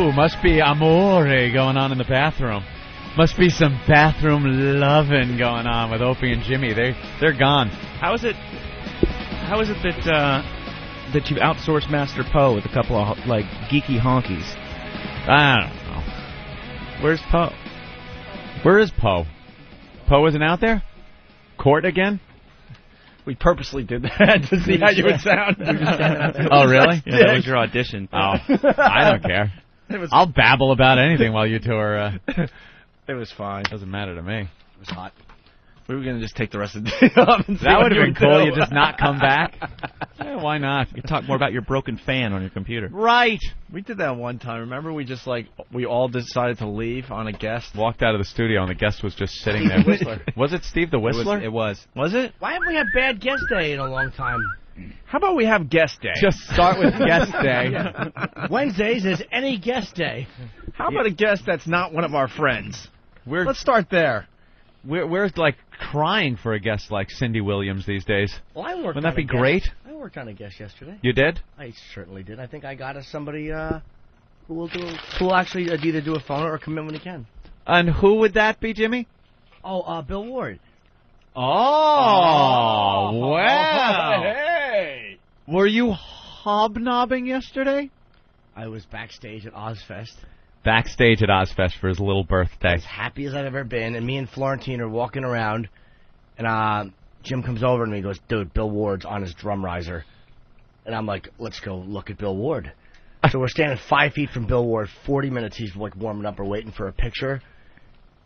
Ooh, must be amore going on in the bathroom. Must be some bathroom loving going on with Opie and Jimmy. They're gone. How is it that you've outsourced Master Poe with a couple of like geeky honkies? I don't know. Where's Poe? Where is Poe? Poe isn't out there? Court again? We purposely did that to see how you would sound. Oh, really? Yeah, that was your audition. Oh, I don't care. I'll babble about anything while you two are... It was fine. Doesn't matter to me. It was hot. We were going to just take the rest of the day off. And that would have been cool. You just not come back. Yeah, why not? You talk more about your broken fan on your computer. Right. We did that one time. Remember, we all decided to leave on a guest. Walked out of the studio and the guest was just sitting there. Was it Steve the Whistler? It was. Was it? Why haven't we had bad guest day in a long time? How about we have guest day? Just start with guest day. Wednesdays is any guest day. How about a guest that's not one of our friends? Let's start there. We're like crying for a guest like Cindy Williams these days. Well, I worked. Wouldn't that be great? I worked on a guest yesterday. You did? I certainly did. I think I got us somebody who will actually either do a phone or come in when he can. And who would that be, Jimmy? Oh, Bill Ward. Oh, wow. Hey. Were you hobnobbing yesterday? I was backstage at Ozzfest. Backstage at Ozzfest for his little birthday. As happy as I've ever been, and me and Florentine are walking around, and Jim comes over to me and goes, dude, Bill Ward's on his drum riser. And I'm like, let's go look at Bill Ward. So we're standing 5 feet from Bill Ward, 40 minutes he's like warming up or waiting for a picture.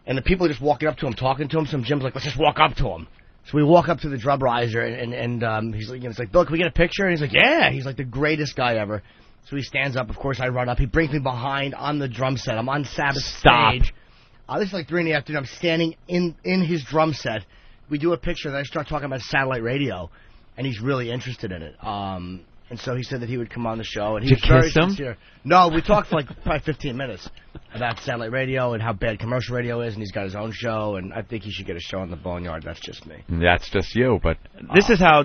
And the people are just walking up to him, talking to him. Some Jim's like, let's just walk up to him. So we walk up to the drum riser, and he's like, it's like, Bill, can we get a picture? And he's like, yeah. He's like the greatest guy ever. So he stands up. Of course, I run up. He brings me behind on the drum set. I'm on Sabbath's stage. This is like 3 in the afternoon. I'm standing in his drum set. We do a picture. Then I start talking about satellite radio, and he's really interested in it. And so he said that he would come on the show. And he was very sincere. No, we talked for like probably 15 minutes about satellite radio and how bad commercial radio is, and he's got his own show, and I think he should get a show in the Boneyard. That's just me. That's just you, but... This is how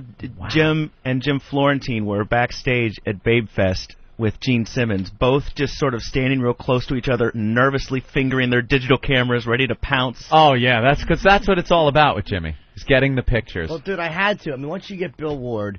Jim and Jim Florentine were backstage at Babe Fest with Gene Simmons, both just sort of standing real close to each other, nervously fingering their digital cameras, ready to pounce. Oh, yeah, that's what it's all about with Jimmy, is getting the pictures. Well, dude, I had to. I mean, once you get Bill Ward...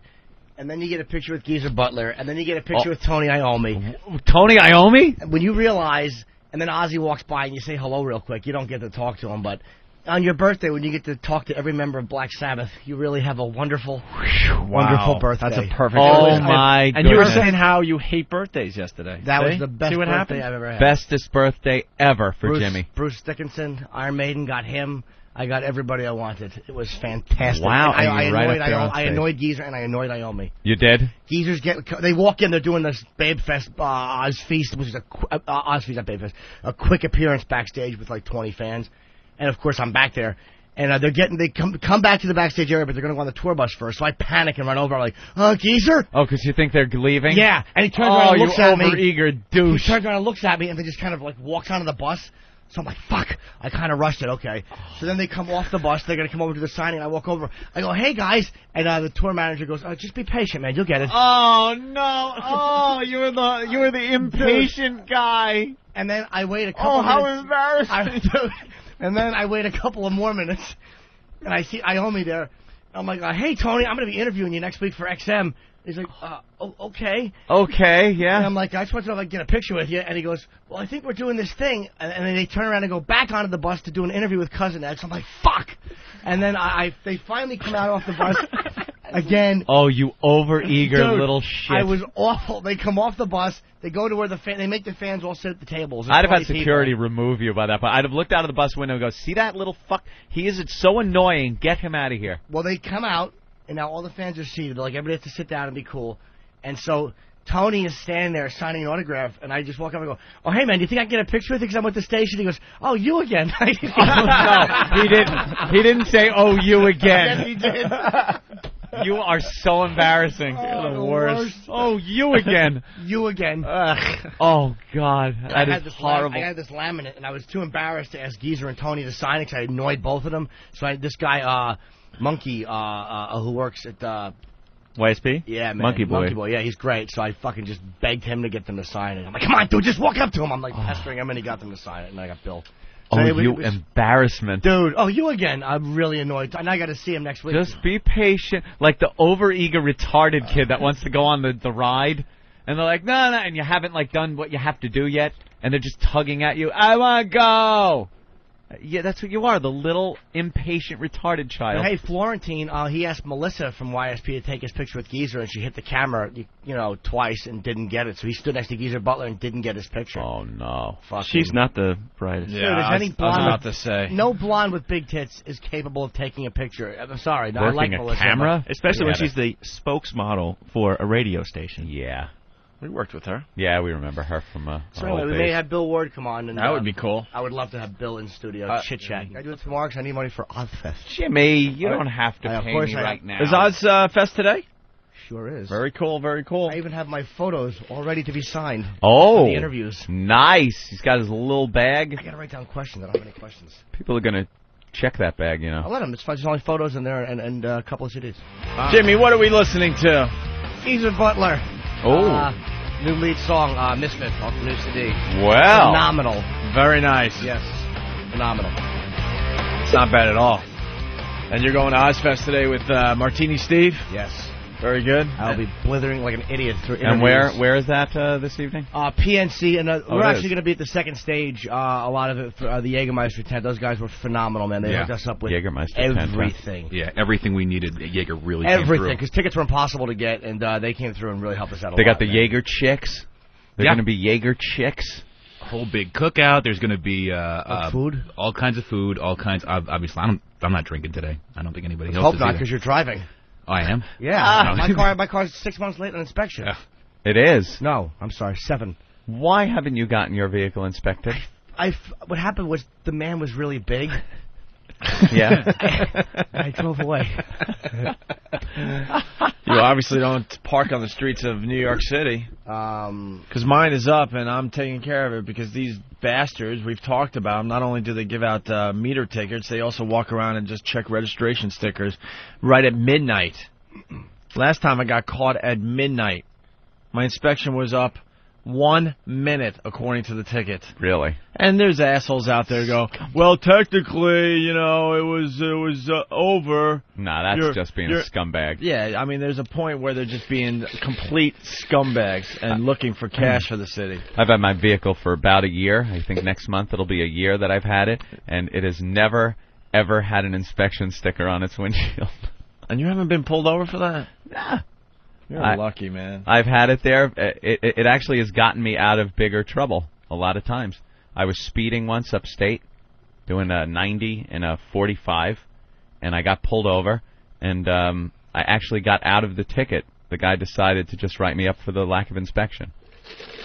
And then you get a picture with Geezer Butler, and then you get a picture with Tony Iommi. Tony Iommi? When you realize, and then Ozzy walks by and you say hello real quick, you don't get to talk to him, but on your birthday, when you get to talk to every member of Black Sabbath, you really have a wonderful, wonderful birthday. That's a perfect my And you were saying how you hate birthdays yesterday. That was the best birthday I've ever had. Bestest birthday ever for Jimmy. Bruce Dickinson, Iron Maiden, got him. I got everybody I wanted. It was fantastic. Wow. I annoyed Geezer and I annoyed Iommi. You did? Geezers they walk in, they're doing this Babe Fest, Ozzfest, which is Ozzfest, not Babe Fest, a quick appearance backstage with like 20 fans. And of course I'm back there. And they come back to the backstage area, but they're going to go on the tour bus first. So I panic and run over. I'm like, Geezer? Oh, because you think they're leaving? Yeah. And he turns around and looks at me. Oh, you overeager douche. He turns around and looks at me and then just kind of like walks onto the bus. So I'm like, fuck. I kind of rushed it. Okay. So then they come off the bus. They're going to come over to the signing. I walk over. I go, hey, guys. And the tour manager goes, just be patient, man. You'll get it. Oh, no. Oh, you were the impatient guy. And then I wait a couple minutes. Oh, how embarrassing. And then I wait a couple of more minutes. And I see Iommi there. I'm like, hey, Tony, I'm going to be interviewing you next week for XM. He's like, okay. Okay, yeah. And I'm like, I just want to know if I can get a picture with you. And he goes, well, I think we're doing this thing. And then they turn around and go back onto the bus to do an interview with Cousin Ed. So I'm like, fuck. And then they finally come out off the bus again. Oh, you overeager little shit. I was awful. They come off the bus. They go to where they make the fans all sit at the tables. I'd have had security remove you by that point. I'd have looked out of the bus window and go, see that little fuck? He is so annoying. Get him out of here. Well, they come out. And now all the fans are seated. Like, everybody has to sit down and be cool. And so Tony is standing there signing an autograph, and I just walk up and go, oh, hey, man, do you think I can get a picture with you because I'm with the station? He goes, oh, you again. Oh, no, he didn't. He didn't say, oh, you again. Yes, he did. You are so embarrassing. You're the worst. Oh, you again. You again. Oh, God. That is horrible. I had this laminate, and I was too embarrassed to ask Geezer and Tony to sign it because I annoyed both of them. So this guy... Monkey, who works at YSP? Yeah, man. Monkey Boy. Yeah, he's great. So I fucking just begged him to get them to sign it. I'm like, come on, dude, just walk up to him. I'm like pestering him, and he got them to sign it, and I got Bill. So you embarrassment. Dude, you again. I'm really annoyed. And I got to see him next week. Just be patient. Like the overeager, retarded kid that wants to go on the ride, and they're like, no, and you haven't done what you have to do yet, and they're just tugging at you. I want to go. Yeah, that's what you are, the little impatient, retarded child. But hey, Florentine, he asked Melissa from YSP to take his picture with Geezer, and she hit the camera, twice and didn't get it. So he stood next to Geezer Butler and didn't get his picture. Oh, no. She's not the brightest. Yeah, Dude, I was about to say. No blonde with big tits is capable of taking a picture. I'm sorry. No, I like Melissa. Camera? Especially when she's the spokesmodel for a radio station. Yeah. We worked with her. Yeah, we remember her from So anyway, we may have Bill Ward come on. And that would be cool. I would love to have Bill in studio chit-chat. Can I do it tomorrow because I need money for Ozzfest? Jimmy, you don't have to pay me right now. Is Ozzfest today? Sure is. Very cool, very cool. I even have my photos all ready to be signed. Oh. For the interviews. Nice. He's got his little bag. I got to write down questions. I don't have any questions. People are going to check that bag, I'll let them. It's fine. There's only photos in there and a couple of CDs. Jimmy, what are we listening to? Geezer Butler. Oh. New lead song, Misfit, off the new CD. Well. Phenomenal. Very nice. Yes. Phenomenal. It's not bad at all. And you're going to Ozzfest today with Martini Steve? Yes. Very good. I'll be blithering like an idiot through interviews. And where is that this evening? PNC, and we're actually going to be at the second stage. A lot of it for the Jägermeister tent. Those guys were phenomenal, man. They hooked us up with everything. Yeah, everything we needed. Jaeger really everything, came through. because tickets were impossible to get, and they came through and really helped us out a lot. They got the man. Jaeger chicks. They're going to be Jaeger chicks. Whole big cookout. There's going to be food, all kinds of food, all kinds. Obviously, I'm not drinking today. I don't think anybody else. Hope is not, either. because you're driving. Oh, I am. Yeah, my car's 6 months late on inspection. Yeah. It is. No, I'm sorry, 7. Why haven't you gotten your vehicle inspected? What happened was the man was really big. Yeah. I drove away. You obviously don't park on the streets of New York City. Because mine is up, and I'm taking care of it, because these bastards, we've talked about them, not only do they give out meter tickets, they also walk around and just check registration stickers right at midnight. Last time I got caught at midnight. My inspection was up 1 minute, according to the ticket. Really? And there's assholes out there who go, well, technically, it was over. Nah, that's just being a scumbag. Yeah, I mean, there's a point where they're just being complete scumbags and looking for cash for the city. I've had my vehicle for about a year. I think next month it'll be a year that I've had it, and it has never, ever had an inspection sticker on its windshield. And you haven't been pulled over for that? Nah. You're lucky, man. I've had it there. It actually has gotten me out of bigger trouble a lot of times. I was speeding once upstate, doing a 90 and a 45, and I got pulled over, and I actually got out of the ticket. The guy decided to just write me up for the lack of inspection.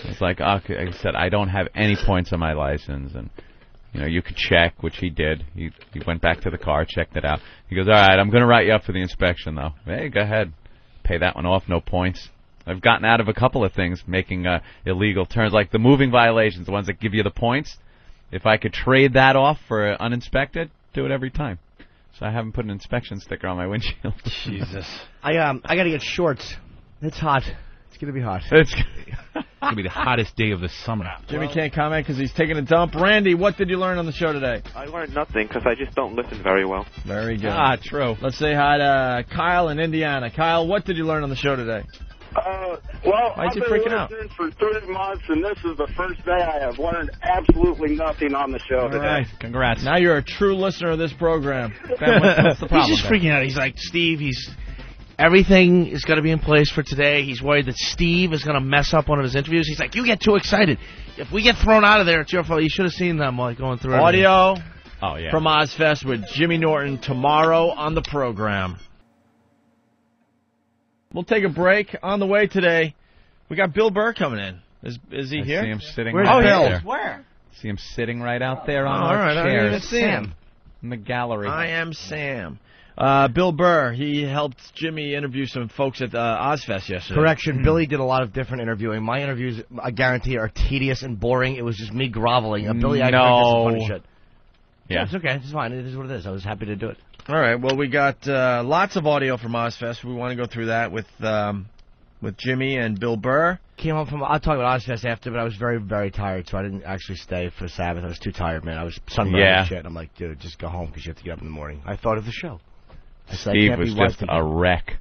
It's like, okay, I said, I don't have any points on my license, and you could check, which he did. He went back to the car, checked it out. He goes, all right, I'm going to write you up for the inspection, though. Hey, go ahead. Pay that one off, no points. I've gotten out of a couple of things making illegal turns, like the moving violations, the ones that give you the points. If I could trade that off for uninspected, do it every time. So I haven't put an inspection sticker on my windshield. Jesus. I got to get shorts. It's hot. It's going to be hot. It's going to be the hottest day of the summer. Jimmy can't comment because he's taking a dump. Randy, what did you learn on the show today? I learned nothing because I just don't listen very well. Very good. True. Let's say hi to Kyle in Indiana. Kyle, what did you learn on the show today? Well, Why'd I've you been freaking out? listening for 3 months, and this is the first day I have learned absolutely nothing on the show today. All right. Congrats. Now you're a true listener of this program. Ben, what's the problem? He's just freaking out. He's like, Steve, everything is going to be in place for today. He's worried that Steve is going to mess up one of his interviews. He's like, you get too excited. If we get thrown out of there, it's your fault. You should have seen them like going through everything. Audio from Ozzfest with Jimmy Norton tomorrow on the program. We'll take a break. On the way today, we got Bill Burr coming in. Is he here? I see him sitting Where's right Bill? there. Where? See him sitting right out there on all our right, I didn't even chairs. see him. In the gallery. I am Sam. Bill Burr, he helped Jimmy interview some folks at Ozzfest yesterday. Correction, Billy did a lot of different interviewing. My interviews, I guarantee, are tedious and boring. It was just me groveling. Billy, I heard some funny shit. Yeah. It's okay. It's fine. It is what it is. I was happy to do it. All right. Well, we got lots of audio from Ozzfest. We want to go through that with Jimmy and Bill Burr. Came home from. I'll talk about Ozzfest after, but I was very, very tired, so I didn't actually stay for Sabbath. I was too tired, man. I was sunburned and shit. I'm like, dude, just go home because you have to get up in the morning. I thought of the show. Steve was just a wreck.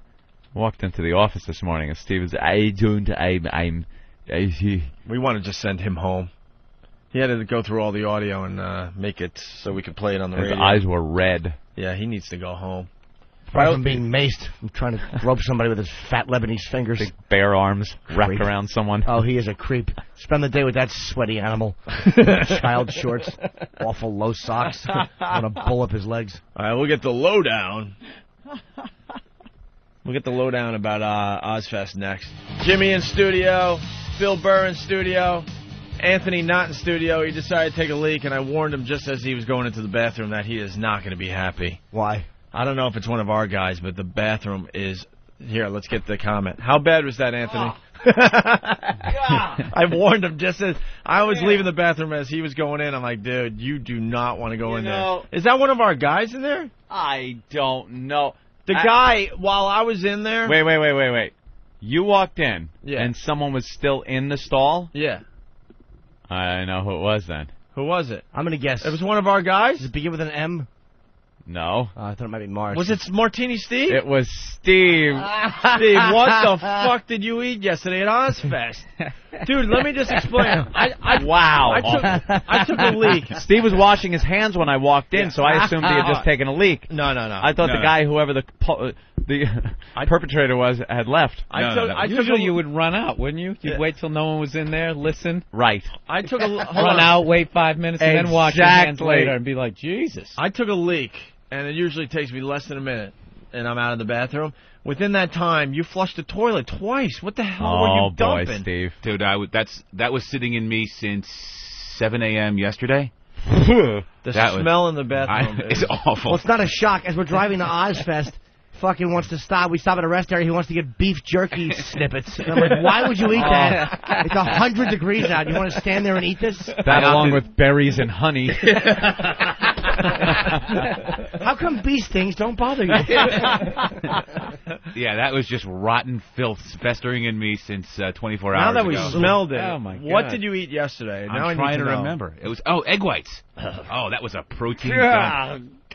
Walked into the office this morning, and Steve was, We want to just send him home. He had to go through all the audio and make it so we could play it on the radio. His eyes were red. Yeah, he needs to go home. Apart from being maced, from trying to rope somebody with his fat Lebanese fingers. Big bare arms wrapped around someone. Oh, he is a creep. Spend the day with that sweaty animal. Child shorts, awful low socks. I want to pull up his legs. All right, we'll get the lowdown. We'll get the lowdown about Ozzfest next. Jimmy in studio, Bill Burr in studio, Anthony not in studio. He decided to take a leak, and I warned him just as he was going into the bathroom that he is not going to be happy. Why? I don't know if it's one of our guys, but the bathroom is... Here, let's get the comment. How bad was that, Anthony? I warned him just as... I was leaving the bathroom as he was going in. I'm like, dude, you do not want to go in there. Is that one of our guys in there? I don't know. The guy, while I was in there... Wait. You walked in, and someone was still in the stall? Yeah. I know who it was then. Who was it? I'm going to guess. It was one of our guys? Does it begin with an M? No. I thought it might be Mars. Was it Martini Steve? It was Steve. Steve, what the fuck did you eat yesterday at Ozzfest? Dude, let me just explain. Wow. I took a leak. Steve was washing his hands when I walked in, so I assumed he had just taken a leak. No. I thought the guy, whoever the perpetrator was, had left. Usually you would run out, wouldn't you? You'd wait till no one was in there, listen. Right. I took a run out, wait 5 minutes, and then wash your hands later and be like, Jesus. I took a leak, and it usually takes me less than a minute, and I'm out of the bathroom. Within that time, you flushed the toilet twice. What the hell were you dumping? Oh, boy, Steve. Dude, that was sitting in me since 7 a.m. yesterday. The smell in the bathroom is awful. Well, it's not a shock. As we're driving to Ozzfest, fucking wants to stop. We stop at a rest area. He wants to get beef jerky snippets. And I'm like, why would you eat that? It's 100 degrees out. You want to stand there and eat this? That along with berries and honey. How come bee stings don't bother you? Yeah, that was just rotten filth festering in me since 24 hours ago. Now that we smelled it, oh my God. What did you eat yesterday? I'm trying to remember. It was egg whites. Oh, that was a protein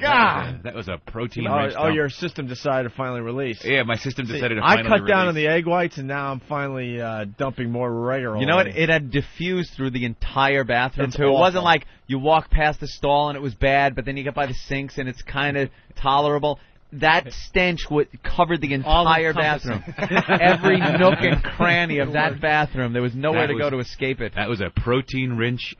God. That was a protein-rich dump. Your system decided to finally release. Yeah, my system decided to finally release. I cut down on the egg whites, and now I'm finally dumping more regularly. You know what? It had diffused through the entire bathroom, too. Awful. It wasn't like you walk past the stall and it was bad, but then you get by the sinks and it's kind of tolerable. That stench covered the entire bathroom. Every nook and cranny of that bathroom. There was nowhere to go to escape it. That was a protein-rich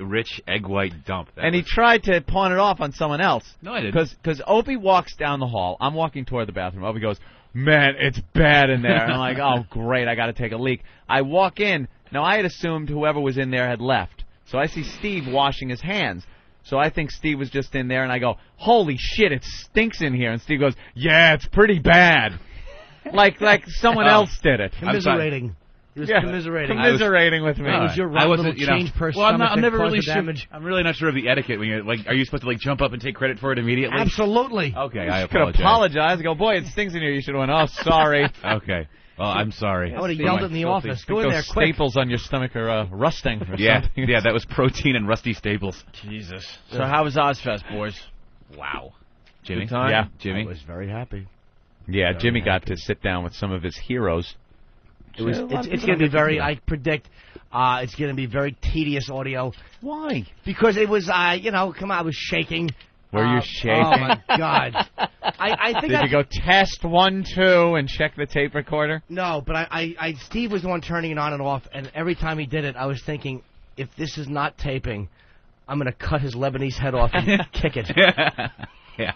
egg white dump. He tried to pawn it off on someone else. No, I didn't. Because Opie walks down the hall. I'm walking toward the bathroom. Opie goes, man, it's bad in there. And I'm like, oh, great, I got to take a leak. I walk in. Now, I had assumed whoever was in there had left. So I see Steve washing his hands. So I think Steve was just in there, and I go, holy shit, it stinks in here. And Steve goes, yeah, it's pretty bad. like someone else did it. Commiserating. He was commiserating with me. It was your little change per well, stomach I'm never really sure. damage. I'm really not sure of the etiquette. When you're, are you supposed to jump up and take credit for it immediately? Absolutely. Okay, I apologize. Go, boy, it stinks in here. You should have went, oh, sorry. Okay. Well, I'm sorry. I would have yelled it in the office. Go in there quick. Staples on your stomach are rusting or something. Yeah, that was protein and rusty staples. Jesus. So how was Ozzfest, boys? Wow. Jimmy? Yeah. Jimmy? I was very happy. Yeah, Jimmy got to sit down with some of his heroes. It's going to be very, I predict, it's going to be very tedious audio. Why? Because it was, come on, I was shaking. Were you shaking? Oh, my God. I think Did you go test 1, 2 and check the tape recorder? No, but Steve was the one turning it on and off, and every time he did it, I was thinking, if this is not taping, I'm going to cut his Lebanese head off and kick it. Yeah.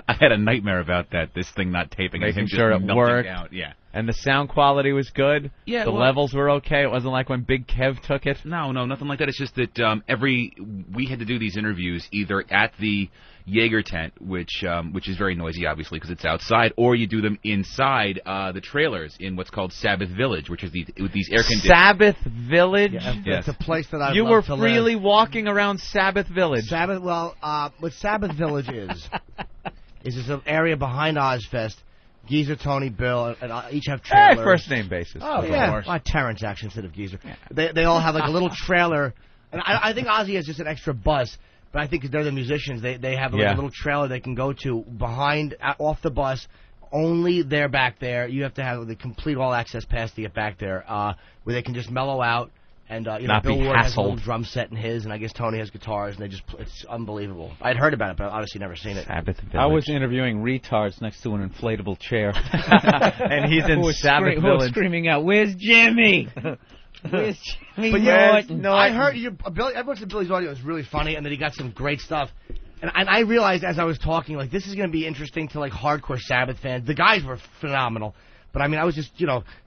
I had a nightmare about that, this thing not taping. Making sure it worked. Yeah. And the sound quality was good. Yeah, the levels were okay. It wasn't like when Big Kev took it. No, nothing like that. It's just that we had to do these interviews either at the Jaeger tent, which is very noisy, obviously, because it's outside, or you do them inside the trailers in what's called Sabbath Village, which is with these air conditioned. Sabbath Village? Yeah, yes. It's a place that I've You were loved to freely live. walking around Sabbath Village. What Sabbath Village is it's an area behind Ozzfest. Geezer, Tony, Bill, and each have trailers. First name basis. Oh, yeah. Terrence, actually, instead of Geezer. Yeah. They all have like a little trailer. And I think Ozzy has just an extra bus, but I think 'cause they're the musicians, they have like a little trailer they can go to off the bus. Only they're back there. You have to have the complete all-access pass to get back there, where they can just mellow out. And Bill Ward has a little drum set in his, and I guess Tony has guitars, and it's unbelievable. I'd heard about it, but I've obviously never seen it. Sabbath Village. I was interviewing retards next to an inflatable chair. And he's in Sabbath Who was Village. screaming out, "Where's Jimmy? Where's Jimmy?" But I heard everyone said Billy's audio is really funny, and that he got some great stuff. And I realized as I was talking, like, this is going to be interesting to, like, hardcore Sabbath fans. The guys were phenomenal. But, I mean, I was just,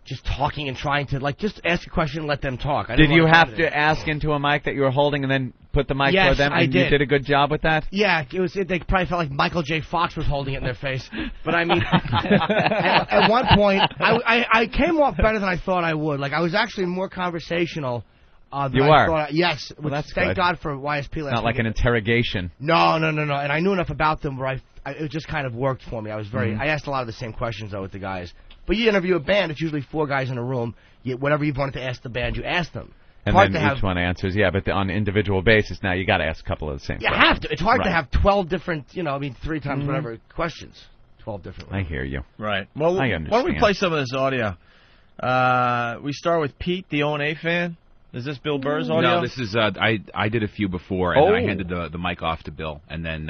just talking and trying to, like, just ask a question and let them talk. Did you have to ask into a mic that you were holding and then put the mic toward them? And you did a good job with that? Yeah, they probably felt like Michael J. Fox was holding it in their face. But, I mean, at one point, I came off better than I thought I would. Like, I was actually more conversational. You were? Yes. Well, that's thank good. God for YSP last Not like week. an interrogation. No. And I knew enough about them where it just kind of worked for me. I was I asked a lot of the same questions, though, with the guys. But you interview a band, it's usually 4 guys in a room. Whatever you wanted to ask the band, you ask them. And then each one answers, but on an individual basis, now you got to ask a couple of the same questions. You have to. It's hard to have 12 different, 3 times whatever questions. 12 different ones. I hear you. Right. Well, why don't we play some of this audio? We start with Pete, the O&A fan. Is this Bill Burr's audio? No, this is I did a few before, and then I handed the mic off to Bill, and then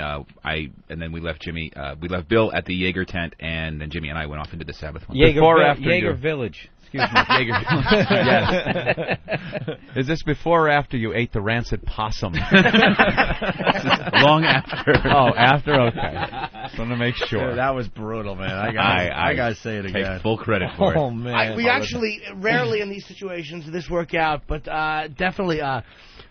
we left Jimmy. We left Bill at the Jaeger tent, and then Jimmy and I went off into the Sabbath one. Jaeger Village. Excuse me. Jaeger Village. Yes. Is this before or after you ate the rancid possum? Long after. Oh, after? Okay. Just want to make sure. Dude, that was brutal, man. I got to say it again. Take full credit for it. Oh, man. We actually, rarely in these situations does this work out, but definitely,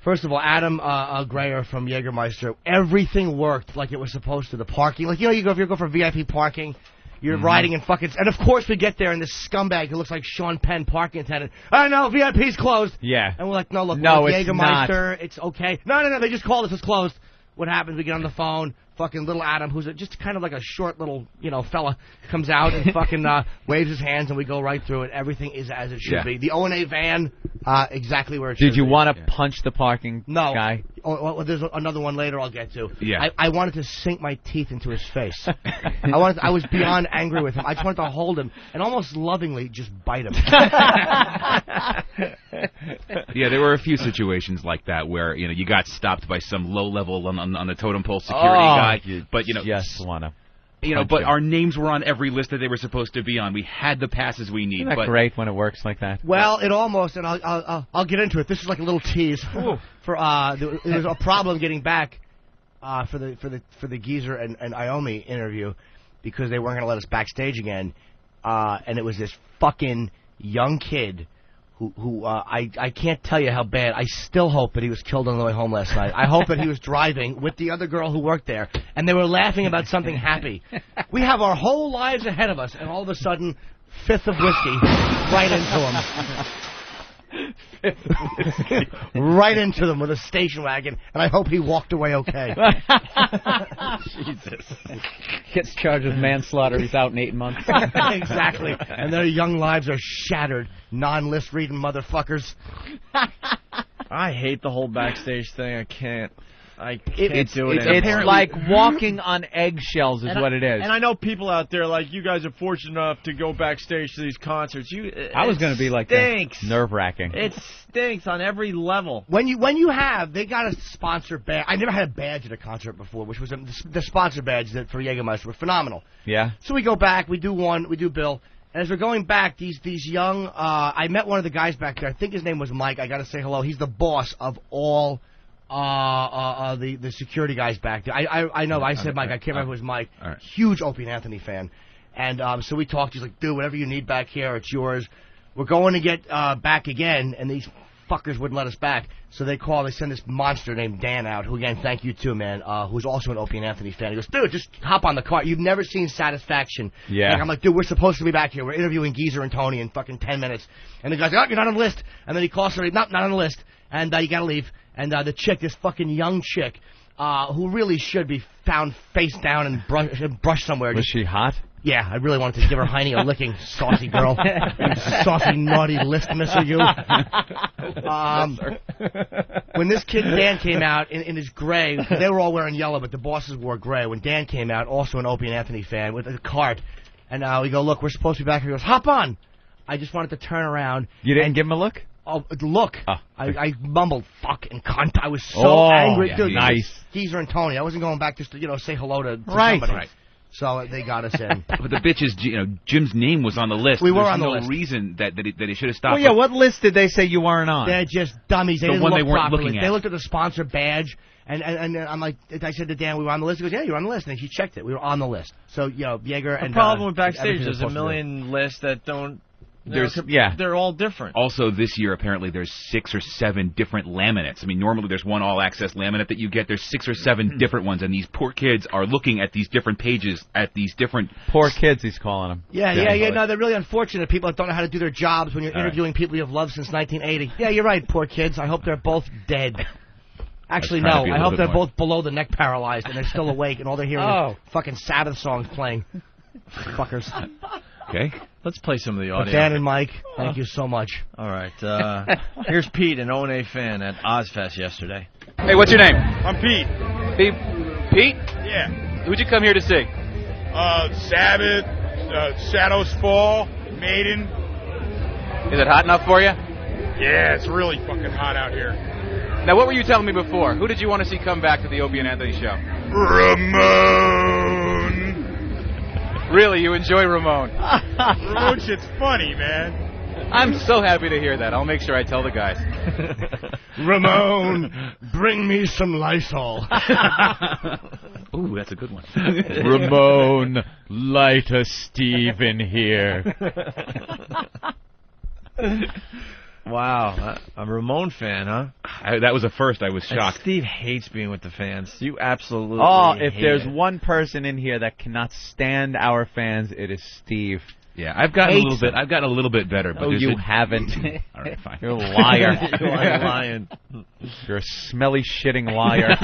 first of all, Adam Grayer from Jägermeister, everything worked like it was supposed to. The parking, like, if you go for VIP parking, you're riding in fucking... And, of course, we get there, and this scumbag who looks like Sean Penn, parking attendant, "Oh, no, VIP's closed." Yeah. And we're like, no, look, no, it's Jägermeister. Not. It's okay. No, they just called us. It's closed. What happens? We get on the phone. Fucking little Adam, who's just kind of like a short little, fella, comes out and fucking waves his hands, and we go right through it. Everything is as it should be. The O&A van, exactly where it should be. Did you want to punch the parking guy? No. There's another one later I'll get to. Yeah. I wanted to sink my teeth into his face. I was beyond angry with him. I just wanted to hold him and almost lovingly just bite him. Yeah, there were a few situations like that where you got stopped by some low level on the totem pole security guy, but just wanna. But our names were on every list that they were supposed to be on. We had the passes we need. Isn't that great when it works like that? Well, it almost, and I'll get into it. This is like a little tease for there was a problem getting back for the Geezer and Iommi interview because they weren't going to let us backstage again, and it was this fucking young kid who I can't tell you how bad. I still hope that he was killed on the way home last night. I hope that he was driving with the other girl who worked there, and they were laughing about something happy. We have our whole lives ahead of us, and all of a sudden, fifth of whiskey right into him. Right into them with a station wagon, and I hope he walked away okay. Jesus. Gets charged with manslaughter. He's out in 8 months. Exactly. And their young lives are shattered. Non-list reading motherfuckers. I hate the whole backstage thing. I can't do it. It's like walking on eggshells is what it is. And I know people out there like you guys are fortunate enough to go backstage to these concerts. I was going to be like that. Nerve-wracking. It stinks on every level. When they got a sponsor badge. I never had a badge at a concert before, which was the sponsor badge for Jägermeister were phenomenal. Yeah. So we go back. We do Bill. And as we're going back, these young. I met one of the guys back there. I think his name was Mike. I got to say hello. He's the boss of all. The security guys back there. I know. I said Mike. I can't remember who was Mike. Right. Huge Opie and Anthony fan. And so we talked. He's like, dude, whatever you need back here, it's yours. We're going to get back again, and these fuckers wouldn't let us back. So they send this monster named Dan out, who, again, thank you too, man, who's also an Opie and Anthony fan. He goes, dude, just hop on the car. You've never seen Satisfaction. Yeah. Like, I'm like, dude, we're supposed to be back here. We're interviewing Geezer and Tony in fucking 10 minutes. And the guy's like, oh, you're not on the list. And then he calls somebody, not on the list. And you gotta leave. And the chick, this fucking young chick, who really should be found face down and brushed somewhere. Was she hot? Yeah, I really wanted to give her Heine a licking, saucy girl. You saucy, naughty list misser, you. When this kid Dan came out in his gray, they were all wearing yellow, but the bosses wore gray. When Dan came out, also an Opie and Anthony fan, with a cart, and we go, look, we're supposed to be back here. He goes, hop on. I just wanted to turn around. You didn't give him a look? Oh, look. Oh. I mumbled, fuck and cunt. I was so angry. Yeah, dude, nice. Geezer and Tony. I wasn't going back just to, say hello to somebody. Right. So they got us in. But the bitch is, Jim's name was on the list. We were on the list. list. No reason that he should have stopped. Well, yeah, what list did they say you weren't on? They're just dummies. They the didn't one look they weren't properly. looking at. They looked at the sponsor badge, and I'm like, I said to Dan, we were on the list. He goes, yeah, you're on the list. And he checked it. We were on the list. So, Yeager and... The problem with Backstage, there's a million lists that don't... They're all different. Also, this year, apparently, there's 6 or 7 different laminates. I mean, normally there's one all-access laminate that you get. There's 6 or 7 different ones, and these poor kids are looking at these different pages, at these different... Poor kids, he's calling them. Yeah. No, they're really unfortunate. People that don't know how to do their jobs when you're interviewing people you've loved since 1980. Yeah, you're right, poor kids. I hope they're both dead. Actually, no. I hope they're both below the neck paralyzed, and they're still awake, and all they're hearing is fucking Sabbath songs playing. Fuckers. Okay. Let's play some of the audio. Dan and Mike, thank you so much. All right. Here's Pete, an O&A fan at Ozzfest yesterday. Hey, what's your name? I'm Pete. Pete? Yeah. Who'd you come here to see? Sabbath, Shadows Fall, Maiden. Is it hot enough for you? Yeah, it's really fucking hot out here. Now, what were you telling me before? Who did you want to see come back to the Opie and Anthony show? Ramon. Really, you enjoy Ramon? Ramon shit's funny, man. I'm so happy to hear that. I'll make sure I tell the guys. Ramon, bring me some Lysol. Ooh, that's a good one. Ramon, light a Steve in here. Wow, a Ramon fan, huh? That was a first. I was shocked. And Steve hates being with the fans. You absolutely if hate there's it. one person in here that cannot stand our fans, it is Steve. Yeah, I've gotten a little bit better. But you haven't. All right, fine. You're a liar. You are lying. You're a smelly, shitting liar.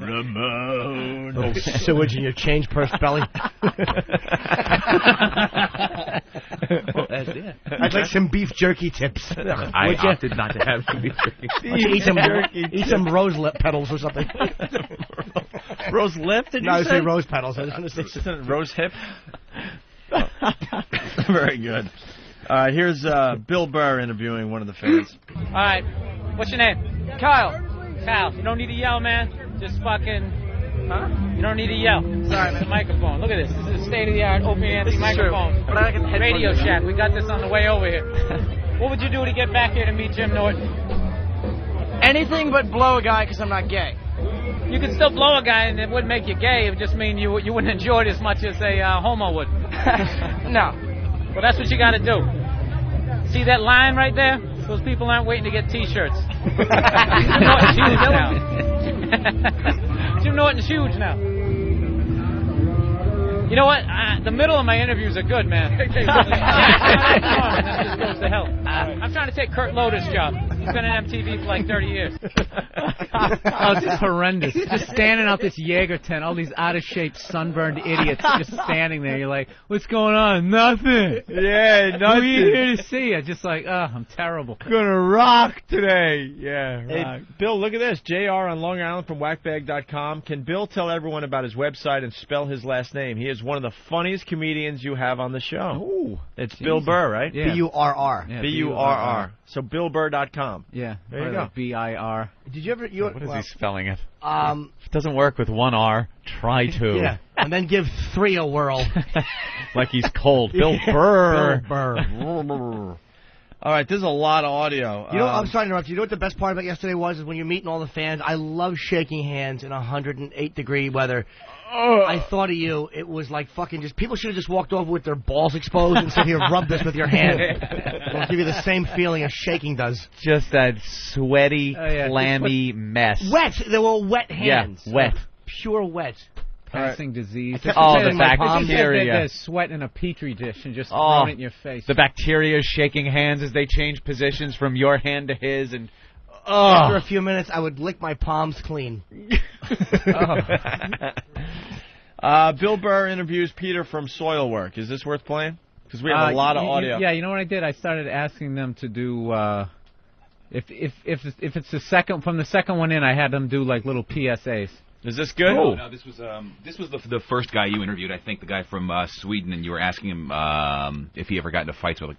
Ramon. Little sewage in your change purse belly. I'd like some beef jerky tips. I opted not to have some beef jerky. Eat some rose lip petals or something. Rose lip? Did you say? No, I say rose petals. I just want to say rose hip. Very good. Here's Bill Burr interviewing one of the fans. All right. What's your name? Kyle. Kyle, you don't need to yell, man. Just fucking... Huh? You don't need to yell. Sorry, man. The microphone. Look at this. This is a state-of-the-art Opie and Anthony microphone. But I can Radio Shack. We got this on the way over here. What would you do to get back here to meet Jim Norton? Anything but blow a guy because I'm not gay. You could still blow a guy and it wouldn't make you gay. It would just mean you wouldn't enjoy it as much as a homo would. No. Well, that's what you got to do. See that line right there? Those people aren't waiting to get T-shirts. Jim Norton's huge now. Jim Norton's huge now. You know what? The middle of my interviews are good, man. This just goes to hell. I'm trying to take Kurt Loder's job. He's been on MTV for like 30 years. Oh, it's just horrendous. Just standing out this Jaeger tent, all these out-of-shape, sunburned idiots just standing there. You're like, what's going on? Nothing. Yeah, nothing. Who are you here to see? I'm just like, I'm terrible. Gonna rock today. Yeah, Hey, rock. Bill, look at this. JR on Long Island from whackbag.com. Can Bill tell everyone about his website and spell his last name? He is one of the funniest comedians you have on the show. Ooh, it's Bill Burr, right? Yeah. B-U-R-R. Yeah, B-U-R-R. So BillBurr.com. Yeah. There you go. B-I-R. Did you ever... What is he spelling it? It doesn't work with one R. Try to. Yeah, and then give 3 a whirl. Like he's cold. Bill Burr. Bill Burr. All right, there's a lot of audio. You know, I'm sorry to interrupt you. You know what the best part about yesterday was? Is when you're meeting all the fans. I love shaking hands in 108-degree weather. I thought of you. It was like fucking just... People should have just walked over with their balls exposed and said, here, rub this with your hand. It'll give you the same feeling as shaking does. Just that sweaty, clammy mess. Wet. They were all wet hands. Yeah, wet. Pure wet. Passing disease. The bacteria. There's sweat in a petri dish and just throwing it in your face. The bacteria is shaking hands as they change positions from your hand to his, and after a few minutes, I would lick my palms clean. Bill Burr interviews Peter from Soilwork. Is this worth playing? Because we have a lot of audio. Yeah, you know what I did? I started asking them to do. If it's the second from the second one in, I had them do like little PSAs. Is this good? Oh. No, this was the first guy you interviewed. I think the guy from Sweden, and you were asking him if he ever got into fights with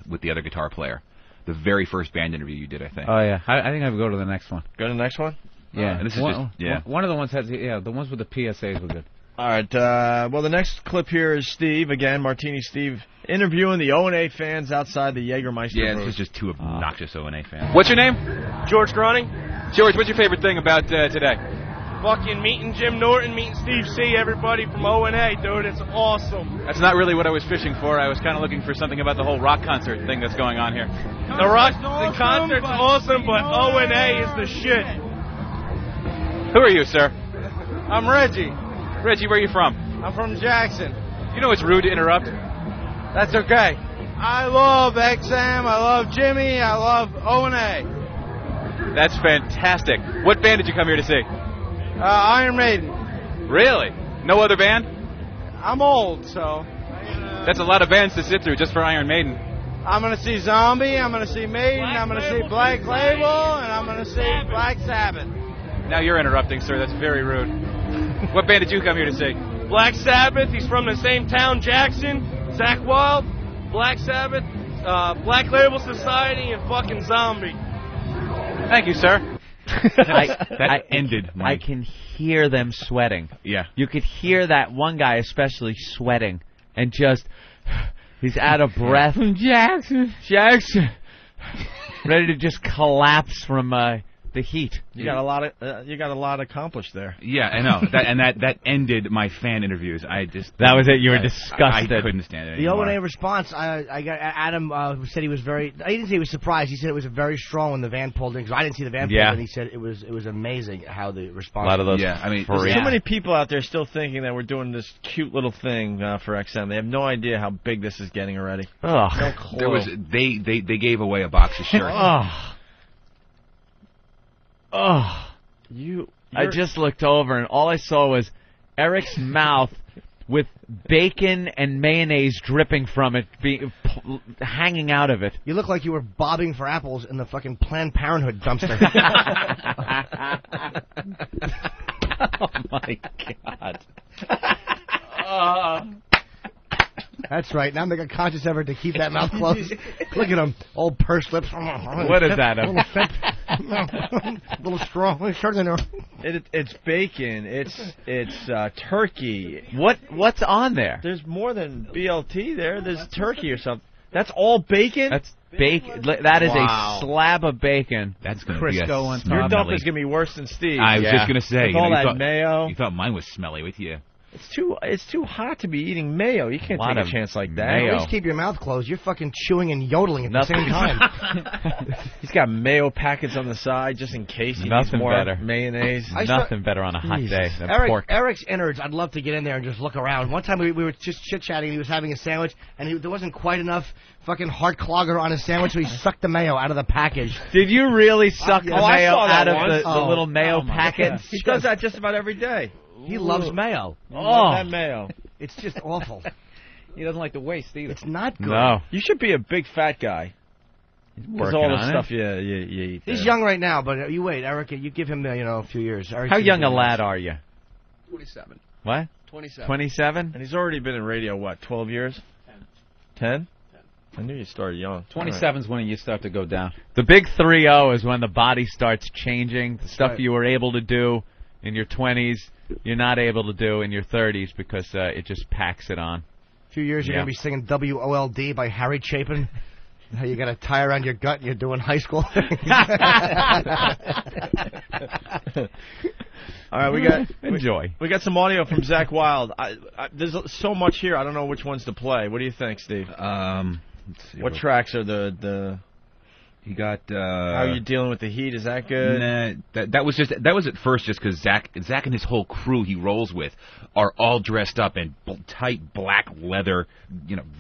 with the other guitar player. The very first band interview you did, I think. Oh yeah, I think I would go to the next one. Go to the next one. Yeah, and this is one of the ones the ones with the PSAs were good. All right. Well, the next clip here is Steve again, Martini Steve, interviewing the O&A fans outside the Jägermeister. Yeah, booth. this is just two obnoxious O&A fans. What's your name? George Groning. George, what's your favorite thing about today? Fucking meeting Jim Norton, meeting Steve C, everybody from O&A, dude. It's awesome. That's not really what I was fishing for. I was kind of looking for something about the whole rock concert thing that's going on here. The concert's awesome, but O&A is the shit. Who are you, sir? I'm Reggie. Reggie, where are you from? I'm from Jackson. You know it's rude to interrupt. That's okay. I love XM, I love Jimmy, I love O&A. That's fantastic. What band did you come here to see? Iron Maiden. Really? No other band? I'm old, so... That's a lot of bands to sit through just for Iron Maiden. I'm going to see Zombie, I'm going to see Maiden, I'm going to see Black Label, and I'm going to see Black Sabbath. Now you're interrupting, sir. That's very rude. What band did you come here to see? Black Sabbath. He's from the same town, Jackson. Zakk Wylde, Black Sabbath, Black Label Society, and fucking Zombie. Thank you, sir. That ended. I can hear them sweating. Yeah. You could hear that one guy especially sweating and just he's out of breath. Jackson. Ready to just collapse from the heat. You got a lot accomplished there. Yeah, I know. That ended my fan interviews. That was it. You were disgusted. I couldn't stand it The anymore. O&A response, I got Adam said he was very. I didn't say he was surprised. He said it was very strong when the van pulled in because I didn't see the van pull in. And he said it was amazing how the response. A lot of those. Yeah, I mean, there's too many people out there still thinking that we're doing this cute little thing for XM. They have no idea how big this is getting already. Oh, no clue. They gave away a box of shirts. I just looked over and all I saw was Eric's mouth with bacon and mayonnaise dripping from it, hanging out of it. You look like you were bobbing for apples in the fucking Planned Parenthood dumpster. Oh my God. That's right. Now make a conscious effort to keep that mouth closed. Look at him, old pursed lips. What is that? A little straw. It's bacon. It's turkey. What's on there? There's more than BLT there. There's turkey or something. That's all bacon? That's bacon. That is a slab of bacon. That's going to be Crisco on top. Your dump is going to be worse than Steve. I was just going to say. With all that mayo. You thought mine was smelly with you. It's too hot to be eating mayo. You can't take a chance like that. At least keep your mouth closed. You're fucking chewing and yodeling at the same time. He's got mayo packets on the side just in case he needs more mayonnaise. Nothing better on a hot day than pork. Eric's innards, I'd love to get in there and just look around. One time we were just chit-chatting. He was having a sandwich, and there wasn't quite enough fucking heart clogger on his sandwich, so he sucked the mayo out of the package. Did you really suck the mayo out of the little mayo packets? He does that just about every day. He loves mayo. That mayo. It's just awful. He doesn't like the waste either. It's not good. No. You should be a big fat guy. With all the stuff you eat. He's young right now, but you wait, Eric. You give him a few years. How young a lad are you? 27. What? 27. 27? And he's already been in radio, 12 years? 10? I knew you started young. 27 is when you start to go down. The big 3-0 is when the body starts changing. The stuff you were able to do in your 20s, you're not able to do in your 30s because it just packs it on. A few years, you're going to be singing WOLD by Harry Chapin. How you got a tie around your gut and you're doing high school? All right, we got enjoy. We got some audio from Zakk Wylde. There's so much here. I don't know which ones to play. What do you think, Steve? Let's see. What tracks are the? You got. How are you dealing with the heat? Is that good? Nah, that was at first just because Zakk and his whole crew he rolls with are all dressed up in tight black leather,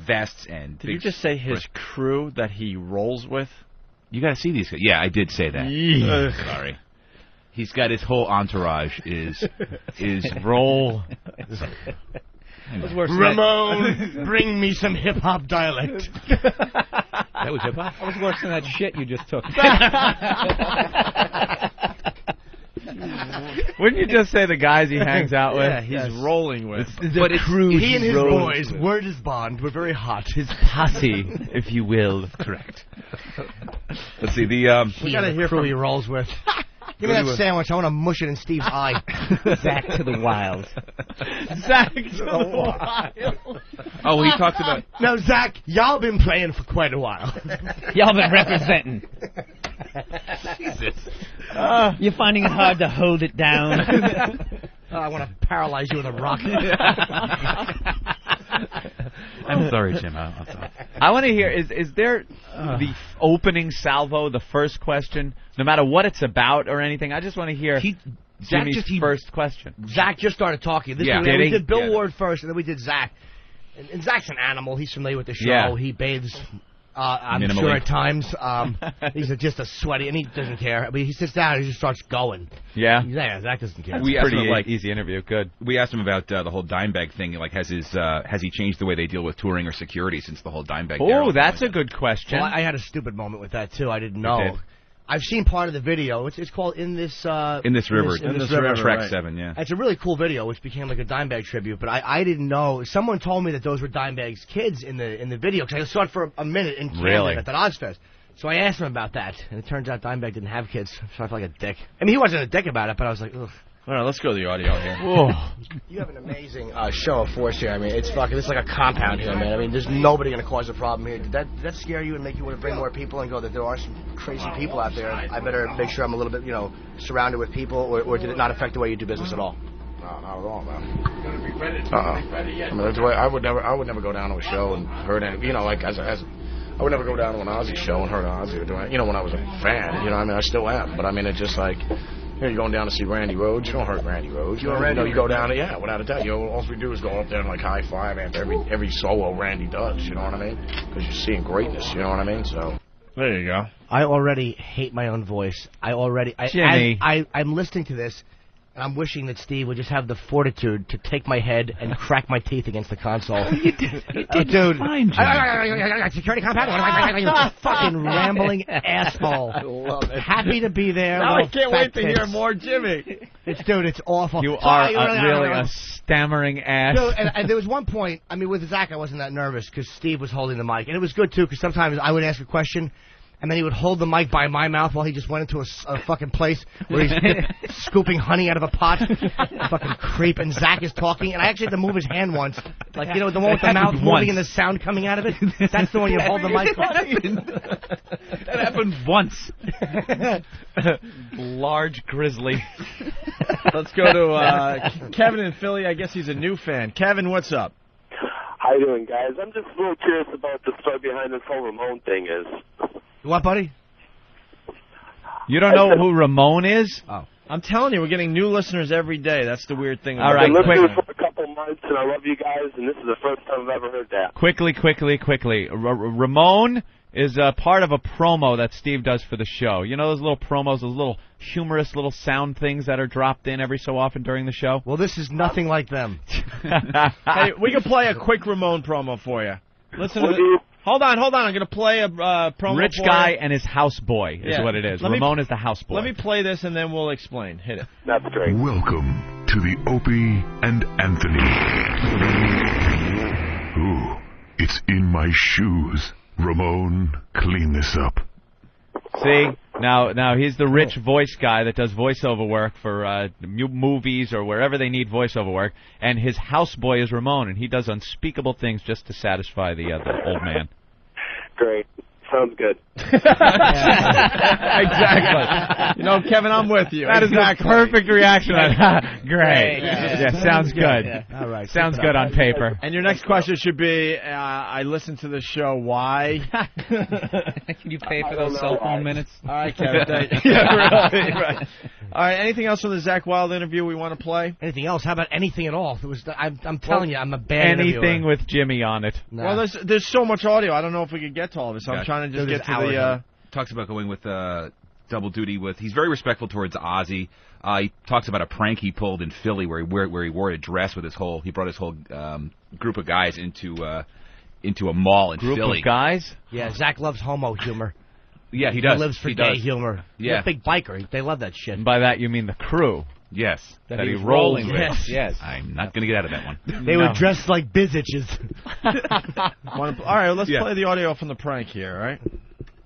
vests and. Did you just say his crew that he rolls with? You got to see these guys. Yeah, I did say that. Sorry. He's got his whole entourage is roll. Ramon, bring me some hip hop dialect. That was hip hop. That was worse than that shit you just took. Wouldn't you just say the guys he hangs out with? Yeah, he's rolling with. But he and his boys, word is bond. We're very hot. His posse, if you will. Correct. Let's see we gotta hear from he rolls with. Give me that sandwich. I want to mush it in Steve's eye. Zakk to the wild. Zakk to the wild. Oh, he talks about. No, Zakk, y'all been playing for quite a while. Y'all been representing. Jesus. You're finding it hard to hold it down. I want to paralyze you with a rock. I'm sorry, Jim. I'm sorry. I want to hear, is there the opening salvo, the first question, no matter what it's about or anything? I just want to hear Jimmy's first question. Zakk just started talking. We did Bill Ward first, and then we did Zakk. And Zack's an animal. He's familiar with the show. Yeah. He bathes, I'm sure, at times. He's just a sweaty, and he doesn't care. I mean, he sits down and he just starts going. Yeah? Yeah, Zakk doesn't care. We asked him, easy interview. Good. We asked him about the whole Dimebag thing. Like, has he changed the way they deal with touring or security since the whole Dimebag? Oh, that's a good question. Well, I had a stupid moment with that, too. I didn't know. I've seen part of the video. It's called In This River. In This River, track right. 7, yeah. It's a really cool video, which became like a Dimebag tribute. But I didn't know. Someone told me that those were Dimebag's kids in the video because I saw it for a minute in Camden at that Ozzfest. So I asked him about that, and it turns out Dimebag didn't have kids. So I felt like a dick. I mean, he wasn't a dick about it, but I was like, ugh. All right, let's go to the audio here. Whoa. You have an amazing show of force here. I mean, it's like a compound here, man. I mean, there's nobody going to cause a problem here. Did that scare you and make you want to bring more people and go that there are some crazy people out there? I better make sure I'm a little bit, surrounded with people, or did it not affect the way you do business at all? No, not at all, man. I mean, that's the way I would never go down to a show and hurt any, like as I would never go down to an Ozzy show and hurt Ozzy or doing, when I was a fan, I mean, I still am, but I mean, it's just like. You're going down to see Randy Rhoads. You don't hurt Randy Rhoads. You go down, without a doubt. All we do is go up there and high five after every solo Randy does. You know what I mean? Because you're seeing greatness. You know what I mean? So there you go. I already hate my own voice. Jimmy. I'm listening to this, and I'm wishing that Steve would just have the fortitude to take my head and crack my teeth against the console. You did dude. Fine, Jimmy. Security compound. Fucking rambling asshole. I love it. Happy to be there. Now I can't wait to hear more Jimmy. It's awful. You are really a stammering ass. Dude, and there was one point, I mean, with Zakk, I wasn't that nervous because Steve was holding the mic. And it was good, too, because sometimes I would ask a question, and then he would hold the mic by my mouth while he just went into a fucking place where he's scooping honey out of a pot. Fucking creep. And Zakk is talking, and I actually had to move his hand once. Like, the one with the mouth moving and the sound coming out of it? That's the one you hold the mic on. That happened once. Large grizzly. Let's go to Kevin in Philly. I guess he's a new fan. Kevin, what's up? How you doing, guys? I'm just a little curious about the story behind this whole Ramon thing is. What, buddy? You don't know who Ramon is? Oh. I'm telling you, we're getting new listeners every day. That's the weird thing. All right, I've been listening for a couple months, and I love you guys, and this is the first time I've ever heard that. Quickly. Ramon is part of a promo that Steve does for the show. You know those little promos, those little humorous little sound things that are dropped in every so often during the show? Well, this is nothing like them. Hey, we can play a quick Ramon promo for you. Listen to this. Hold on. I'm going to play a promo Rich for guy you. and his houseboy is what it is. Ramon is the houseboy. Let me play this, and then we'll explain. Hit it. That's great. Welcome to the Opie and Anthony. Ooh, it's in my shoes. Ramon, clean this up. See? Now he's the rich voice guy that does voiceover work for movies or wherever they need voiceover work, and his houseboy is Ramon, and he does unspeakable things just to satisfy the old man. Great. Sounds good. Exactly. You know, Kevin, I'm with you. That is the perfect reaction. Great. Yeah, sounds good. Yeah. All right. Sounds good on paper. And your next question should be, I listened to the show. Why? Can you pay for those cell phone minutes? All right, Kevin. Yeah, really, right. All right. Anything else from the Zakk Wylde interview we want to play? Anything else? How about anything at all? It was. I'm telling you, I'm a bad Anything interviewer. with Jimmy on it. Nah. Well, there's so much audio. I don't know if we could get to all of it, so I'm trying to just get to the. Talks about going with double duty with. He's very respectful towards Ozzy. He talks about a prank he pulled in Philly where he wore a dress with he brought his whole group of guys into a mall in Group Philly. of guys? Yeah, Zakk loves homo humor. Yeah, he does. He lives for He gay does. humor. Yeah. He's a big biker. They love that shit. And by that you mean the crew. Yes. That he he's rolls with. Yes. Yes. I'm not going to get out of that one. They were dressed like bizitches. All right, let's play the audio from the prank here. All right.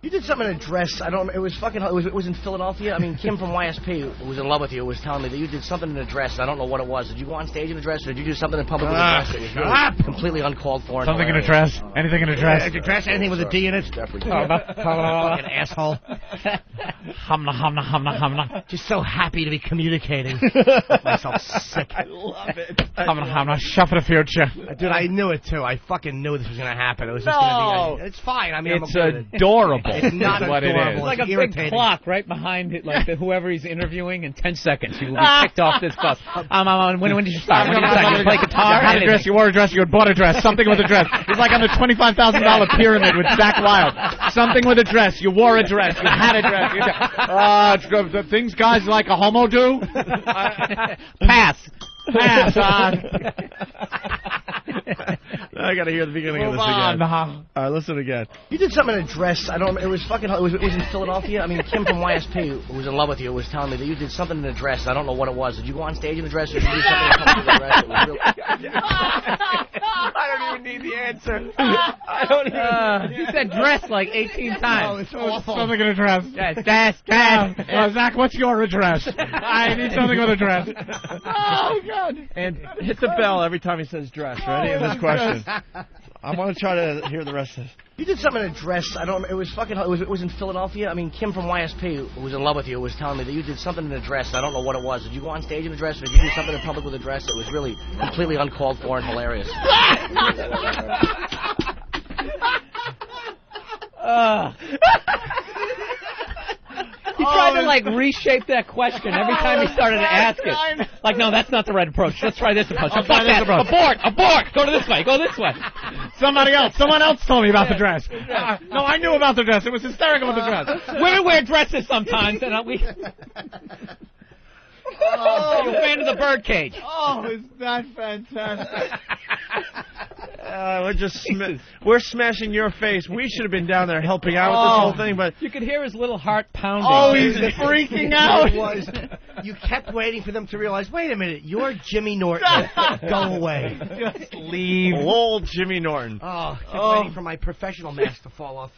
You did something in a dress. I don't. It was fucking. It was in Philadelphia. I mean, Kim from YSP was in love with you. Was telling me that you did something in a dress. I don't know what it was. Did you go on stage in a dress, or did you do something in public with a dress? It was really completely uncalled for. Something in a dress. Anything in a dress. A dress. Anything with a D in it. Definitely. Fucking asshole. Humna. Just so happy to be communicating. Make myself sick. I love it. Humna. Shut for the future. Dude, I knew it too. I fucking knew this was gonna happen. It was just gonna be. It's fine. I mean, It's I'm okay with it. adorable. It's not is what it adorable. is. It's like a irritating. big clock right behind it, like whoever he's interviewing. In 10 seconds, he will be kicked off this bus. When did you start? When did you start? You play guitar? You had a dress, you wore a dress, you had bought a dress, something with a dress. It's like on the $25,000 pyramid with Zakk Wylde. Something with a dress, you wore a dress, you had a dress. The things guys like a homo do? Pass. I got to hear the beginning of this again. All right, listen again. You did something in a dress. I don't. It was fucking. It was in Philadelphia. I mean, Kim from YSP was in love with you. Was telling me that you did something in a dress. I don't know what it was. Did you go on stage in a dress, or did you do something in public with a dress? It was really. I don't even need the answer. I don't even. You said dress like 18 times. Oh, it's awful. Something in a dress. Dress. Zakk, what's your address? I need something with a dress. Oh, God. And hit the bell every time he says dress. Ready? In this question. I want to try to hear the rest of this. You did something in a dress. I don't. It was fucking. It was in Philadelphia. I mean, Kim from YSP was in love with you. Was telling me that you did something in a dress. I don't know what it was. Did you go on stage in a dress, or did you do something in public with a dress? It was really completely uncalled for and hilarious. He tried to like reshape that question every time he started to ask it. Like, no, that's not the right approach. Let's try this approach. I'll try this approach. Abort! Go this way. Someone else told me about the dress. No, I knew about the dress. It was hysterical with the dress. Women wear dresses sometimes, and we. You're a fan of the birdcage. Oh, is that fantastic? We're smashing your face. We should have been down there helping out with this whole thing, but you could hear his little heart pounding. Oh, he's freaking out. It was. You kept waiting for them to realize. Wait a minute, you're Jimmy Norton. Go away. Just leave. Old Jimmy Norton. Oh, kept waiting for my professional mask to fall off.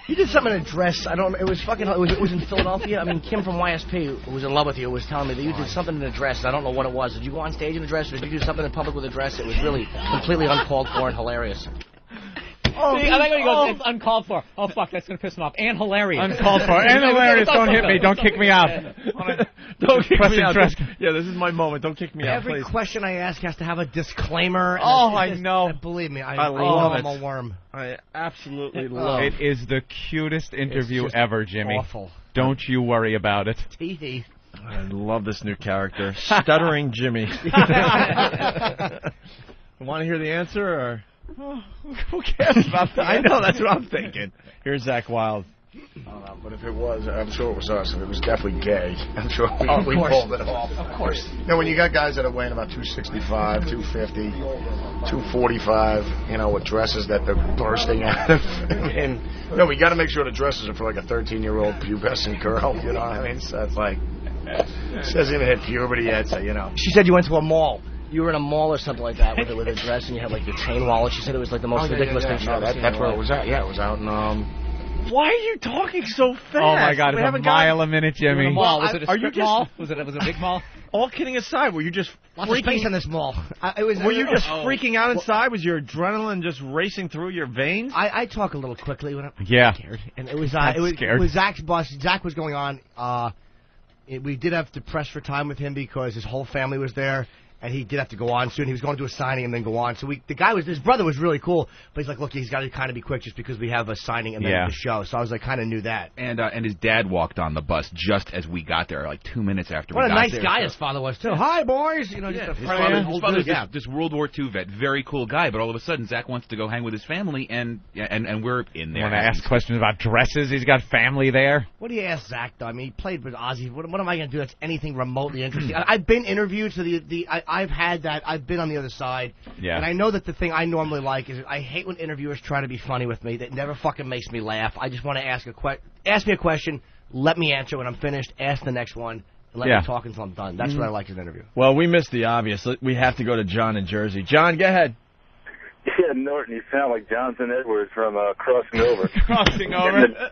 You did something in a dress. I don't. It was fucking. It was in Philadelphia. I mean, Kim from YSP was in love with you. Was telling me that you did something in a dress. I don't know what it was. Did you go on stage in a dress, or did you do something in public with a dress? It was really completely uncalled for and hilarious. See, I think when he goes, it's uncalled for. Oh, fuck, that's going to piss him off. And hilarious. Uncalled for. And hilarious. Don't hit me. Don't kick me out. Don't kick me out. Yeah, this is my moment. Don't kick me out, Every please. question I ask has to have a disclaimer. I know. Believe me, I love it. I'm a worm. I absolutely love it. It is the cutest interview ever, Jimmy. Awful. Don't you worry about it. Tee-hee. I love this new character. Stuttering Jimmy. Want to hear the answer, or? Oh, who cares about that? I know, that's what I'm thinking. Here's Zakk Wylde. But if it was, I'm sure it was us. If it was definitely gay, I'm sure we course. pulled it off. Of course. You know, when you got guys that are weighing about 265, 250, 245, you know, with dresses that they're bursting out of, and we got to make sure the dresses are for like a 13-year-old pubescent girl. You know what I mean? So it's like, she hasn't even hit puberty yet, so you know. She said you went to a mall. You were in a mall or something like that with a dress, and you had like your chain wallet. She said it was like the most ridiculous thing she'd ever seen. That's where it was at. Yeah, it was out in Why are you talking so fast? Oh my God, We it's a haven't mile a minute, Jimmy. Was it a Are you strip mall? Was it a big mall? All kidding aside, were you just Lots of space freaking? in this mall. Were you just freaking out inside? Was your adrenaline just racing through your veins? I talk a little quickly when I'm Yeah. scared, and it was I'm scared. it was Zakk's bus. Zakk was going on. We did have to press for time with him because his whole family was there. And he did have to go on soon. He was going to do a signing and then go on. So his brother was really cool, but he's like, look, he's got to kind of be quick just because we have a signing and then the show. So I was like, kind of knew that. And his dad walked on the bus just as we got there, like 2 minutes after What we a got nice there. guy his father was too. Hi, boys. You know, just a friendly His old father's dude. Yeah. this World War II vet, very cool guy, but all of a sudden Zakk wants to go hang with his family, and we're in there. Want to ask questions about dresses? He's got family there. What do you ask Zakk, though? I mean, he played with Ozzy. What am I going to do that's anything remotely interesting? I've been interviewed, so I've had that. I've been on the other side. Yeah. And I know that the thing I normally like is I hate when interviewers try to be funny with me. That never fucking makes me laugh. I just want to ask me a question, let me answer when I'm finished, ask the next one, and let me talk until I'm done. That's what I like in an interview. Well, we missed the obvious. We have to go to John in Jersey. John, go ahead. Yeah, Norton, you sound like Jonathan Edwards from Crossing Over. Crossing Over.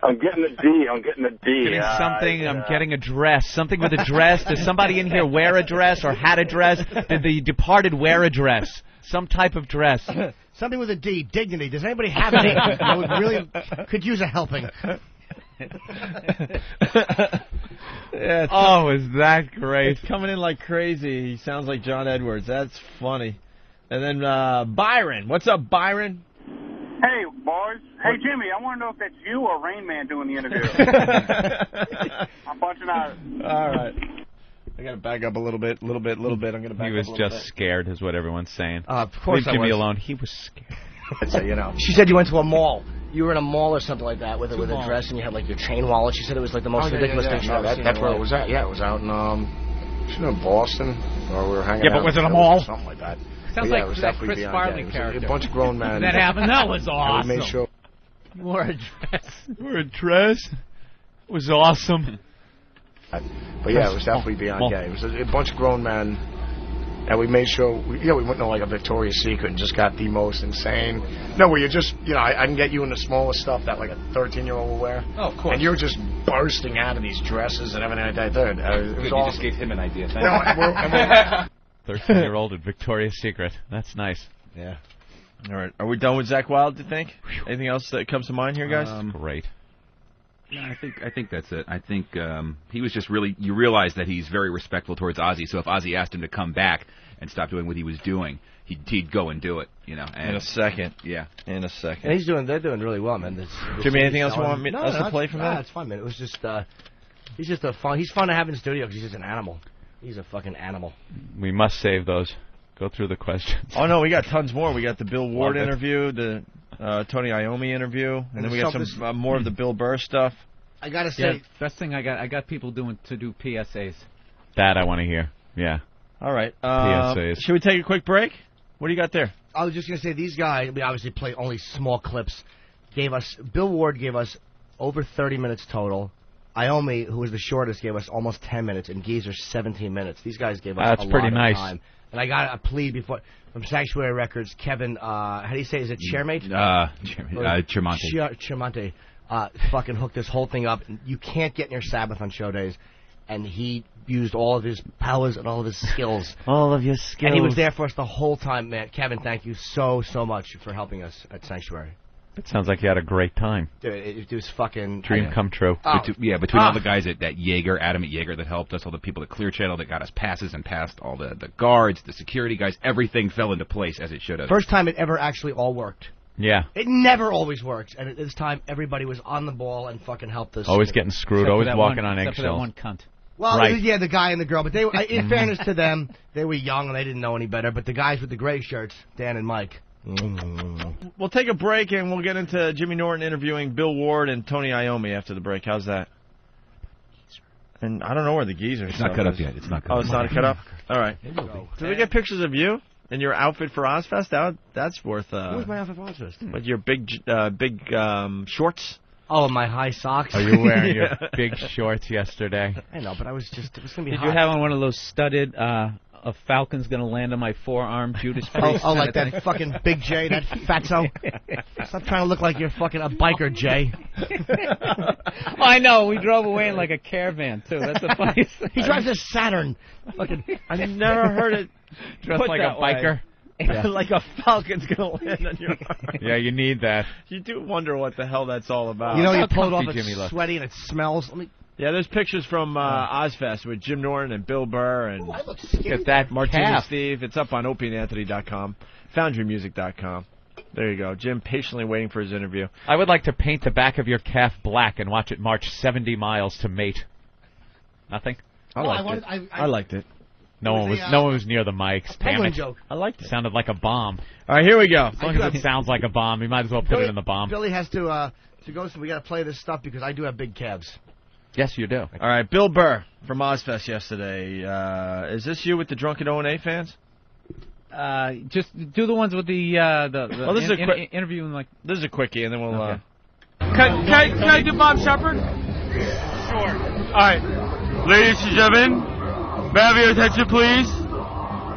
I'm getting a D. I'm getting a D. Getting something. I'm getting a dress. Something with a dress. Does somebody in here wear a dress or had a dress? Did the departed wear a dress? Some type of dress. Something with a D. Dignity. Does anybody have any? I would really could use a helping. Oh, is that great? It's coming in like crazy. He sounds like John Edwards. That's funny. And then Byron. What's up, Byron? Hey, boys. Hey, Jimmy, I want to know if that's you or Rain Man doing the interview. I'm bunching out. All right. I got to back up a little bit. I'm going to back up a little bit. He was just scared, is what everyone's saying. Of course Leave I Jimmy was. alone. He was scared. So, you know. She said you went to a mall. You were in a mall or something like that with a dress and you had like your chain wallet. She said it was like the most ridiculous thing she's ever seen. That's where it was at. Yeah, it was out in Boston, or we were hanging out. Yeah, but was it a mall? Something like that. Sounds yeah, like that Chris Farley character. A bunch of grown men. That happened. That was awesome. We made sure. You wore a dress. Wore a dress. It was awesome. But yeah, it was definitely beyond gay. It was a bunch of grown men, and we made sure, we went to like a Victoria's Secret and just got the most insane. No, where you just, I can get you in the smallest stuff that like a 13-year-old will wear. Oh, of course. And you're just bursting out of these dresses and everything like that. It was Good, awesome. you just gave him an idea. Thank you. 13-year-old at Victoria's Secret. That's nice. Yeah. All right. Are we done with Zakk Wylde, do you think? Anything else that comes to mind here, guys? Great. Yeah, I think that's it. I think he was just really. You realize that he's very respectful towards Ozzy. So if Ozzy asked him to come back and stop doing what he was doing, he'd go and do it. And in a second. Yeah. In a second. And they're doing really well, man. Jimmy, anything else you want us to play from that? No, it's fun, man. It was just he's fun to have in the studio because he's just an animal. He's a fucking animal. We must save those. Go through the questions. Oh, no, we got tons more. We got the Bill Ward interview, the Tony Iommi interview, and then we got some more of the Bill Burr stuff. I got to say... best thing I got people to do PSAs. That I want to hear. Yeah. All right. PSAs. Should we take a quick break? What do you got there? I was just going to say, these guys, we obviously play only small clips, Bill Ward gave us over 30 minutes total. Iommi, who was the shortest, gave us almost 10 minutes, and Geezer 17 minutes. These guys gave us a lot of time. And I got a plea from Sanctuary Records, Kevin, how do you say, is it Chairmate? Tremonti. Tremonti fucking hooked this whole thing up. You can't get near Sabbath on show days. And he used all of his powers and all of his skills. All of your skills. And he was there for us the whole time, man. Kevin, thank you so much for helping us at Sanctuary. It sounds like you had a great time. Dude, it was fucking... Dream come true. Between all the guys at Jaeger, Adam at Jaeger that helped us, all the people at Clear Channel that got us passes and passed all the guards, the security guys, everything fell into place as it should have. First time it ever actually all worked. Yeah. It never always works. And at this time, everybody was on the ball and fucking helped us. Always getting screwed, always walking on eggshells. Except for that one cunt. Well, yeah, the guy and the girl. But they, in fairness to them, they were young and they didn't know any better. But the guys with the gray shirts, Dan and Mike... We'll take a break and we'll get into Jimmy Norton interviewing Bill Ward and Tony Iommi after the break. How's that? And I don't know where the geezer is. It's not cut up yet. It's not cut up. Oh, it's not cut up? All right. Did we get pictures of you in your outfit for Ozzfest? That's worth... Where's my outfit for Ozzfest? With your big shorts? Oh, my high socks. Are you wearing your big shorts yesterday? I know, but I was just... It was going to be Did hot. you have on one of those studded... a falcon's gonna land on my forearm, Judas Priest. Oh, like that fucking Big J, that fatso. Stop trying to look like you're fucking a biker, Jay. I know. We drove away in like a caravan too. That's the funniest thing. He drives a Saturn. Fucking, I never heard it Dressed put like that a biker. way. Like a falcon's gonna land on your arm. Yeah, you need that. You do wonder what the hell that's all about. you know, you How pull it off, comfy it's Jimmy looks. sweaty and it smells. Yeah, there's pictures from Ozzfest with Jim Norton and Bill Burr and Get that Martini calf. Steve. It's up on opieandanthony.com, foundrymusic.com. There you go. Jim patiently waiting for his interview. I would like to paint the back of your calf black and watch it march 70 miles to mate. Nothing? I liked it. No one was near the mics. Damn penguin it. joke. I liked it. Sounded like a bomb. All right, here we go. As long as it sounds like a bomb, you might as well put it in the bomb. Billy has to go, so we got to play this stuff because I do have big calves. Yes, you do. All right, Bill Burr from Ozzfest yesterday. Is this you with the drunken O&A fans? Just do the ones with the Well, this is a quick interviewing like. This is a quickie, and then we'll. Okay. Can I do Bob Shepard? Sure. All right. Ladies and gentlemen, may I have your attention, please?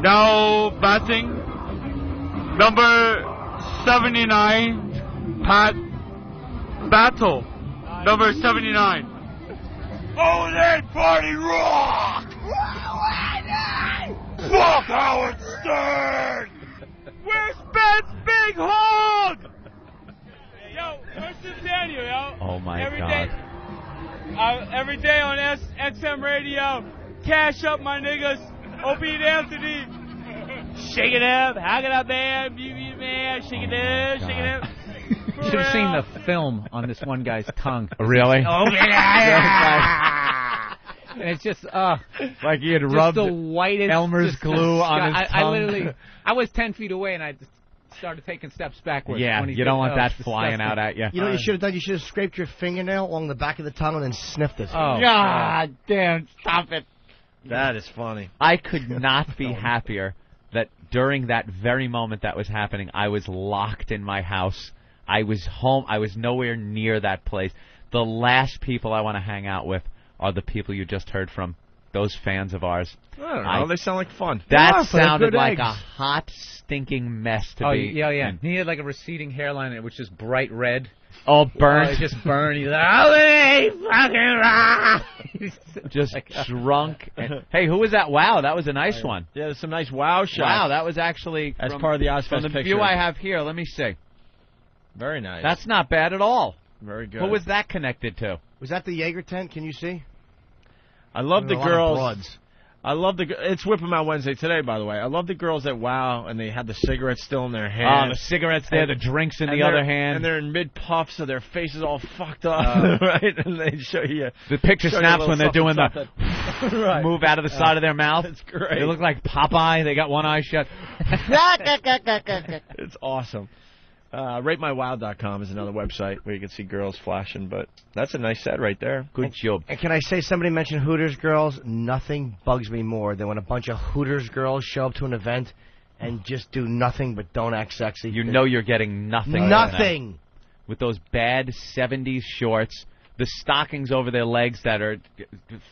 Now, batting, number 79, Pat Battle. Number 79. Oh, that party rock! Fuck Howard Stern! Where's Ben's big hog? Yo, where's Daniel, yo? Oh, my Every God. day, every day on XM Radio, cash up my niggas, Opie and Anthony. Shake it up, hang it up, man, beauty man, shake it up, shake it up. You should have seen the film on this one guy's tongue. Really? Oh, yeah. And it's just like he had just rubbed the whitest Elmer's just glue on his I tongue. literally, I was 10 feet away and I just started taking steps backwards. Yeah, when he you did- don't want that it's flying disgusting. out at you. You know what you should have done? You should have scraped your fingernail along the back of the tongue and then sniffed it. Oh, God damn, stop it. That is funny. I could not be happier that during that very moment that was happening, I was locked in my house. I was home. I was nowhere near that place. The last people I want to hang out with are the people you just heard from, those fans of ours. I don't know. They sound like fun. That Yeah, for the sounded good like eggs. a hot, stinking mess to Oh, be. yeah. in. He had like a receding hairline and it was just bright red. All burnt. Oh, it just burned. He's like, oh, they fucking rock. Just drunk. And, hey, who was that? Wow, that was a nice one. Yeah, there's some nice wow shots. Wow, that was actually As from, part of the Ozzfest from the picture. view I have here. Let me see. Very nice. That's not bad at all. very good. Who was that connected to? Was that the Jaeger tent? Can you see? I love the There were a lot of girls. broads. I love the. It's Whip 'em Out Wednesday today, by the way. I love the girls at Wow, and they had the cigarettes still in their Oh, hand. the cigarettes there, the drinks in the other hand. And they're in mid-puff, so their face is all fucked up, right? And they show you... The picture show you a snaps little when they're doing the something. Right. move out of the side of their mouth. It's great. They look like Popeye. They got one eye shut. It's awesome. RateMyWow.com is another website where you can see girls flashing, but that's a nice set right there. Good job. And can I say, somebody mentioned Hooters girls. Nothing bugs me more than when a bunch of Hooters girls show up to an event and just do nothing but don't act sexy. You know you're getting nothing. Nothing. With those bad 70s shorts, the stockings over their legs that are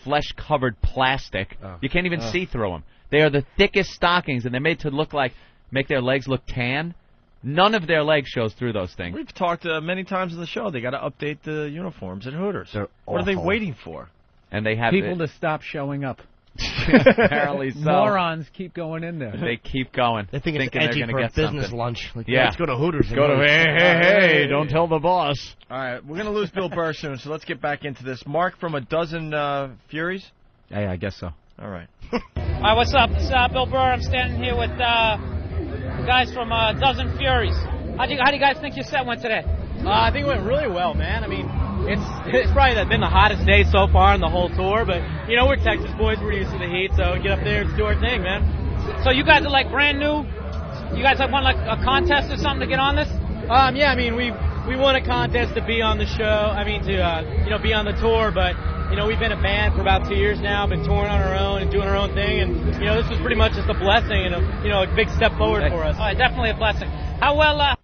flesh-covered plastic. You can't even see through them. They are the thickest stockings, and they're made to make their legs look tan. None of their legs shows through those things. We've talked many times on the show. They got to update the uniforms at Hooters. What are they waiting for? And they have people to stop showing up. Apparently so. Morons keep going in there. They keep going. They think it's thinking edgy they're for going a to get business something. lunch. Like, Yeah. let's go to Hooters. Go to hey, don't tell the boss. All right, we're going to lose Bill Burr soon, so let's get back into this. Mark from A Dozen Furies? Yeah, I guess so. All right. All right, what's up? It's Bill Burr. I'm standing here with guys from Dozen Furies. How do you guys think your set went today? I think it went really well, man. I mean, it's probably been the hottest day so far in the whole tour, but, you know, we're Texas boys. We're used to the heat, so get up there and do our thing, man. So you guys are like brand new? You guys have won like a contest or something to get on this? Yeah, I mean, we won a contest to be on the show. I mean, to be on the tour, but you know, we've been a band for about 2 years now, been touring on our own and doing our own thing, and you know, this was pretty much just a blessing and a big step forward for us. Oh, definitely a blessing. How well?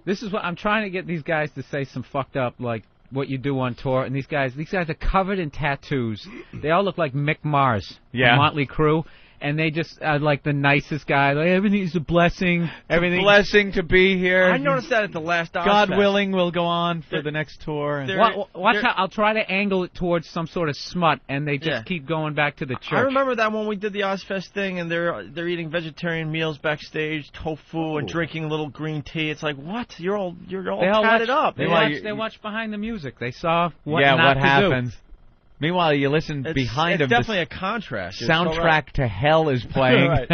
This is what I'm trying to get these guys to say some fucked up like what you do on tour, and these guys are covered in tattoos. They all look like Mick Mars, Yeah. from Motley Crue. and they just are like the nicest guy. Like, everything is a blessing. Everything. Blessing to be here. I noticed that at the last Ozzfest. God willing, we'll go on for the next tour. And Watch how I'll try to angle it towards some sort of smut, and they just keep going back to the church. I remember that when we did the Ozzfest thing, and they're eating vegetarian meals backstage, tofu, and drinking a little green tea. It's like, what? You're all tatted up. They watched behind the music. They saw what happens. Meanwhile, you listen behind it's him. It's definitely a contrast. Soundtrack to Hell is playing.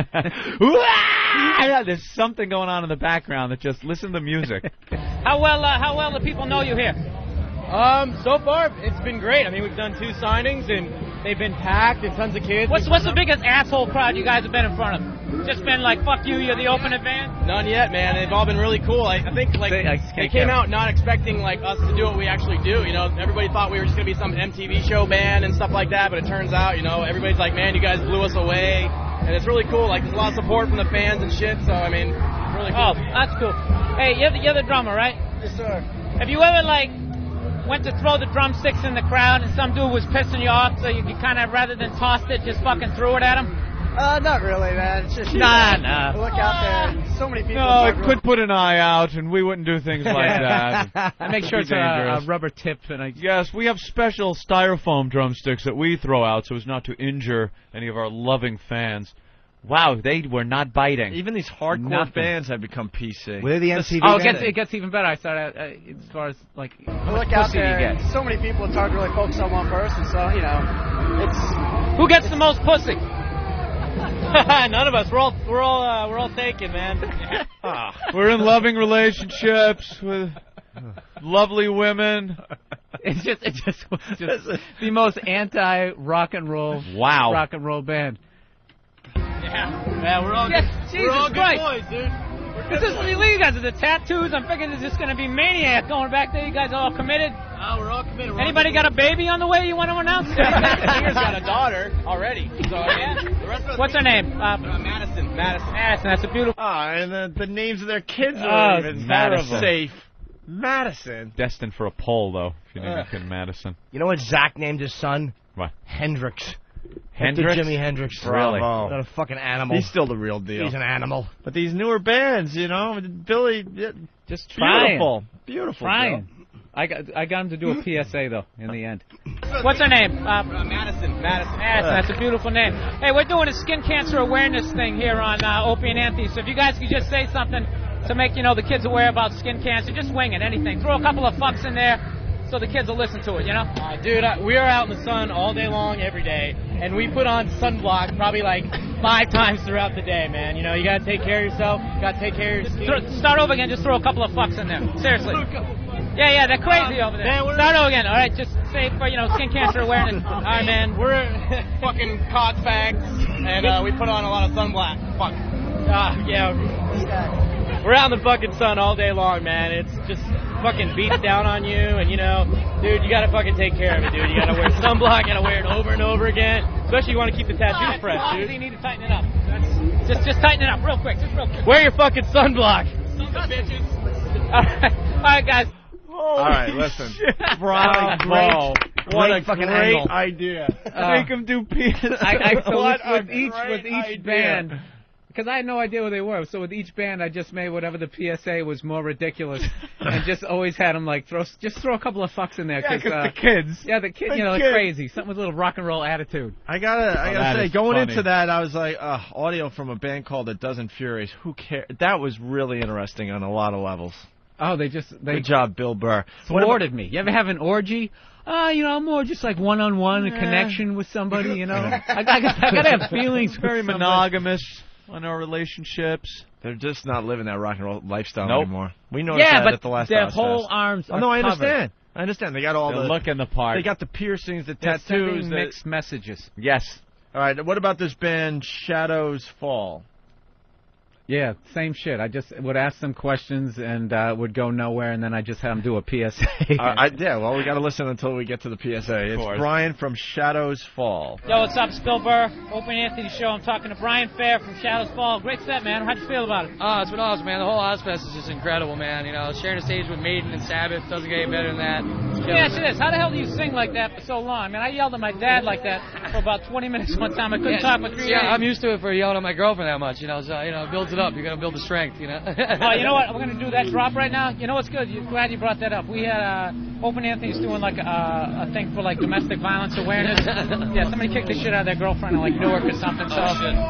There's something going on in the background that just listen to the music. How well do people know you here? So far, it's been great. I mean, we've done 2 signings, and they've been packed, and tons of kids. What's the biggest asshole crowd you guys have been in front of? Just been like, fuck you, you're the opening band? None yet, man. They've all been really cool. I think they came out not expecting us to do what we actually do. Everybody thought we were just gonna be some MTV show band and stuff like that, but it turns out, everybody's like, man, you guys blew us away, and it's really cool. There's a lot of support from the fans and shit. So I mean, really cool. Oh, that's cool. Hey, you're the drummer, right? Yes, sir. Have you ever went to throw the drumsticks in the crowd and some dude was pissing you off, so you kind of, rather than tossed it, just fucking threw it at him? Not really, man. It's just nah. Look out there. So many people. No, I could put an eye out, and we wouldn't do things like that. I make sure it's a rubber tip. Yes, we have special styrofoam drumsticks that we throw out so as not to injure any of our loving fans. Wow, they were not biting. Even these hardcore bands have become PC. We're the MTV. Oh, it gets even better. I started as far as look out there. So many people. It's hard to really focus on one person. So it's who gets the most pussy. None of us. We're all taken, man. We're in loving relationships with lovely women. It's just the most anti rock and roll band. Yeah, we're all good. Jesus we're all good Christ. boys, dude. You guys are the tattoos. I'm thinking it's just going to be maniac going back there. You guys are all committed? Oh, we're all committed. Anybody got a baby on the way you want to announce? Singer's got a daughter already. So, yeah. The rest of us What's her name? Madison. That's a beautiful... and the names of their kids are even safe. Madison. Destined for a poll, though, if you name a kid Madison. You know what Zakk named his son? What? Hendrix. Hendrix? Jimi Hendrix. Really? What a fucking animal. He's still the real deal. He's an animal. But these newer bands, Billy, just beautiful. Beautiful. Trying. I got him to do a PSA, though, in the end. What's her name? Madison. That's a beautiful name. Hey, we're doing a skin cancer awareness thing here on Opie and Anthony. So if you guys could just say something to make, the kids aware about skin cancer, just wing it, anything. Throw a couple of fucks in there so the kids will listen to it, Dude, we are out in the sun all day long, every day, and we put on sunblock probably 5 times throughout the day, man. You gotta take care of yourself, gotta take care of your skin. Start over again, just throw a couple of fucks in there. Seriously. Yeah, they're crazy over there. Man, start over again, alright, just say for, skin cancer awareness. Alright, man, we're fucking cock fags, and we put on a lot of sunblock. Fuck. Yeah. We're out in the fucking sun all day long, man. It's just fucking beats down on you, and dude, you gotta fucking take care of it, dude. You gotta wear sunblock, you gotta wear it over and over again. Especially you want to keep the tattoos fresh, dude. You need to tighten it up. Just tighten it up, real quick, Wear your fucking sunblock. Bitches. All right, guys. All right, listen. Bravo. What a fucking great angle. idea. Make them do with each band. Because I had no idea what they were, so with each band I just made whatever the PSA was more ridiculous, and just always had them throw a couple of fucks in there. Yeah, because the kids. Yeah, the kids, they're crazy. Something with a little rock and roll attitude. I gotta say, going into that, I was like, audio from a band called It Doesn't Furious. Who cares? That was really interesting on a lot of levels. Oh, they good job, Bill Burr. Thwarted me. You ever have an orgy? More just like one-on-one, a connection with somebody. I gotta have feelings. Very monogamous. On our relationships. They're just not living that rock and roll lifestyle nope. anymore. We noticed that at the last their Ozzfest. whole arms are I covered. understand. They got all the look and the part. They got the piercings, the They're tattoos. mixed messages. Yes. All right, what about this band Shadows Fall? Yeah, same shit. I just would ask them questions and would go nowhere, and then I just have them do a PSA. Well, we got to listen until we get to the PSA. It's Brian from Shadows Fall. Yo, what's up? It's Bill Burr, Opie and Anthony Show. I'm talking to Brian Fair from Shadows Fall. Great set, man. How'd you feel about it? Oh, it's been awesome, man. The whole Ozzfest is just incredible, man. Sharing a stage with Maiden and Sabbath doesn't get any better than that. Yeah, it is. How the hell do you sing like that for so long? Man, I yelled at my dad like that for about 20 minutes one time. I couldn't talk for 3 days. Yeah, I'm used to it for yelling at my girlfriend that much, so, it builds it up. You gotta build the strength, Oh, you know what? We're gonna do that drop right now. You know what's good? Glad you brought that up. We had Open Anthony's doing like a thing for like domestic violence awareness. Yeah, somebody kicked the shit out of their girlfriend in like Newark or something. So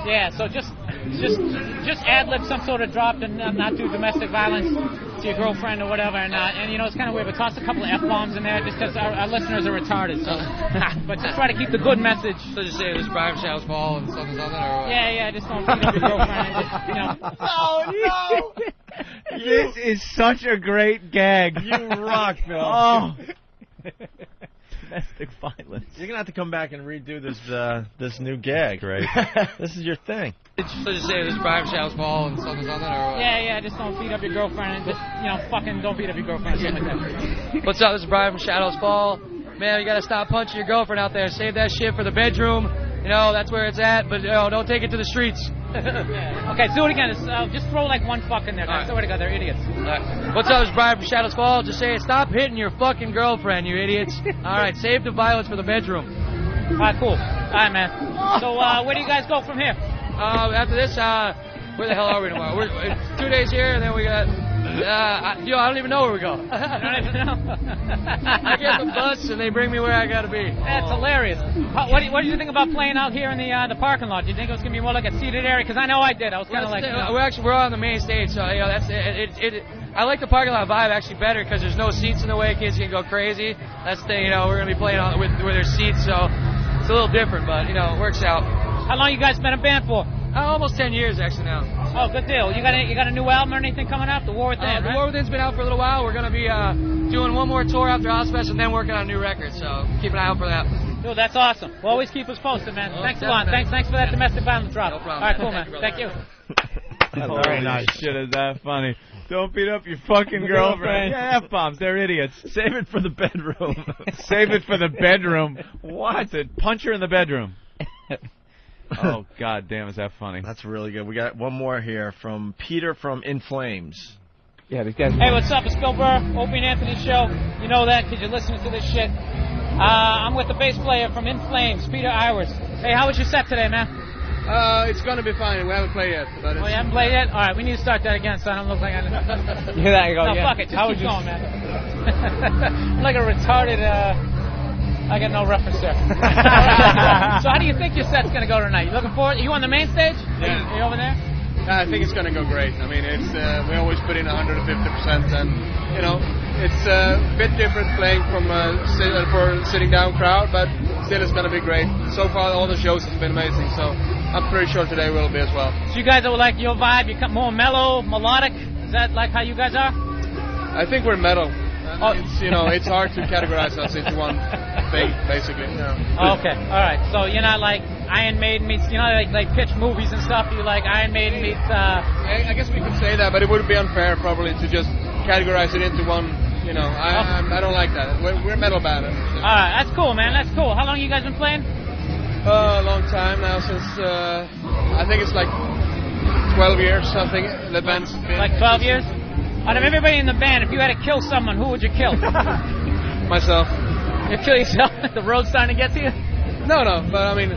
yeah, so just ad lib some sort of drop and not do domestic violence to your girlfriend or whatever, and it's kind of weird, but toss a couple of F-bombs in there just because our listeners are retarded. So, but just try to keep the good message. So just say this private show's fall and something, or what? Yeah, just don't beat up your girlfriend. And just, Oh no! This is such a great gag. You rock, Bill. Oh. Domestic violence. You're gonna have to come back and redo this new gag, right? This is your thing. So just say this private show's fall and something, or what? Yeah, just don't beat up your girlfriend and just fucking don't beat up your girlfriend or something like that. What's up? This is Brian from Shadows Fall. Man, you gotta stop punching your girlfriend out there. Save that shit for the bedroom. That's where it's at. But don't take it to the streets. Okay, do it again. Just throw like one fuck in there. I swear to God, they're idiots. What's up? This is Brian from Shadows Fall. Just say, stop hitting your fucking girlfriend, you idiots. All right, save the violence for the bedroom. All right, cool. All right, man. So where do you guys go from here? After this, where the hell are we tomorrow? We're 2 days here, and then we got. I don't even know where we go. I don't even know. I get the bus, and they bring me where I gotta be. That's hilarious. What do you think about playing out here in the parking lot? Do you think it was gonna be more like a seated area? Because I know I did. I was kind of like. We're on the main stage, so that's it. I like the parking lot vibe actually better because there's no seats in the way. Kids can go crazy. That's the thing. We're gonna be playing where there's seats, so it's a little different, but it works out. How long you guys been a band for? Almost 10 years actually now. Oh, good deal. You got a new album or anything coming up? The War Within, right? The War Within's been out for a little while. We're going to be doing one more tour after Ozzfest and then working on a new record, so keep an eye out for that. Dude, that's awesome. Well, always keep us posted, man. Thanks a lot. Thanks for that domestic violence drop. No problem. All right, cool, man. Thank you. Very nice. Shit, is that funny? Don't beat up your fucking girlfriend. Yeah, F-bombs. They're idiots. Save it for the bedroom. Save it for the bedroom. What? Punch her in the bedroom. Oh, God damn, is that funny? That's really good. We got one more here from Peter from In Flames. Yeah, these guys. Hey, what's up? It's Bill Burr, Opie and Anthony show. You know that because you're listening to this shit. I'm with the bass player from In Flames, Peter Iwers. Hey, how was your set today, man? It's going to be fine. We haven't played yet. But you haven't played yet? All right, we need to start that again so I don't look like I... Hear that? You go, no, yeah. Fuck it. Just keep going, man. I'm like a retarded... I got no reference there. So how do you think your set's going to go tonight? You looking forward? Are you on the main stage? Yeah. Are you over there? I think it's going to go great. I mean, it's we always put in 150%, and it's a bit different playing from for sitting down crowd, but still it's going to be great. So far, all the shows have been amazing, so I'm pretty sure today will be as well. So you guys are like your vibe? You come more mellow, melodic? Is that like how you guys are? I think we're metal. It's hard to categorize us into one thing, basically. Okay, all right. So you're not like Iron Maiden meets, like pitch movies and stuff. You like Iron Maiden meets. I guess we could say that, but it would be unfair probably to just categorize it into one. I don't like that. We're a metal band. All right, that's cool, man. That's cool. How long you guys been playing? A long time now, since I think it's like 12 years. Something. The band's been like 12 years. Out of everybody in the band, if you had to kill someone, who would you kill? Myself. You kill yourself? The road's starting to get to you? No, but I mean,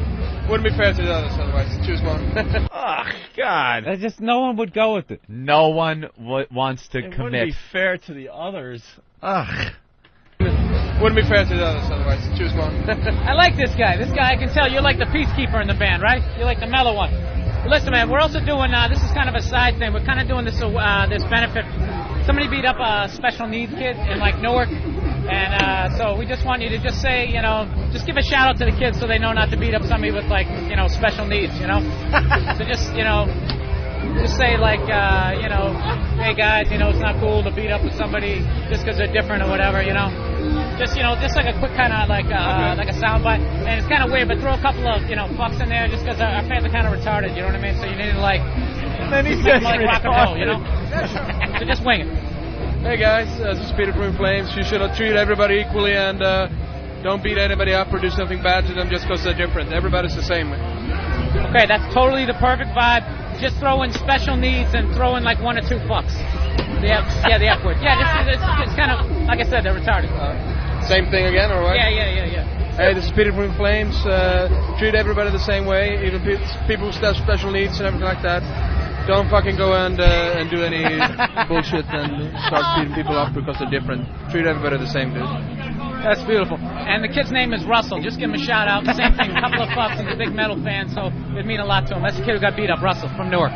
wouldn't be fair to the others otherwise. Choose one. Oh, God. No one would go with it. No one wants to commit. Wouldn't be fair to the others. Ugh. Wouldn't be fair to the others otherwise. Choose one. I like this guy. This guy, I can tell you're like the peacekeeper in the band, right? You're like the mellow one. Listen, man, we're also doing, this is kind of a side thing. We're kind of doing this benefit. Somebody beat up a special needs kid in, Newark. And so we just want you to just say, just give a shout out to the kids so they know not to beat up somebody with, special needs, So just, just say, hey, guys, it's not cool to beat up with somebody just because they're different or whatever, Just like a quick kind of like a soundbite. And it's kind of weird, but throw a couple of, fucks in there just because our fans are kind of retarded, you know what I mean? So you need to, then he says rock and roll, So just wing it. Hey, guys, this is Peter from Flames. You should treat everybody equally and don't beat anybody up or do something bad to them just because they're different. Everybody's the same. Okay, that's totally the perfect vibe. Just throw in special needs and throw in 1 or 2 fucks. The F word. Yeah, it's kind of, like I said, they're retarded. Same thing again, or what? Yeah. hey, this is Peter from Flames. Treat everybody the same way, even people with special needs and everything like that. Don't fucking go and do any bullshit and start beating people up because they're different. Treat everybody the same, dude. That's beautiful. And the kid's name is Russell. Just give him a shout out. Same thing, a couple of fucks. He's a big metal fan, so it'd mean a lot to him. That's the kid who got beat up, Russell, from Newark.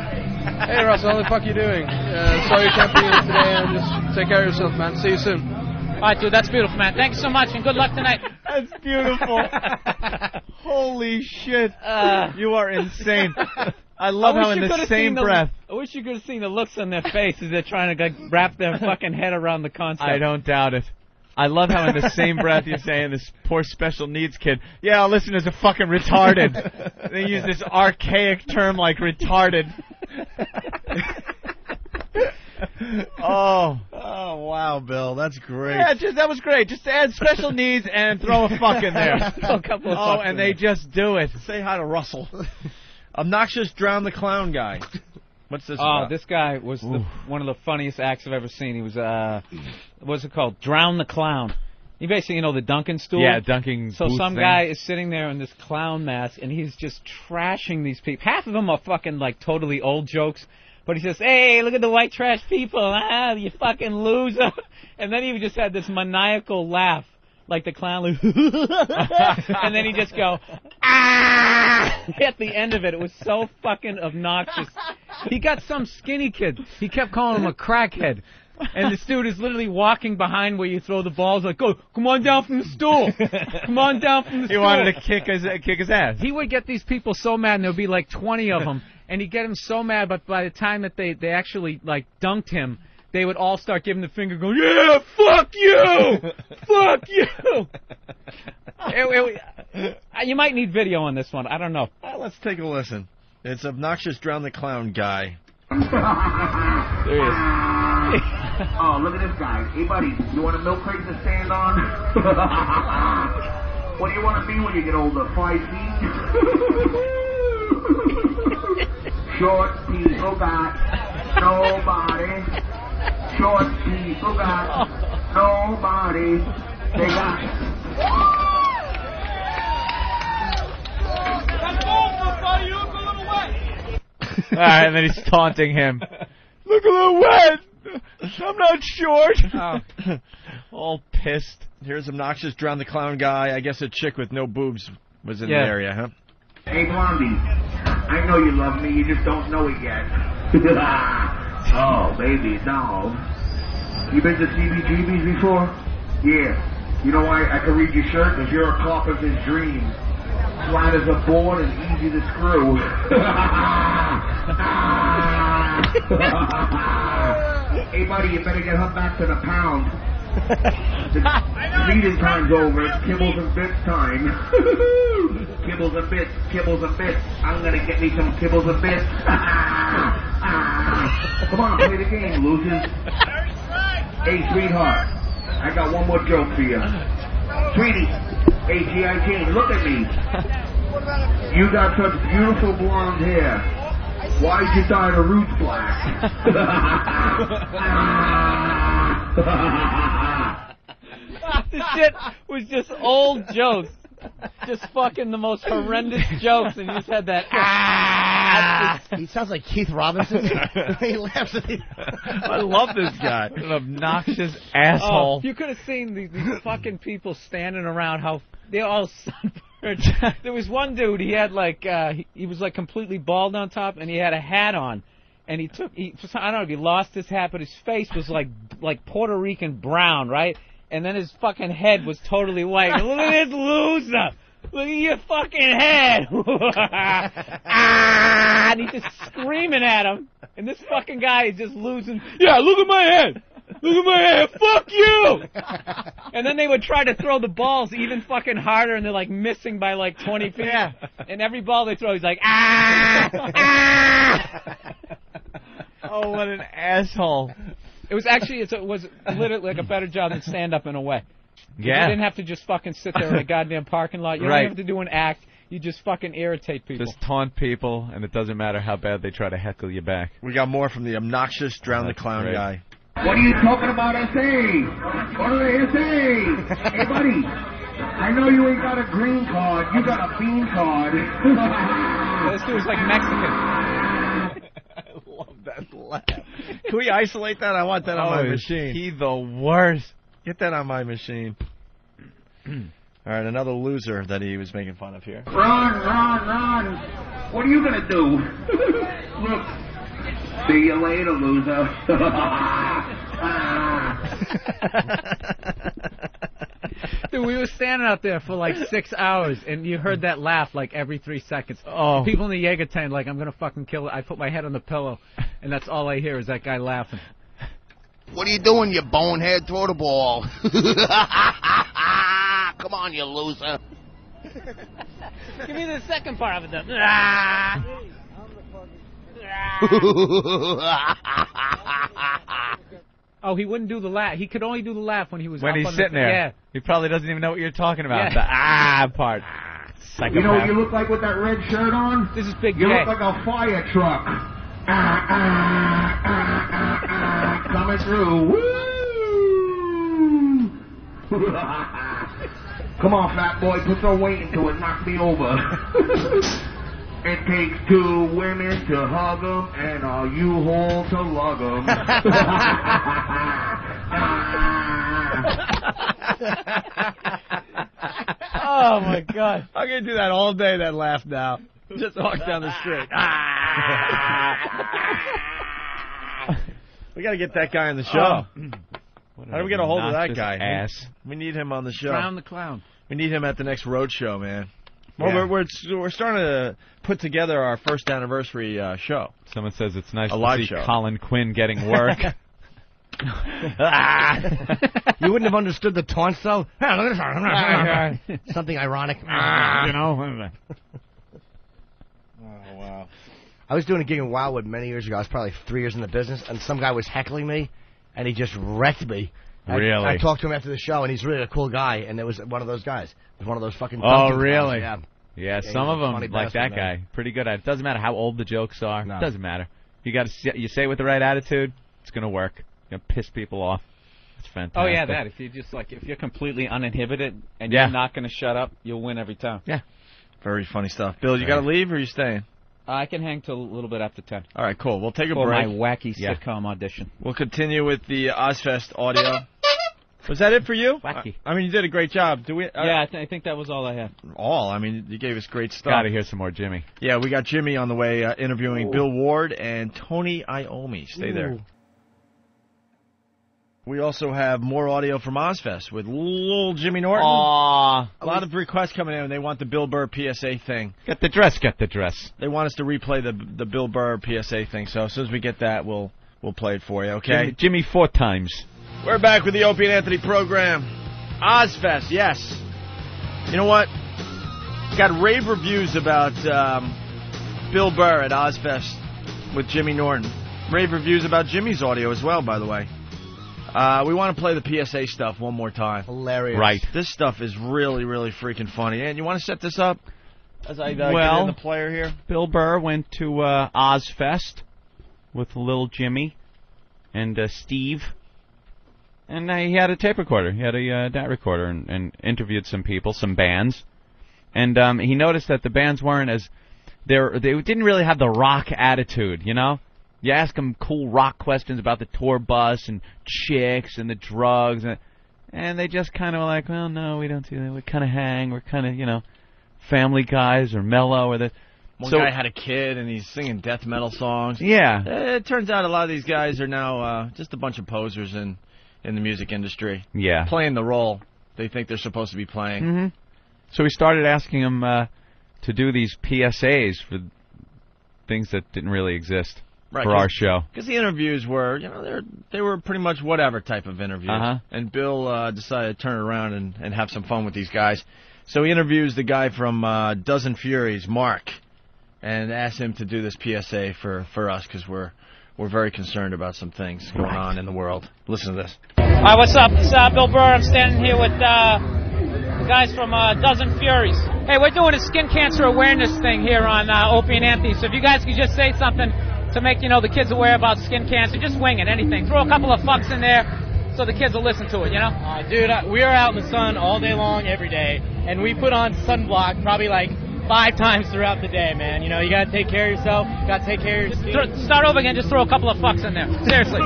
Hey, Russell, how the fuck you doing? Sorry you can't be here today, and just take care of yourself, man. See you soon. All right, dude, that's beautiful, man. Thank you so much, and good luck tonight. That's beautiful. Holy shit. You are insane. I love how in the same breath. I wish you could have seen the looks on their faces. They're trying to wrap their fucking head around the concept. I don't doubt it. I love how in the same breath you're saying this poor special needs kid, yeah, our listeners are fucking retarded. They use this archaic term like retarded. Oh, wow, Bill, that's great. Yeah, that was great. Just add special needs and throw a fuck in there. A couple of fucks and they just do it. Say hi to Russell. Obnoxious Drown the Clown guy. What's this about? This guy was one of the funniest acts I've ever seen. He was, what's it called? Drown the Clown. He basically, the dunking stool. Yeah, dunking So booth some thing. guy is sitting there in this clown mask, and he's just trashing these people. Half of them are fucking, totally old jokes. But he says, hey, look at the white trash people. You fucking loser. And then he just had this maniacal laugh. Like the clown, and then he just go, ah! At the end of it, it was so fucking obnoxious. He got some skinny kid. He kept calling him a crackhead. And this dude is literally walking behind where you throw the balls, like, go, come on down from the stool. Come on down from the stool. He wanted to kick his ass. He would get these people so mad, and there would be 20 of them. And he'd get them so mad, but by the time that they actually, dunked him, they would all start giving the finger, going, yeah, fuck you! Fuck you! You might need video on this one. I don't know. Let's take a listen. It's Obnoxious Drown the Clown guy. There he is. Oh, look at this guy. Hey, buddy, you want a milk crate to stand on? What do you want to be when you get older? 5 feet? Short people got nobody. Short people got nobody. They got. All right, and then he's taunting him. Look a little wet. I'm not short. All pissed. Here's Obnoxious Drown the Clown guy. I guess a chick with no boobs was in the area, huh? Hey, Blondie, I know you love me. You just don't know it yet. Oh, baby, doll. You been to CBGB's before? Yeah. You know why I can read your shirt? Because you're a carpenter's dream. Flat as a board and easy to screw. Hey, buddy, you better get her back to the pound. The feeding time's over. It's kibbles and bits time. Kibbles and bits, kibbles and bits. I'm gonna get me some kibbles and bits. Come on, play the game, losers. Hey, sweetheart, I got one more joke for you. Sweetie, hey, G.I. Jane, look at me. You got such beautiful blonde hair. Why'd you dye the roots black? This shit was just old jokes. Just fucking the most horrendous jokes, and you just had that. He sounds like Keith Robinson. He laughs at me. I love this guy. An obnoxious asshole. You could have seen these fucking people standing around. How they're all sunburned. There was one dude. He had he was completely bald on top, and he had a hat on. And I don't know if he lost his hat, but his face was like Puerto Rican brown, right? And then his fucking head was totally white. Look at this loser! Look at your fucking head! And he's just screaming at him. And this fucking guy is just losing. Yeah, look at my head! Look at my head! Fuck you! And then they would try to throw the balls even fucking harder, and they're missing by 20 feet. Yeah. And every ball they throw, he's like, Oh, what an asshole. It was actually, it was literally a better job than stand-up in a way. Yeah. You didn't have to just fucking sit there in a goddamn parking lot. You don't have to do an act. You just fucking irritate people. Just taunt people, and it doesn't matter how bad they try to heckle you back. We got more from the Obnoxious Drown the Clown guy. What are you talking about, SA? What do they say? Hey, buddy, I know you ain't got a green card. You got a bean card. This dude's like Mexican. I love that laugh. Can we isolate that? I want that on my machine. He the worst. Get that on my machine. All right, another loser that he was making fun of here. Run. What are you going to do? Look. See you later, loser. Dude, we were standing out there for like 6 hours, and you heard that laugh like every 3 seconds. Oh. People in the Jaeger tent, like, I'm going to fucking kill it. I put my head on the pillow, and that's all I hear is that guy laughing. What are you doing, you bonehead? Throw the ball. Come on, you loser. Give me the second part of it, then. Oh, he wouldn't do the laugh. He could only do the laugh when he was When up he's on sitting the, there. Yeah. He probably doesn't even know what you're talking about. Yeah. The part. You know what you look like with that red shirt on? This is Big You J. look like a fire truck. Coming through. Woo! Come on, fat boy, put some weight into it, knock me over. It takes 2 women to hug 'em and a U-Haul to lug 'em. Oh, my God. I'm going to do that all day, that laugh now. Just walk down the street. We got to get that guy on the show. How do we get a hold of that guy? Ass. We need him on the show. Drown the clown. We need him at the next road show, man. Well, Yeah. we're starting to put together our first anniversary show. Someone says it's nice A to live see show. Colin Quinn getting work. You wouldn't have understood the taunt, though? Something ironic. You know? Oh, wow. I was doing a gig in Wildwood many years ago. I was probably 3 years in the business, and some guy was heckling me, and he just wrecked me. Really? I talked to him after the show, and he's really a cool guy, and it was one of those guys. It was one of those fucking Oh, Duncan really? guys, Yeah, he's some a of them, funny like that bastard, guy, man. pretty good at it. It doesn't matter how old the jokes are. No. It doesn't matter. You say it with the right attitude, it's going to work. You're going to piss people off. It's fantastic. Oh, yeah, that. If you're completely uninhibited and Yeah. you're not going to shut up, you'll win every time. Yeah. Very funny stuff. Bill, you got to leave or are you staying? I can hang till a little bit after 10. All right, cool. We'll take a For break. my wacky sitcom audition. We'll continue with the Ozzfest audio. Was that it for you? Wacky. I mean, you did a great job. Do we? Yeah, I think that was all I had. I mean, you gave us great stuff. Got to hear some more Jimmy. Yeah, we got Jimmy on the way interviewing Bill Ward and Tony Iommi. Stay there. We also have more audio from Ozzfest with little Jimmy Norton. Aww. A lot of requests coming in, and they want the Bill Burr PSA thing. Get the dress. They want us to replay the Bill Burr PSA thing, so as soon as we get that, we'll play it for you, okay? Jimmy 4 times. We're back with the Opie and Anthony program. Ozzfest, yes. You know what? Got rave reviews about Bill Burr at Ozzfest with Jimmy Norton. Rave reviews about Jimmy's audio as well, by the way. We want to play the PSA stuff one more time. Hilarious. Right. This stuff is really, really freaking funny. And you want to set this up as I get in the player here? Bill Burr went to Ozzfest with little Jimmy and Steve. And he had a tape recorder. He had a DAT recorder and interviewed some people, some bands. And he noticed that the bands weren't as... They didn't really have the rock attitude, you know? You ask them cool rock questions about the tour bus and chicks and the drugs. And they just kind of like, well, no, we don't do that. We kind of hang. We're kind of, family guys or mellow. Or One guy had a kid and he's singing death metal songs. Yeah. It turns out a lot of these guys are now just a bunch of posers in the music industry. Yeah. Playing the role they think they're supposed to be playing. Mm-hmm. So we started asking him to do these PSAs for things that didn't really exist for our show. Because the interviews were, they were pretty much whatever type of interviews. Uh-huh. And Bill decided to turn it around and have some fun with these guys. So he interviews the guy from Dozen Furies, Mark, and asked him to do this PSA for us because we're very concerned about some things going on in the world. Listen to this. All right, what's up? It's Bill Burr. I'm standing here with the guys from Dozen Furies. Hey, we're doing a skin cancer awareness thing here on Opie and Anthony. So if you guys could just say something to make the kids aware about skin cancer, just wing it, anything. Throw a couple of fucks in there. so the kids will listen to it, you know? Dude, we are out in the sun all day long, every day, and we put on sunblock probably like 5 times throughout the day, man. You know, you got to take care of yourself, got to take care of your skin. Start over again, just throw a couple of fucks in there. Seriously.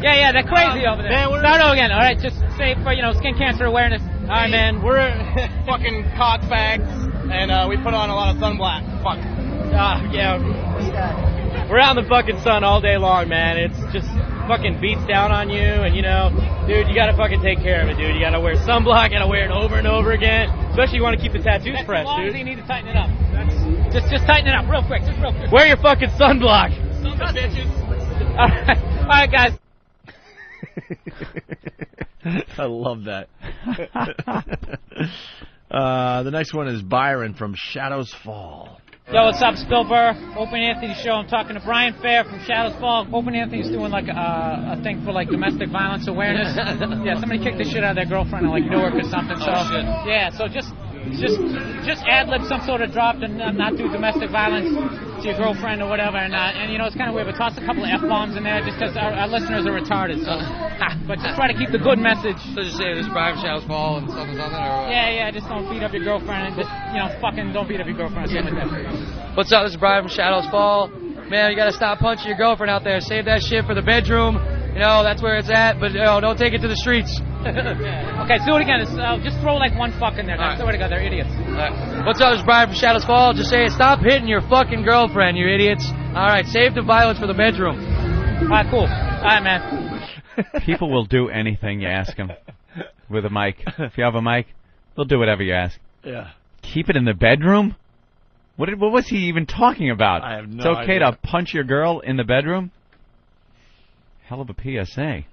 Yeah, they're crazy over there. Man, start over again, all right? Just say for, skin cancer awareness. All right, man, we're fucking cock bags, and we put on a lot of sunblock. Fuck. Yeah. We're out in the fucking sun all day long, man. It's just fucking beats down on you, and dude, you gotta fucking take care of it, dude. You gotta wear sunblock, you gotta wear it over and over again. Especially you want to keep the tattoos fresh, dude. You need to tighten it up. Just tighten it up real quick, just real quick. Wear your fucking sunblock. Bitches. All right, guys. I love that. The next one is Byron from Shadows Fall. Yo, what's up, Spill Burr? Opie and Anthony show. I'm talking to Brian Fair from Shadows Fall. Opie and Anthony's doing like a thing for like domestic violence awareness. Yeah, somebody kicked the shit out of their girlfriend in like Newark or something. So shit. Yeah, so just ad-lib some sort of drop and not do domestic violence to your girlfriend or whatever. And it's kind of weird, but toss a couple of F-bombs in there just because our listeners are retarded. So, but just try to keep the good message. So just say this Brian from Shadows Fall and something or what? Yeah, just don't beat up your girlfriend and just, fucking don't beat up your girlfriend or something like that. What's up? This is Brian from Shadows Fall. Man, you gotta stop punching your girlfriend out there. Save that shit for the bedroom. That's where it's at. But don't take it to the streets. Okay, let's do it again. Just throw like one fuck in there. I swear to God, they're idiots. What's up? This is Brian from Shadows Fall. Just say, stop hitting your fucking girlfriend, you idiots. All right, save the violence for the bedroom. All right, cool. All right, man. People will do anything you ask them with a mic. If you have a mic, they'll do whatever you ask. Yeah. Keep it in the bedroom? What was he even talking about? I have no idea. It's okay idea. to punch your girl in the bedroom? Hell of a PSA.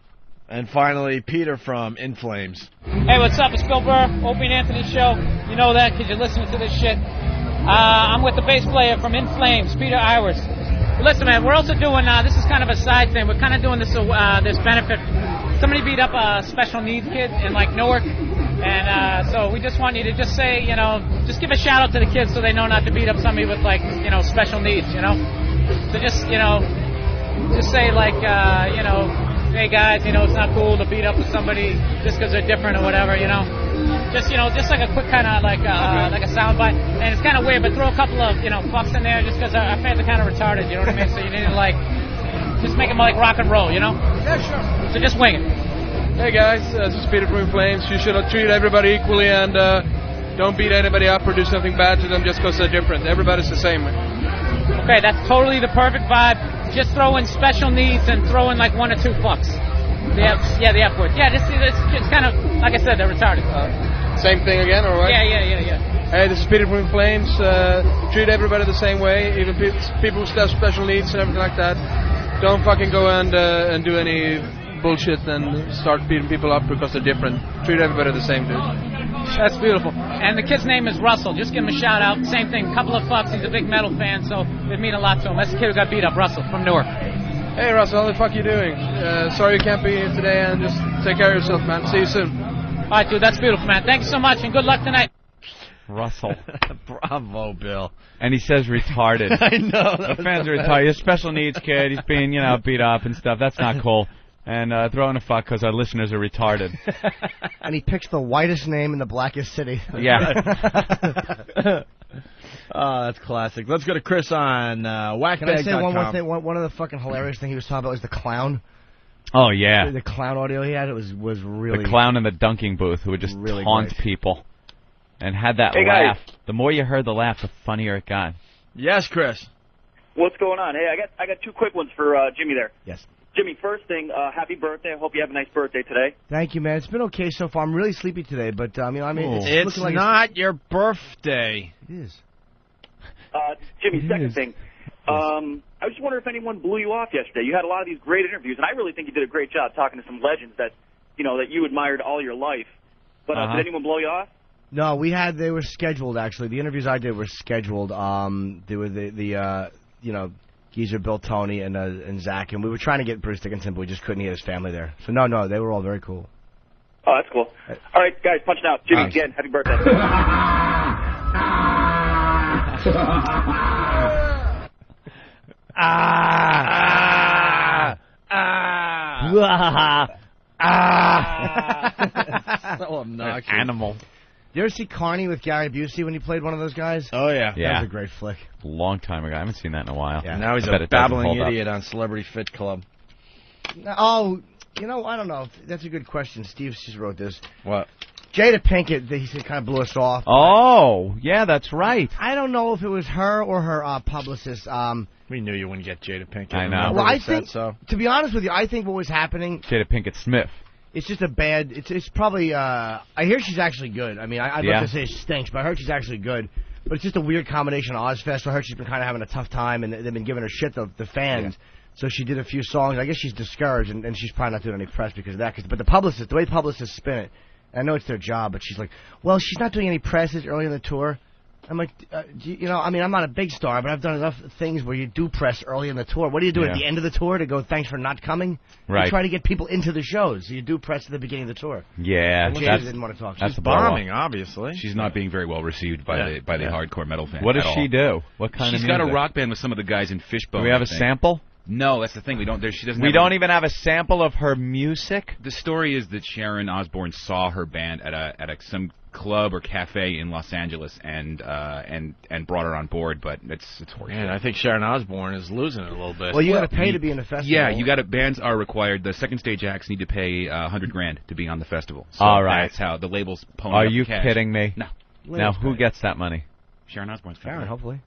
And finally, Peter from In Flames. Hey, what's up? It's Bill Burr, Opie and Anthony show. You know that because you're listening to this shit. I'm with the bass player from In Flames, Peter Iwers. Listen, man, we're also doing, this is kind of a side thing. We're kind of doing this benefit. Somebody beat up a special needs kid in, like, Newark. And so we just want you to just say, just give a shout out to the kids so they know not to beat up somebody with, like, special needs, So just, just say, like, hey guys, it's not cool to beat up with somebody just because they're different or whatever, Just like a quick kind of like a soundbite. And it's kind of weird, but throw a couple of fucks in there just because our fans are kind of retarded. You know what I mean? So you need to like just make them like rock and roll, Yeah, sure. So just wing it. Hey guys, this is Peter from In Flames. You should treat everybody equally and don't beat anybody up or do something bad to them just because they're different. Everybody's the same. Okay, that's totally the perfect vibe. Just throw in special needs and throw in like 1 or 2 fucks. The F word. Yeah, it's kind of, like I said, they're retarded. Same thing again, or what? Yeah. Hey, this is Peter from In Flames. Treat everybody the same way, even people who have special needs and everything like that. Don't fucking go and do any bullshit and start beating people up because they're different. Treat everybody the same, dude. That's beautiful. And the kid's name is Russell. Just give him a shout out. Same thing, couple of fucks. He's a big metal fan, so it mean a lot to him. That's the kid who got beat up, Russell from Newark. Hey Russell, how the fuck you doing? Sorry you can't be here today, and just take care of yourself, man. See you soon. All right, dude, that's beautiful, man. Thanks so much, and good luck tonight. Russell. Bravo, Bill. And he says retarded. I know. The fans are retarded. He's a special needs kid. He's being, beat up and stuff. That's not cool. And throw in a fuck because our listeners are retarded. And he picks the whitest name in the blackest city. Yeah. Oh, that's classic. Let's go to Chris on whackbag.com. Can I say one more thing? One of the fucking hilarious thing he was talking about was the clown. Oh, yeah. The clown audio he had, it was really... The clown in the dunking booth who would just really taunt great. people. And had that Hey, laugh. guys. The more you heard the laugh, the funnier it got. Yes, Chris. What's going on? Hey, I got 2 quick ones for Jimmy there. Yes. Jimmy, first thing, happy birthday. I hope you have a nice birthday today. Thank you, man. It's been okay so far. I'm really sleepy today, but it's looking like not your birthday. It is. Jimmy, second thing. I was just wondering if anyone blew you off yesterday. You had a lot of these great interviews, and I really think you did a great job talking to some legends that you admired all your life. But did anyone blow you off? No, they were scheduled, actually. The interviews I did were scheduled. They were the Geezer, Bill, Tony, and Zakk, and we were trying to get Bruce Dickinson, but we just couldn't get his family there. So, no, they were all very cool. Oh, that's cool. All right, guys, punching out. Jimmy, again, happy birthday. So obnoxious. Animal. You ever see Carney with Gary Busey when he played one of those guys? Oh, yeah. That was a great flick. Long time ago. I haven't seen that in a while. Yeah. Now he's I bet a it doesn't babbling hold up. idiot on Celebrity Fit Club. Oh, you know, I don't know. That's a good question. Steve just wrote this. What? Jada Pinkett, he said, kind of blew us off. Oh, yeah, that's right. I don't know if it was her or her publicist. We knew you wouldn't get Jada Pinkett. I know. Well, I think, to be honest with you, I think what was happening... Jada Pinkett Smith. It's just a bad... It's probably... I hear she's actually good. I mean, I'd love to say she stinks, but I heard she's actually good. But it's just a weird combination of Ozzfest. I heard she's been kind of having a tough time, and they've been giving her shit, the fans. Yeah. So she did a few songs. I guess she's discouraged, and she's probably not doing any press because of that. But the way publicists spin it, I know it's their job, but she's like, well, she's not doing any presses early in the tour. I'm like, I mean, I'm not a big star, but I've done enough things where you do press early in the tour. What do you do at the end of the tour to go, thanks for not coming? Right. You try to get people into the shows. So you do press at the beginning of the tour. Yeah. Jada didn't want to talk. She's bombing, obviously. She's not being very well received by the hardcore metal fans. What does she do? What kind of music? She's got a rock band with some of the guys in Fishbone. Do we have a sample? No, that's the thing. We don't. She doesn't. We don't even have a sample of her music. The story is that Sharon Osbourne saw her band at some club or cafe in Los Angeles and brought her on board, but it's horseshit. Man, I think Sharon Osbourne is losing it a little bit. Well, you got to pay to be in the festival. Yeah, bands are required. The second stage acts need to pay $100,000 to be on the festival. So all right, that's how the labels pony Are up you cash. kidding me? No. Now who gets that money? Sharon Osbourne's Sharon, hopefully.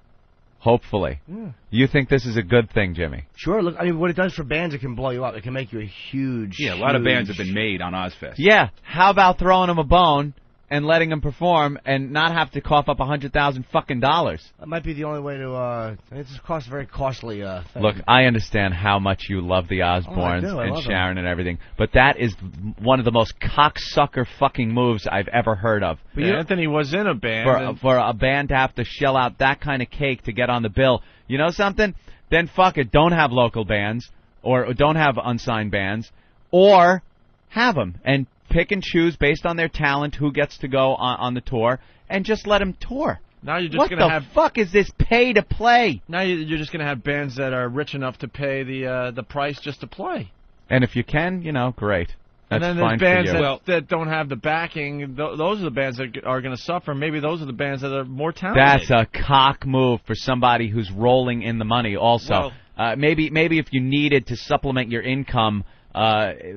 Hopefully. Yeah. You think this is a good thing, Jimmy? Sure. Look, I mean, what it does for bands, it can blow you up. It can make you a huge... Yeah, a lot of bands have been made on Ozzfest. Yeah. How about throwing them a bone and letting them perform and not have to cough up $100,000 fucking dollars? That might be the only way to... it's a very costly thing. Look, I understand how much you love the Osbournes and Sharon and everything, but that is one of the most cocksucker fucking moves I've ever heard of. But Anthony was in a band. For a band to have to shell out that kind of cake to get on the bill. You know something? Then fuck it. Don't have local bands or don't have unsigned bands, or have them and pick and choose based on their talent who gets to go on the tour, and just let them tour. Now you're just going to have... What the fuck is this pay to play? Now you're just going to have bands that are rich enough to pay the price just to play. And if you can, great. That's and then fine there's bands for you. that don't have the backing. Those are the bands that are going to suffer. Maybe those are the bands that are more talented. That's a cock move for somebody who's rolling in the money also. Maybe if you needed to supplement your income,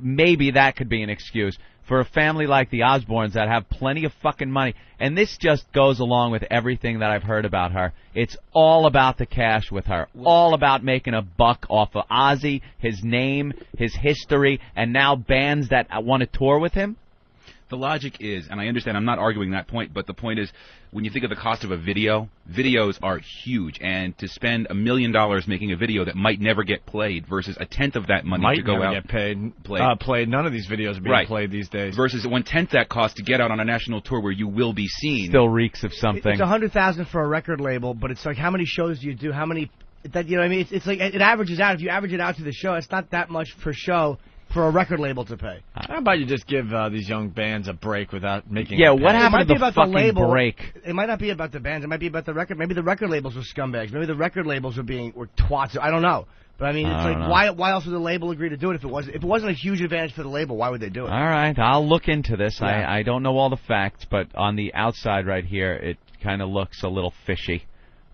maybe that could be an excuse. For a family like the Osbournes that have plenty of fucking money, and this just goes along with everything that I've heard about her. It's all about the cash with her. All about making a buck off of Ozzy, his name, his history, and now bands that want to tour with him. The logic is, and I understand, I'm not arguing that point, but the point is, when you think of the cost of a video, videos are huge, and to spend $1 million making a video that might never get played versus a tenth of that money to go out get played. None of these videos are being played these days. Versus 1/10 that cost to get out on a national tour where you will be seen. Still reeks of something. It's $100,000 for a record label, but it's like how many shows do you do? How many? That you know what I mean? It's like it averages out. If you average it out to the show, it's not that much per show for a record label to pay. How about you just give these young bands a break without making what happened to the fucking break? It might not be about the bands. It might be about the record. Maybe the record labels were scumbags. Maybe the record labels were twats. I don't know. But I mean, it's like why else would the label agree to do it if it wasn't a huge advantage for the label? Why would they do it? All right, I'll look into this. Yeah. I don't know all the facts, but on the outside right here, it kind of looks a little fishy.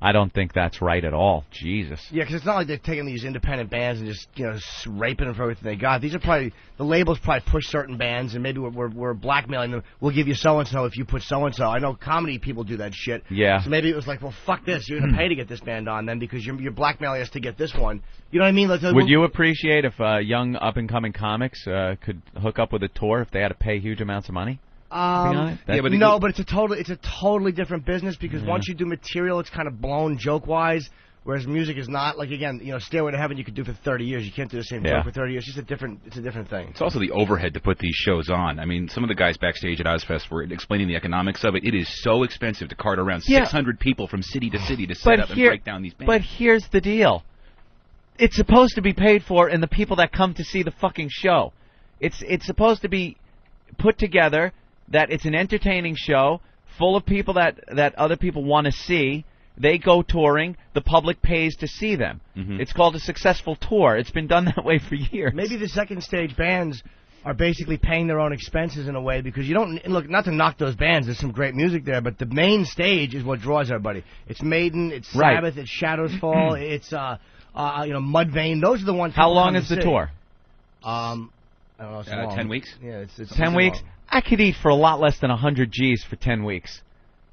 I don't think that's right at all. Jesus. Yeah, because it's not like they're taking these independent bands and just raping them for everything they got. These are probably the labels probably push certain bands, and maybe we're blackmailing them. We'll give you so and so if you put so and so. I know comedy people do that shit. Yeah. So maybe it was like, well, fuck this. You're gonna pay to get this band on then because you're blackmailing us to get this one. You know what I mean? Would you appreciate if young up and coming comics could hook up with a tour if they had to pay huge amounts of money? But it's a totally different business because once you do material, it's kind of blown joke-wise, whereas music is not. Like again, Stairway to Heaven you could do for 30 years. You can't do the same joke for 30 years. It's a different thing. It's also the overhead to put these shows on. I mean, some of the guys backstage at Ozzfest were explaining the economics of it. It is so expensive to cart around 600 people from city to city to set up and break down these bands. But here's the deal. It's supposed to be paid for in the people that come to see the fucking show. It's supposed to be put together that it's an entertaining show full of people that other people want to see. They go touring. The public pays to see them. Mm-hmm. It's called a successful tour. It's been done that way for years. Maybe the second stage bands are basically paying their own expenses in a way because you don't look. Not to knock those bands, there's some great music there, but the main stage is what draws everybody. It's Maiden, it's Right. Sabbath, it's Shadows Fall, it's Mudvayne. Those are the ones. How people long come is to the see. tour? I don't know. It's long. 10 weeks? Yeah, it's 10 weeks. long. I could eat for a lot less than 100 G's for 10 weeks.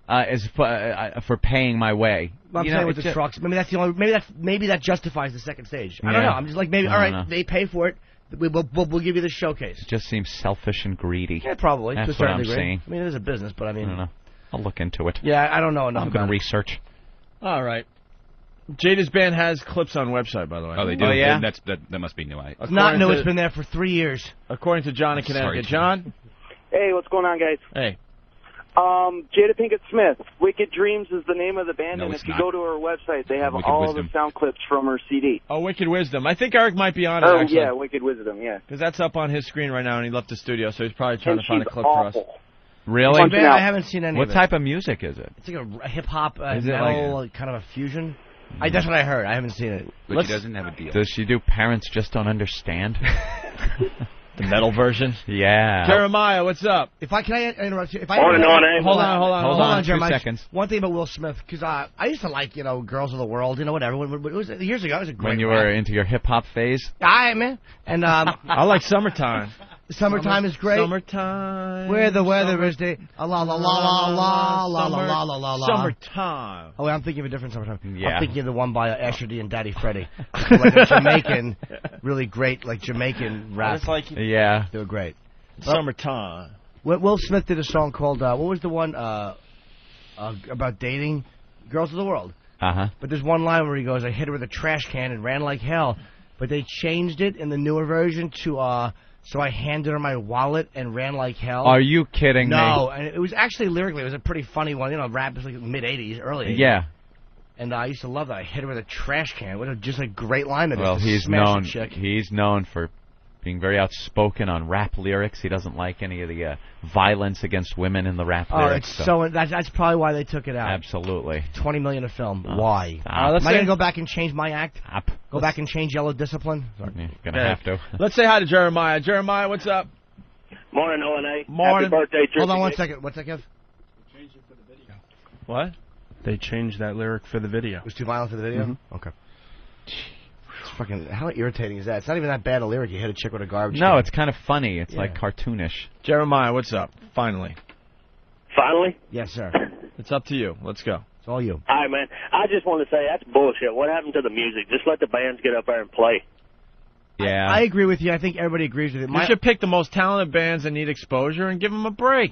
For paying my way. Well, I'm saying with the trucks, maybe that's the only. Maybe that justifies the second stage. I don't know. I'm just like maybe. All right, they pay for it. We'll give you the showcase. It just seems selfish and greedy. Yeah, probably. That's to a certain what I'm degree. saying. I mean, it is a business, but I mean, I don't know. I'll look into it. Yeah, I don't know enough. I'm going to research. All right. Jada's band has clips on website, by the way. Oh, they do? Oh, yeah? That must be new. It's not new. It's been there for 3 years. According to John in Connecticut. John? Hey, what's going on, guys? Hey. Jada Pinkett Smith. Wicked Dreams is the name of the band, No, and it's if you not. go to her website, they have Wicked all Wisdom. the sound clips from her CD. Oh, Wicked Wisdom. I think Eric might be on it, Oh, actually. yeah, Wicked Wisdom, yeah. Because that's up on his screen right now, and he left the studio, so he's probably trying And to find a she's clip awful. for us. Really? I haven't seen any What of it. type of music is it? It's like a hip-hop, Is it metal, kind of a fusion. That's what I heard. I haven't seen it. But she doesn't have a deal. Does she do Parents Just Don't Understand? The metal version? Yeah. Jeremiah, what's up? Can I interrupt you? Hold on, 2 Jeremiah. seconds. One thing about Will Smith, because I used to like, Girls of the World, whatever. It was years ago. It was a great When you rap. were into your hip-hop phase? Aye, man. And I like Summertime. Summertime is great. Summertime. Where the weather is the la la la la la la la la la la. Summertime. Oh, I'm thinking of a different Summertime. Yeah. I'm thinking of the one by Asher D and Daddy Freddie. Like a Jamaican, really great, like Jamaican rap. Yeah. They were great. Summertime. Will Smith did a song called, what was the one about dating? Girls of the World. Uh-huh. But there's one line where he goes, I hit her with a trash can and ran like hell. But they changed it in the newer version to, so I handed her my wallet and ran like hell. Are you kidding me? No, and it was actually lyrically, it was a pretty funny one. Rap was like mid-'80s, early 80s. Yeah. And I used to love that. I hit her with a trash can. What just a great line of Well, this. he's Smash known. a chick. He's known for being very outspoken on rap lyrics. He doesn't like any of the violence against women in the rap lyrics. That's probably why they took it out. Absolutely. $20 million a film. Why? Stop. Am I going to go back and change my act? Go back and change Yellow Discipline? You're gonna have to. Let's say hi to Jeremiah. Jeremiah, what's up? Morning, O&A. Morning. Happy birthday, Hold on Jersey one Kid. second. What's that, Kev? What? They changed that lyric for the video. It was too violent for the video? Okay. It's fucking, how irritating is that? It's not even that bad a lyric. You hit a chick with a garbage No, can. it's kind of funny. It's like cartoonish. Jeremiah, what's up? Finally. Finally? Yes, sir. It's up to you. Let's go. It's all you. All right, man. I just want to say that's bullshit. What happened to the music? Just let the bands get up there and play. Yeah. I agree with you. I think everybody agrees with it. You should pick the most talented bands that need exposure and give them a break.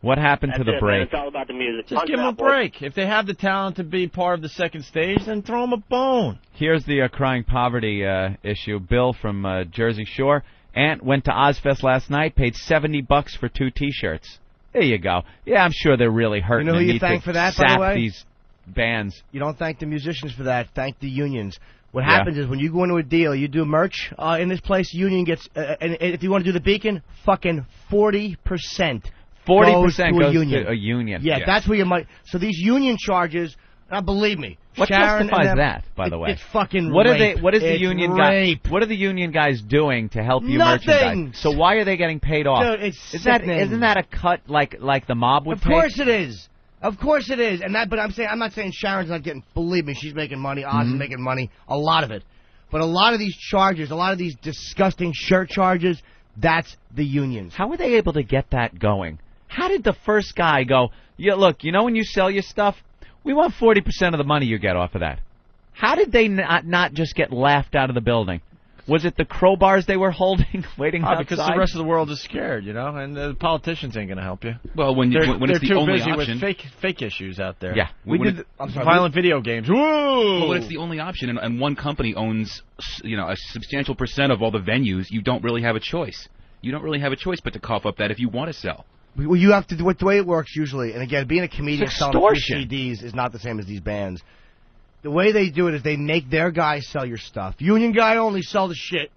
What happened That's to the it, break? Man. It's all about the music. Just Punch give them a out, boys. break. If they have the talent to be part of the second stage, then throw them a bone. Here's the crying poverty issue. Bill from Jersey Shore. Aunt went to Ozzfest last night, paid $70 for 2 T-shirts. There you go. Yeah, I'm sure they're really hurting. You know who and you need thank to for that, by the sap way? these bands. You don't thank the musicians for that. Thank the unions. What Yeah. happens is when you go into a deal, you do merch in this place, union gets, and if you want to do the Beacon, fucking 40%. 40% goes goes union. to a union. Yeah, that's where you might. So these union charges, believe me, What Sharon justifies and them, that, by the way? It's fucking what rape. are they? What is the It's union rape. guy? What are the union guys doing to help you Nothing. merchandise? So why are they getting paid off? Dude, it's Is that sickening. isn't that a cut like the mob would Of take? course it is. Of course it is. And that, but I'm not saying Sharon's not getting. Believe me, she's making money. Oz is making money. A lot of it. But a lot of these charges, a lot of these disgusting shirt charges, that's the unions. How were they able to get that going? How did the first guy go, yeah, look, when you sell your stuff, we want 40% of the money you get off of that. How did they not just get laughed out of the building? Was it the crowbars they were holding, waiting outside? Because the rest of the world is scared, and the politicians ain't going to help you. Well, when they're it's the too only busy option, with fake issues out there. Yeah, violent video games. Woo! Well, when it's the only option, and one company owns, a substantial percent of all the venues, you don't really have a choice. You don't really have a choice but to cough up that if you want to sell. Well, you have to do the way it works usually. And again, being a comedian selling extortion. CDs is not the same as these bands. The way they do it is they make their guys sell your stuff. Union guy only sell the shit.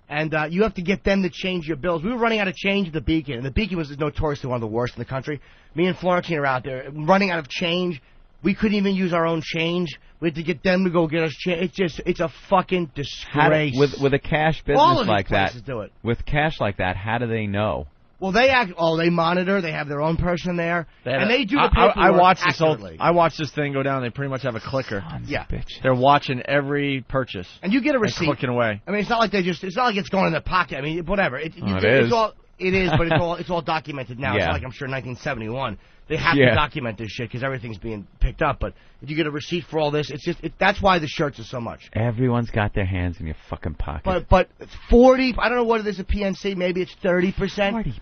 And you have to get them to change your bills. We were running out of change at the Beacon, and the Beacon was notoriously one of the worst in the country. Me and Florentine are out there running out of change. We couldn't even use our own change. We had to get them to go get us change. It's a fucking disgrace. With a cash All business of like these that, places do it. with cash like that, how do they know? Well, they monitor. They have their own person there, and they do the paperwork I watched accurately. I watched this thing go down. They pretty much have a clicker. Yeah. They're watching every purchase. And you get a receipt. Clicking away. I mean, it's not like it's not like it's going in their pocket. I mean, whatever. It is. It is, but it's all documented now. It's not like I'm sure 1971. They have to document this shit because everything's being picked up. But if you get a receipt for all this, that's why the shirts are so much. Everyone's got their hands in your fucking pocket. But 40, I don't know what it is at PNC. Maybe it's 30%. 40%.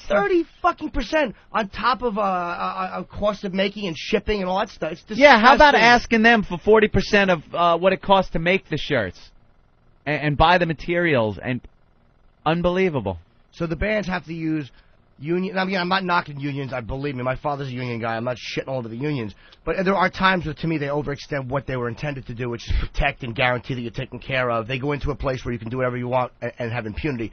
30 fucking percent on top of a cost of making and shipping and all that stuff. It's disgusting. Yeah, how about asking them for 40% of what it costs to make the shirts and buy the materials? And unbelievable. So the bands have to use union. I mean, I'm not knocking unions. Believe me, my father's a union guy. I'm not shitting all over the unions. But there are times where, to me, they overextend what they were intended to do, which is protect and guarantee that you're taken care of. They go into a place where you can do whatever you want and have impunity.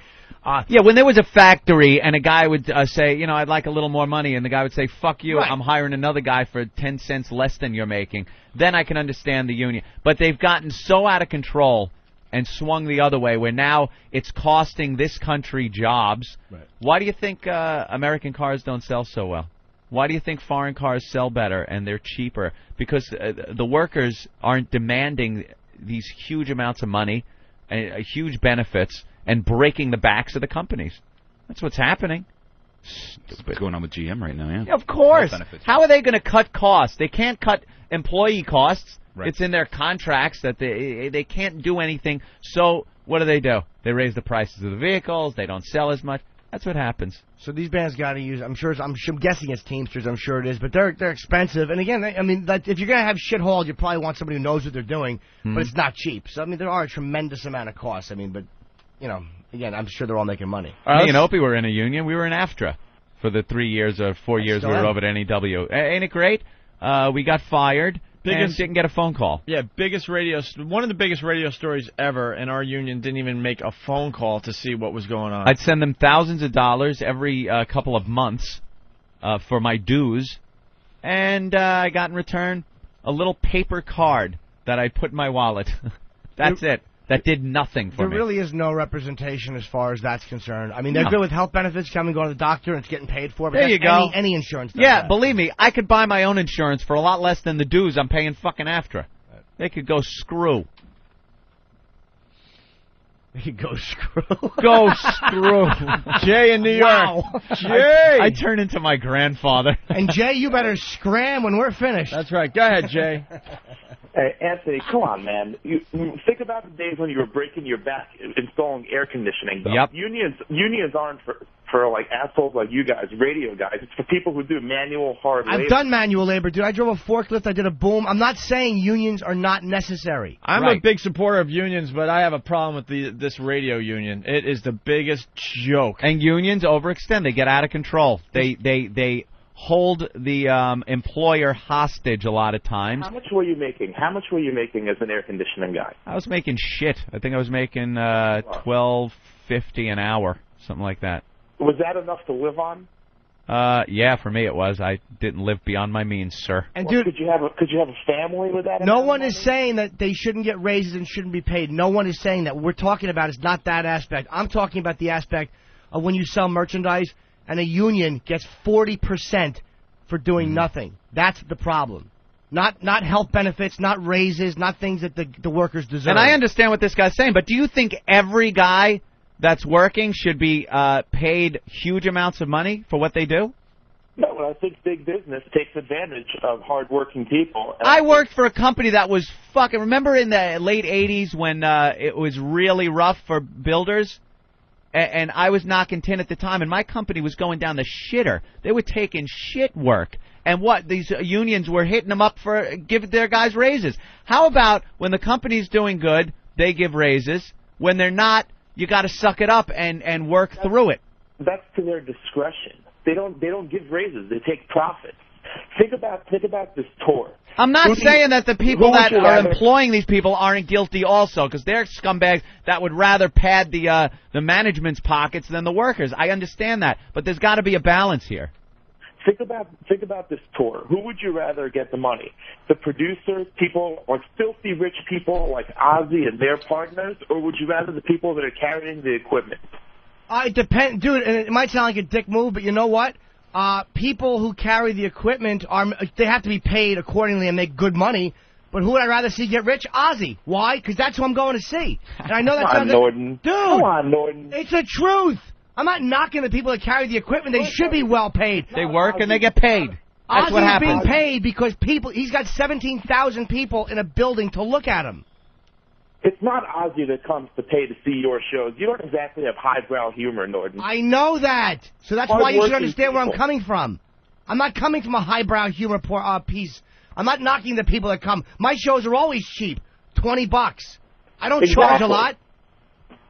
Yeah, when there was a factory and a guy would say, I'd like a little more money, and the guy would say, fuck you, Right. I'm hiring another guy for 10 cents less than you're making, then I can understand the union. But they've gotten so out of control and swung the other way, where now it's costing this country jobs. Right. Why do you think American cars don't sell so well? Why do you think foreign cars sell better and they're cheaper? Because the workers aren't demanding these huge amounts of money, huge benefits, and breaking the backs of the companies. That's what's happening. Stupid. What's going on with GM right now, yeah. Of course. Benefits. How are they going to cut costs? They can't cut employee costs. Right. It's in their contracts that they can't do anything. So what do? They raise the prices of the vehicles. They don't sell as much. That's what happens. So these bands got to use. I'm guessing it's Teamsters. I'm sure it is, but they're expensive. And again, if you're gonna have shit hauled, you probably want somebody who knows what they're doing. But it's not cheap. So there are a tremendous amount of costs. But again, I'm sure they're all making money. Me and Opie were in a union. We were in AFTRA for the 3 years or 4 years we were over at NEW. Ain't it great? We got fired. And didn't get a phone call. Yeah, one of the biggest radio stories ever, and our union didn't even make a phone call to see what was going on. I'd send them thousands of dollars every couple of months for my dues, and I got in return a little paper card that I put in my wallet. That's it. That did nothing for me. There really is no representation as far as that's concerned. They're good with health benefits, come and go to the doctor, and it's getting paid for. But there you go. Any insurance does Yeah, that. believe me, I could buy my own insurance for a lot less than the dues I'm paying fucking AFTRA. They could go screw. They could go screw. Go screw. Jay in New York. Wow. Jay! I turn into my grandfather. And Jay, you better scram when we're finished. That's right. Go ahead, Jay. Hey, Anthony, come on, man. You think about the days when you were breaking your back installing air conditioning. Though. Yep. Unions aren't for like assholes like you guys, radio guys. It's for people who do manual hard labor. I've done manual labor, dude. I drove a forklift. I did a boom. I'm not saying unions are not necessary. I'm a big supporter of unions, but I have a problem with this radio union. It is the biggest joke. And unions overextend. They get out of control. They hold the employer hostage a lot of times. How much were you making? How much were you making as an air conditioning guy? I was making shit. I think I was making $12.50 an hour, something like that. Was that enough to live on? Yeah, for me it was. I didn't live beyond my means, sir. And well, dude, could you have a family with that? No one is saying that they shouldn't get raises and shouldn't be paid. No one is saying that. What we're talking about is not that aspect. I'm talking about the aspect of when you sell merchandise and a union gets 40% for doing nothing. That's the problem. Not health benefits, not raises, not things that the workers deserve. And I understand what this guy's saying, but do you think every guy that's working should be paid huge amounts of money for what they do? No, I think big business takes advantage of hardworking people. I worked for a company that was fucking... Remember in the late 80s when it was really rough for builders? And I was knocking tin at the time, and my company was going down the shitter. They were taking shit work. And what? These unions were hitting them up for giving their guys raises. How about when the company's doing good, they give raises? When they're not, you got to suck it up and work through it. That's to their discretion. They don't give raises. They take profits. Think about this tour. I'm not saying that the people that are employing these people aren't guilty also, because they're scumbags that would rather pad the management's pockets than the workers. I understand that, but there's got to be a balance here. think about this tour. Who would you rather get the money? The producers, people like filthy rich people like Ozzy and their partners, or would you rather the people that are carrying the equipment? It depends, dude. And it might sound like a dick move, but you know what? People who carry the equipment they have to be paid accordingly and make good money. But who would I rather see get rich? Ozzy. Why? Because that's who I'm going to see. And I know that's Come on, Norton. Dude, come on, Norton. It's the truth. I'm not knocking the people that carry the equipment. They should be well paid. They work and they get paid. That's what Ozzy's happens. being paid because he's got 17,000 people in a building to look at him. It's not Ozzy that comes to pay to see your shows. You don't exactly have highbrow humor, Norton. I know that. So that's why you should understand where I'm people. coming from. I'm not coming from a highbrow humor piece. I'm not knocking the people that come. My shows are always cheap, $20. I don't charge a lot.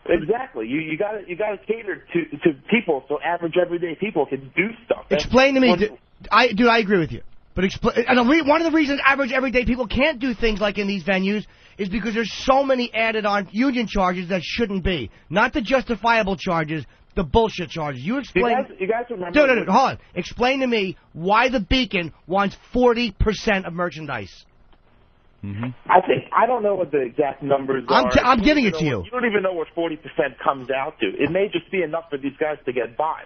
Exactly. You got to cater to people so average everyday people can do stuff. Explain to me, dude. I agree with you. But one of the reasons average everyday people can't do things like in these venues is because there's so many added on union charges that shouldn't be. Not the justifiable charges, the bullshit charges. You explain. You guys remember? Dude, hold on. Explain to me why the Beacon wants 40% of merchandise. Mm-hmm. I don't know what the exact numbers are. I'm giving it to you. You don't even know what 40% comes out to. It may just be enough for these guys to get by.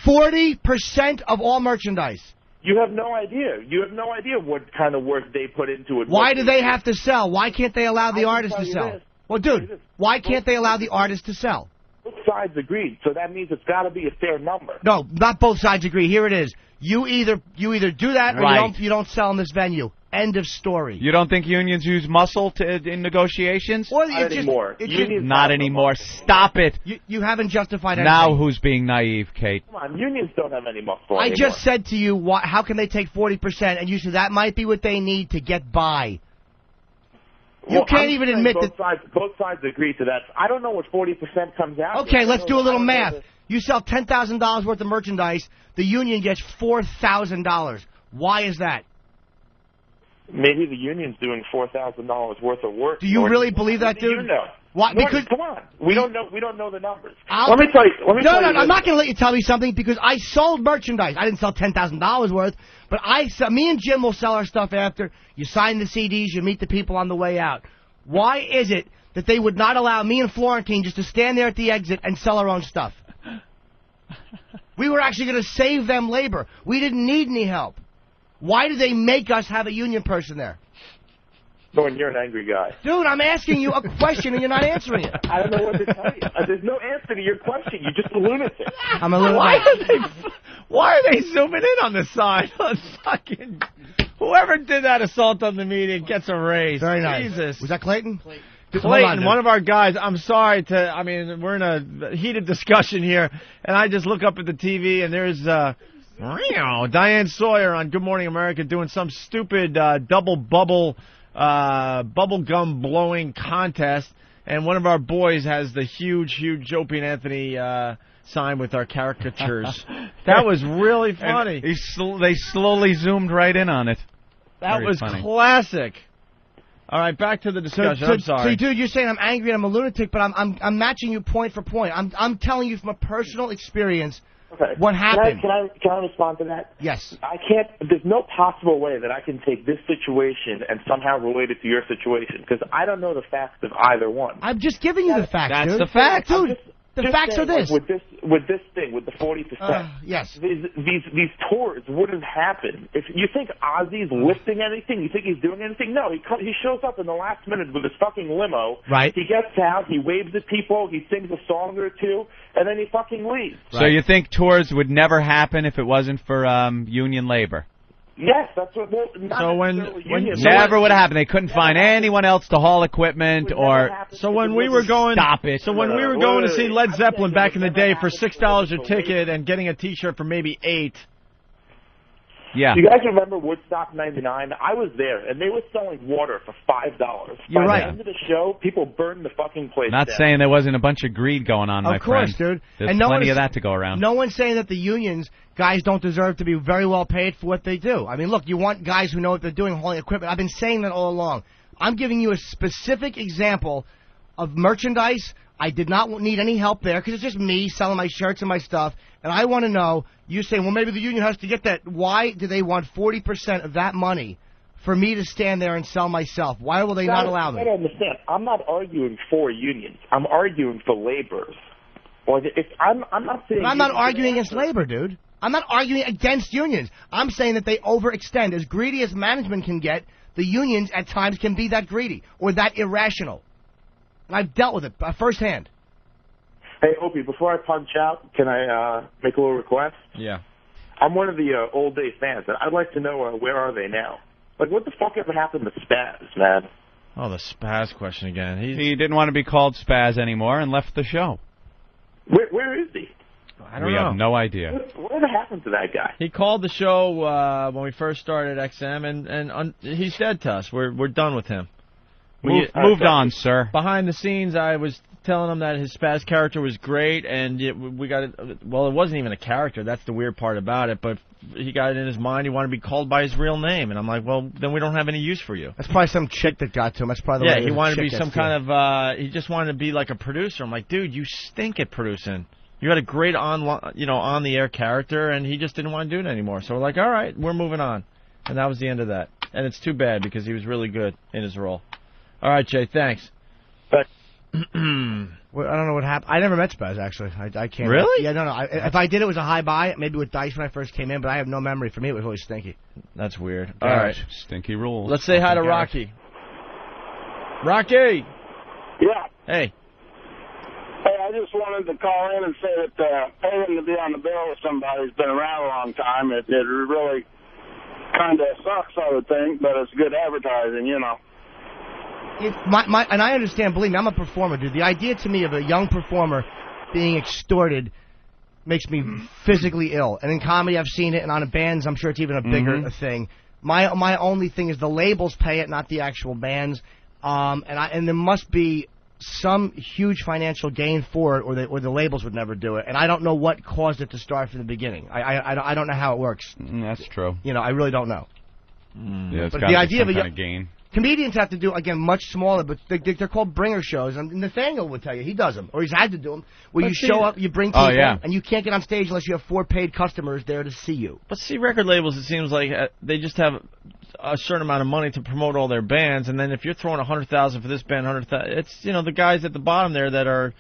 40% of all merchandise. You have no idea. You have no idea what kind of work they put into it. Why do they have to sell? Why can't they allow the artist to sell? Well, dude, why can't they allow the artist to sell? Both sides agreed, so that means it's got to be a fair number. No, not both sides agree. Here it is. You either do that or you don't sell in this venue. End of story. You don't think unions use muscle in negotiations? Well, not anymore. Not anymore. Stop it. You haven't justified anything. Now who's being naive, Kate? Come on, unions don't have any muscle I anymore. just said to you, how can they take 40%? And you said that might be what they need to get by. You can't even admit that. Both sides agree to that. I don't know what 40% comes out. Okay, let's do a little math. You sell $10,000 worth of merchandise. The union gets $4,000. Why is that? Maybe the union's doing $4,000 worth of work. Do you really believe that, dude? You know. Why? Because come on, we don't know the numbers. Let me tell you. No, I'm not going to let you tell me something because I sold merchandise. I didn't sell $10,000 worth, but me and Jim will sell our stuff after. You sign the CDs, you meet the people on the way out. Why is it that they would not allow me and Florentine just to stand there at the exit and sell our own stuff? We were actually going to save them labor. We didn't need any help. Why do they make us have a union person there? Norton, you're an angry guy. Dude, I'm asking you a question and you're not answering it. I don't know what to tell you. There's no answer to your question. You're just a lunatic. I'm a lunatic. Why are they zooming in on the side? Fucking whoever did that assault on the media gets a raise. Very nice. Jesus. Was that Clayton? Clayton, one of our guys. I'm sorry we're in a heated discussion here, and I just look up at the TV and there's Diane Sawyer on Good Morning America doing some stupid double bubble gum blowing contest, and one of our boys has the huge Opie and Anthony sign with our caricatures. That was really funny. They slowly zoomed right in on it. That Very was funny. Classic. All right, back to the discussion. I'm sorry. So, dude, you're saying I'm angry and I'm a lunatic, but I'm matching you point for point. I'm telling you from a personal experience what happened. Can I respond to that? Yes. I can't. There's no possible way that I can take this situation and somehow relate it to your situation because I don't know the facts of either one. I'm just giving you the facts. That's dude. the fact, dude. The facts are this. With this thing, with the 40%. Yes. These tours wouldn't happen. If you think Ozzy's lifting anything, you think he's doing anything? No, he shows up in the last minute with his fucking limo. Right. He gets out, he waves at people, he sings a song or two, and then he fucking leaves. So you think tours would never happen if it wasn't for union labor? Yes, that's what. Never would have happened. They couldn't find anyone else to haul equipment or. So when we were going, stop it. So when we were going to see Led Zeppelin back in the day for $6 a ticket and getting a T-shirt for maybe $8. Yeah. Do you guys remember Woodstock '99? I was there, and they were selling water for $5. You're right. By the end of the show, people burned the fucking place Not down. saying there wasn't a bunch of greed going on, my friend. Of course, dude. There's and plenty of that to go around. No one's saying that the unions guys don't deserve to be very well paid for what they do. I mean, look, you want guys who know what they're doing hauling equipment. I've been saying that all along. I'm giving you a specific example of merchandise. I did not need any help there because it's just me selling my shirts and my stuff. And I want to know, you saying, well, maybe the union has to get that. Why do they want 40% of that money for me to stand there and sell myself? Why will they not allow me? I don't understand. I'm not arguing for unions. I'm arguing for laborers. I'm not saying. But I'm not arguing against labor, dude. I'm not arguing against unions. I'm saying that they overextend. As greedy as management can get, the unions at times can be that greedy or that irrational. And I've dealt with it firsthand. Hey, Opie, before I punch out, can I make a little request? Yeah. I'm one of the old day fans, and I'd like to know where are they now? Like, what the fuck ever happened to Spaz, man? Oh, the Spaz question again. He didn't want to be called Spaz anymore and left the show. Where is he? I don't know. We have no idea. Whatever happened to that guy? He called the show when we first started XM, and he's dead to us. We're done with him. Moved on, sir. Behind the scenes, I was telling him that his Spaz character was great, and we got it. Well, it wasn't even a character. That's the weird part about it. But he got it in his mind. He wanted to be called by his real name, and I'm like, well, then we don't have any use for you. That's probably some chick that got to him. That's probably the way he wanted to be some kind kind of. He just wanted to be like a producer. I'm like, dude, you stink at producing. You had a great on the air character, and he just didn't want to do it anymore. So we're like, all right, we're moving on, and that was the end of that. And it's too bad because he was really good in his role. All right, Jay, thanks. Well, I don't know what happened. I never met Spaz, actually. I can't. Really? Yeah, no. If I did, it was a high buy, maybe with Dice when I first came in, but I have no memory. For me, it was always Stinky. That's weird. All right. Stinky rules. Let's say hi to Rocky. Rocky! Yeah. Hey. Hey, I just wanted to call in and say that paying to be on the bill with somebody who's been around a long time, it really kind of sucks, I would think, but it's good advertising, you know. And I understand, believe me, I'm a performer, dude. The idea to me of a young performer being extorted makes me physically ill. And in comedy, I've seen it, and on bands, I'm sure it's even a bigger thing. My only thing is the labels pay it, not the actual bands. And there must be some huge financial gain for it, or the labels would never do it. And I don't know what caused it to start from the beginning. I don't know how it works. That's true. You know, I really don't know. Yeah, it's but got the idea some of kind of gain. Comedians have to do, again, much smaller, but they're called bringer shows. And Nathaniel would tell you, he does them, or he's had to do them, where you show up, you bring people, and you can't get on stage unless you have 4 paid customers there to see you. But see, record labels, it seems like they just have a certain amount of money to promote all their bands, and then if you're throwing $100,000 for this band, $100,000, it's, you know, the guys at the bottom there that are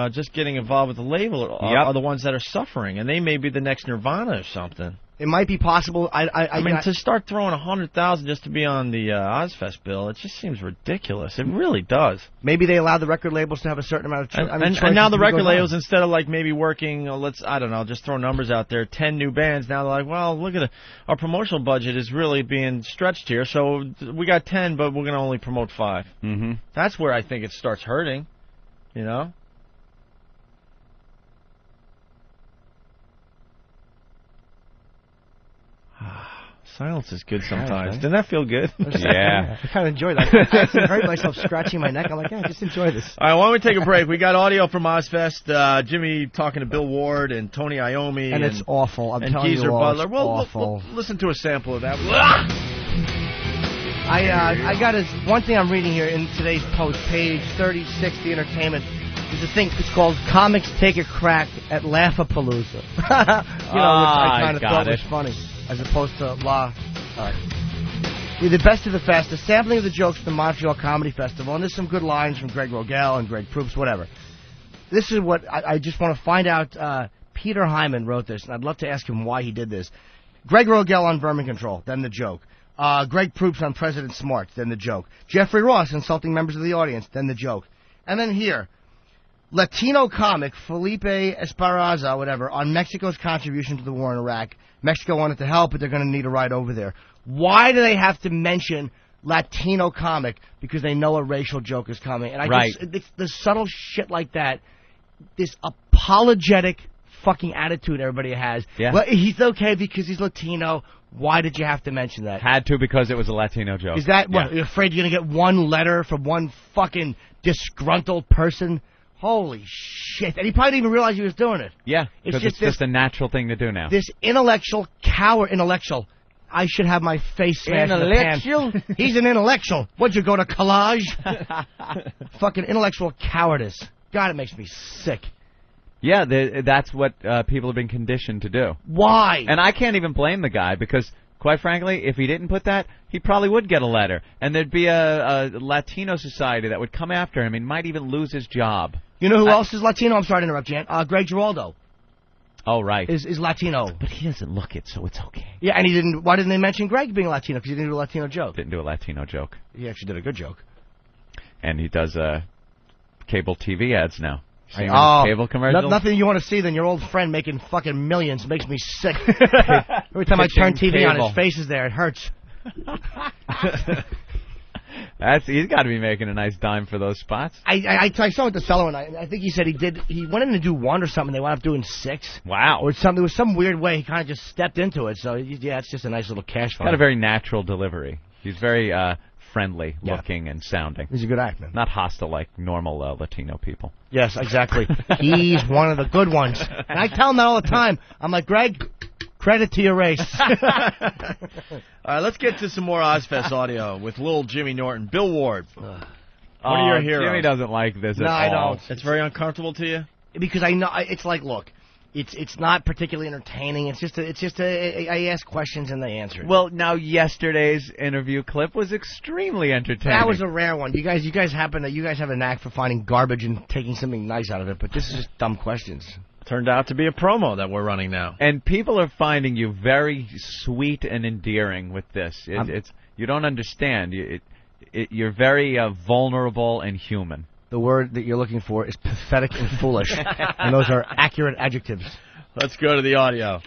just getting involved with the label are the ones that are suffering, and they may be the next Nirvana or something. It might be possible. I mean, to start throwing $100,000 just to be on the Ozzfest bill, it just seems ridiculous. It really does. Maybe they allow the record labels to have a certain amount of and now the record labels, instead of like maybe working, I don't know, just throw numbers out there, 10 new bands. Now they're like, well, look at our promotional budget is really being stretched here, so we got 10, but we're going to only promote 5. Mm-hmm. That's where I think it starts hurting, you know. Silence is good sometimes. Doesn't that feel good? Yeah. I kind of enjoy that. I actually heard myself scratching my neck. I'm like, yeah, just enjoy this. All right, why don't we take a break? We got audio from Ozzfest. Jimmy talking to Bill Ward and Tony Iommi. And it's awful. I'm telling Geezer you all, Butler. it's awful. We'll listen to a sample of that. I got one thing I'm reading here in today's post, page 36, the entertainment. There's a thing, it's called Comics Take a Crack at Laugh-A-Palooza. Which I kind of thought was funny, as opposed to the best of the fest, a sampling of the jokes from the Montreal Comedy Festival, and there's some good lines from Greg Rogel and Greg Proops, whatever. This is what I just want to find out. Peter Hyman wrote this, and I'd love to ask him why he did this. Greg Rogel on Vermin Control, then the joke. Greg Proops on President Smart, then the joke. Jeffrey Ross insulting members of the audience, then the joke. And then here, Latino comic Felipe Esparza, whatever, on Mexico's contribution to the war in Iraq. Mexico wanted to help, but they're going to need a ride over there. Why do they have to mention Latino comic? Because they know a racial joke is coming. And it's the subtle shit like that, this apologetic fucking attitude everybody has. Yeah. Well, he's okay because he's Latino. Why did you have to mention that? Had to because it was a Latino joke. Is that what? You're afraid you're going to get one letter from one fucking disgruntled person? Holy shit. And he probably didn't even realize he was doing it. Yeah, because it's just a natural thing to do now. This intellectual, I should have my face smashed in the pan. He's an intellectual. What'd you go to college? Fucking intellectual cowardice. God, it makes me sick. Yeah, that's what people have been conditioned to do. Why? And I can't even blame the guy because, quite frankly, if he didn't put that, he probably would get a letter. And there'd be a Latino society that would come after him and might even lose his job. You know who else is Latino? I'm sorry to interrupt, Jan. Greg Giraldo. Oh, right. Is Latino. But he doesn't look it, so it's okay. Yeah, and he didn't. Why didn't they mention Greg being Latino? Because he didn't do a Latino joke. Didn't do a Latino joke. He actually did a good joke. And he does cable TV ads now. Cable commercials? Nothing you want to see than your old friend making fucking millions. Makes me sick. Every time I turn TV on, his face is there. It hurts. He's got to be making a nice dime for those spots. I saw it the fellow, and I think he said he went in to do 1 or something. They wound up doing 6. Wow. Or something. There was some weird way he kind of just stepped into it. So yeah, it's just a nice little cash flow. Got a very natural delivery. He's very friendly looking and sounding. He's a good actor. Not hostile like normal Latino people. Yes, exactly. He's one of the good ones. And I tell him that all the time. I'm like, Greg, credit to your race. All right, let's get to some more Ozzfest audio with little Jimmy Norton. Bill Ward. One of your heroes. Jimmy doesn't like this at all. No, I don't. It's very uncomfortable to you? Because I know, it's like, look, it's not particularly entertaining. It's just I ask questions and they answer. Well, now yesterday's interview clip was extremely entertaining. That was a rare one. You guys have a knack for finding garbage and taking something nice out of it, but this is just dumb questions. Turned out to be a promo that we're running now. And people are finding you very sweet and endearing with this. You don't understand. You're very vulnerable and human. The word that you're looking for is pathetic and foolish, and those are accurate adjectives. Let's go to the audio. All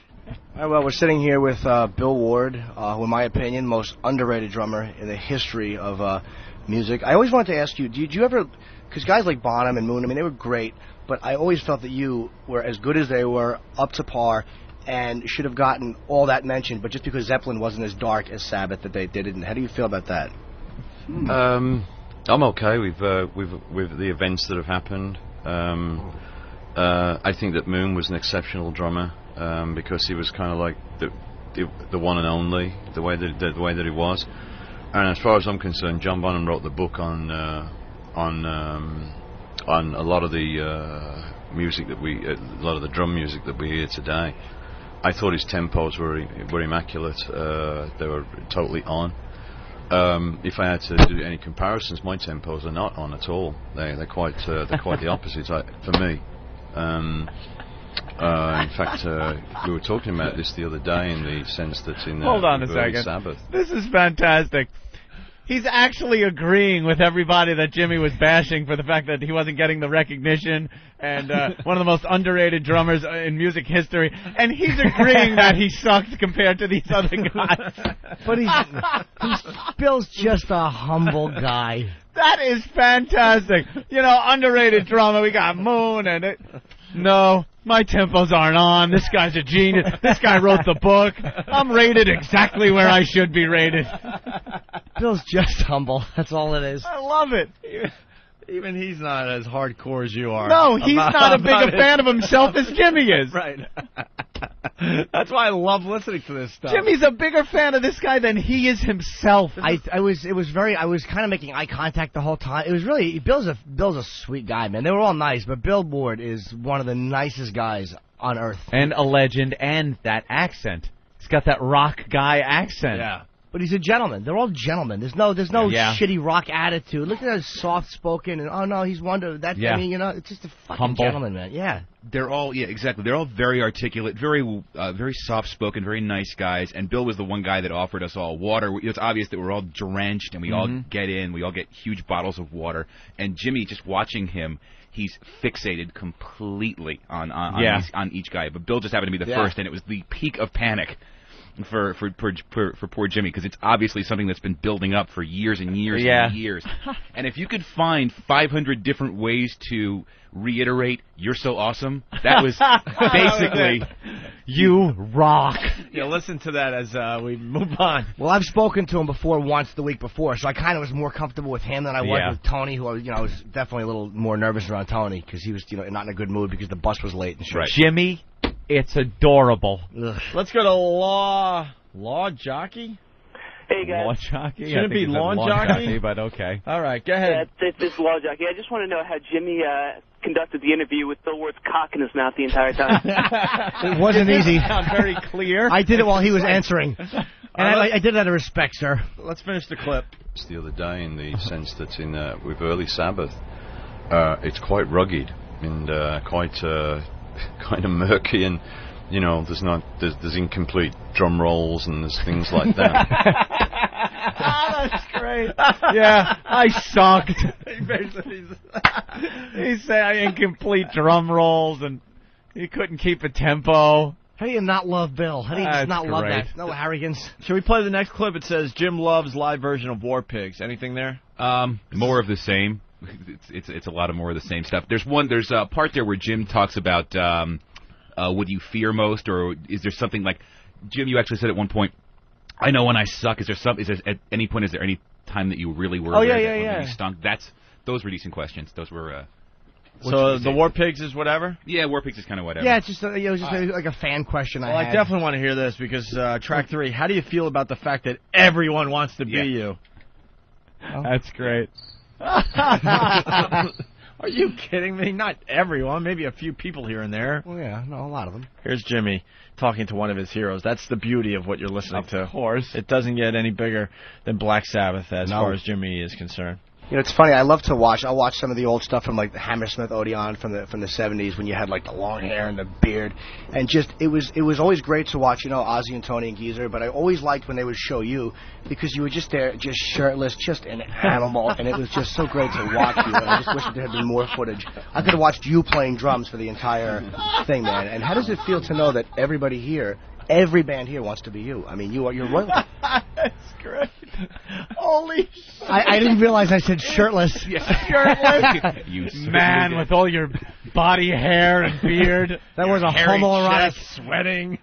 right, well, we're sitting here with Bill Ward, who, in my opinion, most underrated drummer in the history of music. I always wanted to ask you, did you ever, because guys like Bonham and Moon, I mean, they were great, but I always felt that you were as good as they were, up to par, and should have gotten all that mentioned, but just because Zeppelin wasn't as dark as Sabbath that they did it. How do you feel about that? I'm okay with the events that have happened. I think that Moon was an exceptional drummer because he was kind of like the one and only, the way that he was. And as far as I'm concerned, John Bonham wrote the book on a lot of the music that a lot of the drum music that we hear today. I thought his tempos were immaculate. They were totally on. If I had to do any comparisons, my tempos are not on at all. They're quite the opposite for me. In fact, we were talking about this the other day in the sense that in hold on a early second. Sabbath. This is fantastic. He's actually agreeing with everybody that Jimmy was bashing for the fact that he wasn't getting the recognition and one of the most underrated drummers in music history. And he's agreeing that he sucked compared to these other guys. But Bill's just a humble guy. That is fantastic. You know, underrated drummer. We got Moon and it. No, my tempos aren't on. This guy's a genius. This guy wrote the book. I'm rated exactly where I should be rated. Bill's just humble. That's all it is. I love it. Even he's not as hardcore as you are. No, he's not as big a fan of himself as Jimmy is. Right. That's why I love listening to this stuff. Jimmy's a bigger fan of this guy than he is himself. I was kind of making eye contact the whole time. It was really Bill's a sweet guy, man. They were all nice, but Bill Ward is one of the nicest guys on earth. And a legend, and that accent. He's got that rock guy accent. Yeah. But he's a gentleman. They're all gentlemen. There's no shitty rock attitude. Look at that soft spoken and oh no, he's wonder that. Yeah. I mean, it's just a fucking humble gentleman, man. Yeah. They're all exactly. They're all very articulate, very soft spoken, very nice guys. And Bill was the one guy that offered us all water. It's obvious that we're all drenched and we all get in. We all get huge bottles of water. And Jimmy, just watching him, he's fixated completely on each guy. But Bill just happened to be the first, and it was the peak of panic for poor Jimmy, because it's obviously something that's been building up for years and years and years. And if you could find 500 different ways to reiterate "you're so awesome," that was basically you rock. Yeah, listen to that as we move on. Well, I've spoken to him before once the week before, so I kind of was more comfortable with him than I was with Tony, who I was definitely a little more nervous around Tony because he was not in a good mood because the bus was late and shit. Right. Jimmy, it's adorable. Ugh. Let's go to Law Law jockey? Hey, guys. Law jockey? Shouldn't it be lawn jockey? But okay. All right, go ahead. Yeah, it's law jockey. I just want to know how Jimmy conducted the interview with Bill Ward's cock in his mouth the entire time. It wasn't easy. Sound very clear. I did it while he was answering. And I did it out of respect, sir. Let's finish the clip. It's the other day in the sense that with early Sabbath, it's quite rugged and quite kind of murky, and there's incomplete drum rolls and there's things like that. That's great. Yeah, I sucked. He said incomplete drum rolls and he couldn't keep a tempo. How do you not love Bill? How do you just not love great. that? No arrogance. Should we play the next clip? It says Jim loves live version of War Pigs. Anything there? More of the same. It's a lot of more of the same stuff. There's a part there where Jim talks about what do you fear most, or is there something like Jim? You actually said at one point, "I know when I suck." Is there at any point? Is there any time that you really were? When you stunk? Those were decent questions. Those were. So the War Pigs is whatever? Yeah, War Pigs is kind of whatever. Yeah, it's just it was just like a fan question. Well, I definitely want to hear this because track 3. How do you feel about the fact that everyone wants to be you? That's great. Are you kidding me? Not everyone. Maybe a few people here and there. Well, yeah, no, a lot of them. Here's Jimmy talking to one of his heroes. That's the beauty of what you're listening to. Of course. It doesn't get any bigger than Black Sabbath as far as Jimmy is concerned. You know, it's funny. I love to watch. I'll watch some of the old stuff from like the Hammersmith Odeon from the 70s when you had like the long hair and the beard, and just it was always great to watch. Ozzy and Tony and Geezer, but I always liked when they would show you because you were just there, just shirtless, just an animal, and it was just so great to watch you. And I just wish there had been more footage. I could have watched you playing drums for the entire thing, man. And how does it feel to know that everybody here? Every band here wants to be you. I mean, you're royalty. That's great. Holy shit. I didn't realize I said shirtless. Shirtless? You man with all your body hair and beard. That was a homoerotic sweating.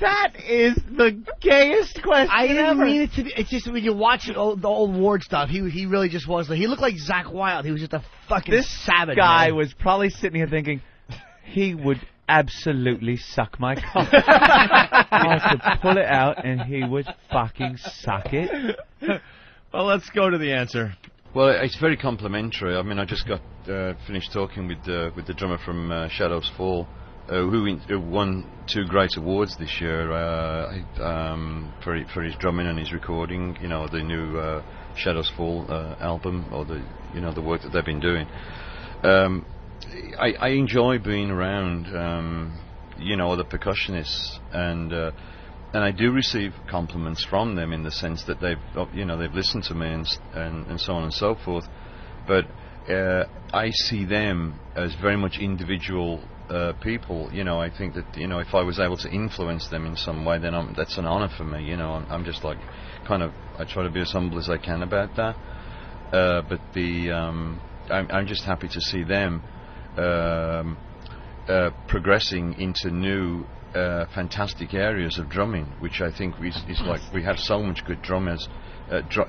That is the gayest question I didn't ever. mean it to be. It's just when you watch the old Ward stuff, he really just was. He looked like Zakk Wylde. He was just a fucking savage. This guy man. was probably sitting here thinking, he would absolutely suck my cock. I could pull it out and he would fucking suck it. Well, let's go to the answer. Well, it's very complimentary. I mean, I just got finished talking with the drummer from Shadows Fall, who won 2 great awards this year for his drumming and his recording. The new Shadows Fall album, or the work that they've been doing. I enjoy being around, the percussionists, and I do receive compliments from them in the sense that they've listened to me and so on and so forth. But I see them as very much individual people. I think that if I was able to influence them in some way, then that's an honor for me. I'm just like I try to be as humble as I can about that. But I'm just happy to see them. Progressing into new fantastic areas of drumming, which I think is like we have so much good drummers,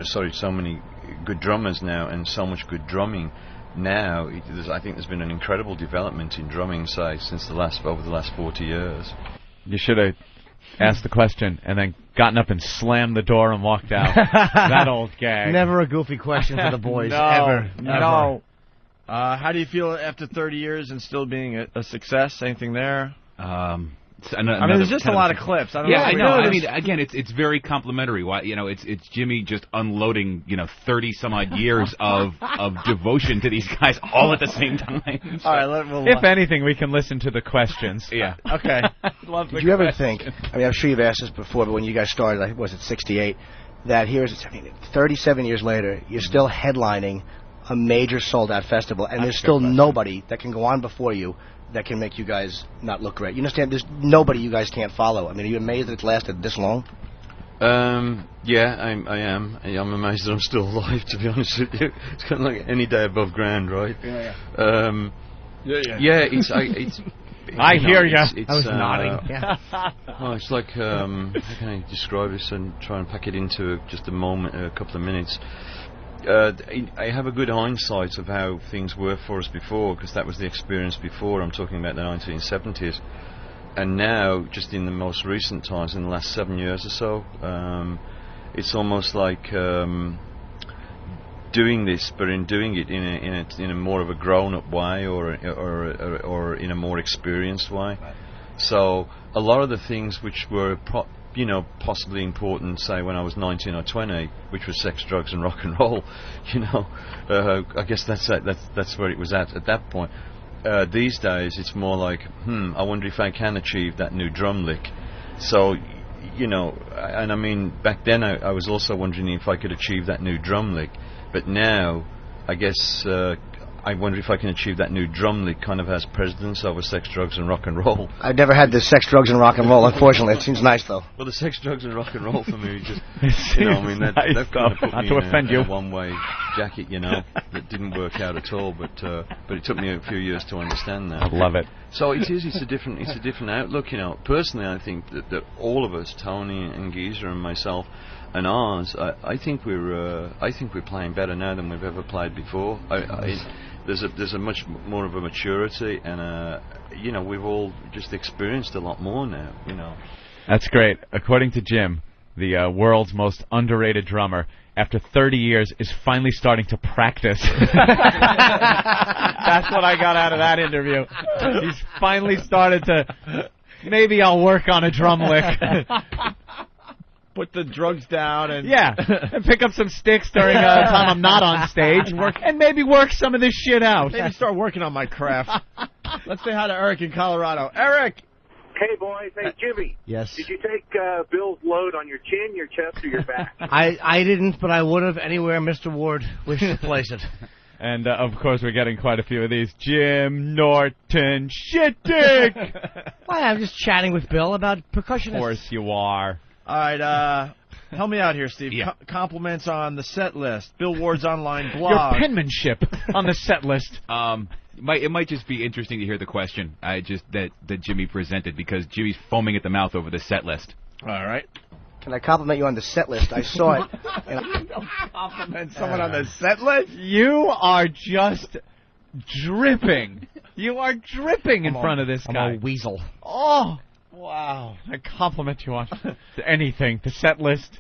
so many good drummers now, and so much good drumming now. I think there's been an incredible development in drumming, say, over the last 40 years. You should have asked the question and then gotten up and slammed the door and walked out. That old gag. Never a goofy question for the boys. No, ever. No. How do you feel after 30 years and still being a success? Anything there? There's just a lot of clips. I know. I mean, again, it's very complimentary. Why, it's Jimmy just unloading, 30 some odd years of devotion to these guys all at the same time. So. All right. If anything, we can listen to the questions. Yeah. Okay. Love the Did you ever think? I mean, I'm sure you've asked this before, but when you guys started, I think was it '68? That 37 years later, you're still headlining a major sold-out festival, and there's still nobody that can go on before you that can make you guys not look great. You understand? There's nobody you guys can't follow. I mean, are you amazed that it's lasted this long? Yeah, I am. I'm amazed that I'm still alive, to be honest with you. It's kind of like any day above ground, right? Yeah. Yeah, it's I hear you. I was nodding. Yeah. Well, it's like, how can I describe this and try and pack it into just a couple of minutes? I have a good hindsight of how things were for us before, because that was the experience before. I'm talking about the 1970s. And now, just in the most recent times, in the last 7 years or so, it's almost like doing this, but in doing it in a more of a grown-up way, or in a more experienced way. So a lot of the things which were possibly important, say when I was 19 or 20, which was sex, drugs, and rock and roll, I guess that's where it was at that point. These days, it's more like, I wonder if I can achieve that new drum lick. So, and I mean, back then I was also wondering if I could achieve that new drum lick. But now, I guess, I wonder if I can achieve that new drum lick kind of as precedence over sex, drugs, and rock and roll. I've never had the sex, drugs, and rock and roll, unfortunately. It seems nice, though. Well, the sex, drugs, and rock and roll for me just, that kind of put me in a one-way jacket, that didn't work out at all. But it took me a few years to understand that. I love it. So it's a different outlook, Personally, I think that all of us, Tony and Geezer and myself and ours, I think we're playing better now than we've ever played before. There's a much more of a maturity, and we've all just experienced a lot more now. That's great. According to Jim, the world's most underrated drummer, after 30 years, is finally starting to practice. That's what I got out of that interview. He's finally started to, maybe I'll work on a drum lick. Put the drugs down and and pick up some sticks during time I'm not on stage, and maybe work some of this shit out. Maybe start working on my craft. Let's say hi to Eric in Colorado. Eric! Hey, boys. Hey, Jimmy. Yes. Did you take Bill's load on your chin, your chest, or your back? I didn't, but I would have anywhere Mr. Ward wished to place it. And, of course, we're getting quite a few of these. Jim Norton shit dick! Well, I'm just chatting with Bill about percussionists. Of course you are. All right, help me out here, Steve. Yeah. Compliments on the set list. Bill Ward's online blog. Your penmanship on the set list. It might just be interesting to hear the question that Jimmy presented, because Jimmy's foaming at the mouth over the set list. All right. Can I compliment you on the set list? I saw it. Don't compliment someone on the set list? You are just dripping. You are dripping in front of this guy. I'm a weasel. Oh, wow. I compliment you on anything. The set list.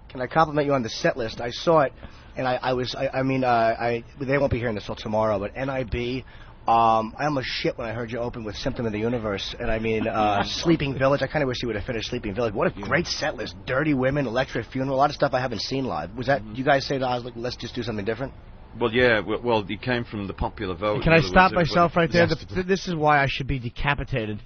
Can I compliment you on the set list? I saw it, and they won't be hearing this till tomorrow, but NIB, I almost shit when I heard you open with Symptom of the Universe, and Sleeping Village. I kind of wish you would have finished Sleeping Village. What a great set list. Dirty Women, Electric Funeral, a lot of stuff I haven't seen live. Was that, you guys say to Oz, let's just do something different? Well, yeah, well, it came from the popular vote. Can I stop myself right there? This is why I should be decapitated.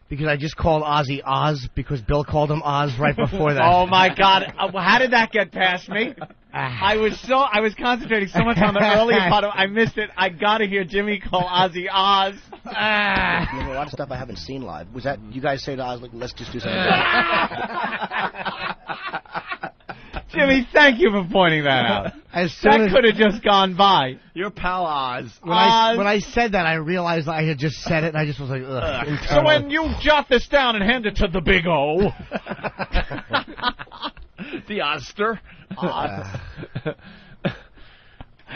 Because I just called Ozzy Oz because Bill called him Oz right before that. Oh my God! How did that get past me? I was concentrating so much on the earlier part of I missed it. I gotta hear Jimmy call Ozzy Oz. You know, a lot of stuff I haven't seen live. Was that you guys say to Oz, let's just do something? Jimmy, thank you for pointing that out. That could have just gone by. Your pal Oz. When I said that, I realized I had just said it, and I just was like, ugh. So when you jot this down and hand it to the big O. The Ozster.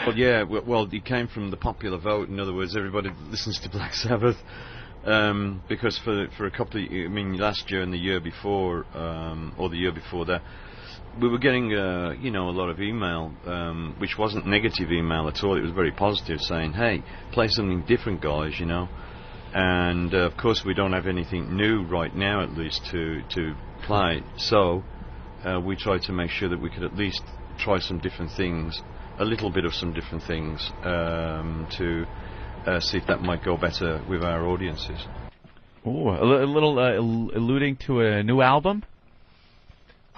Well, yeah, well, it came from the popular vote. In other words, everybody listens to Black Sabbath. Because for a couple of, last year and the year before, or the year before that, we were getting, a lot of email, which wasn't negative email at all. It was very positive, saying, "Hey, play something different, guys," And of course, we don't have anything new right now, at least to play. So we tried to make sure that we could at least try some different things, a little bit of some different things, to see if that might go better with our audiences. Ooh, a little alluding to a new album.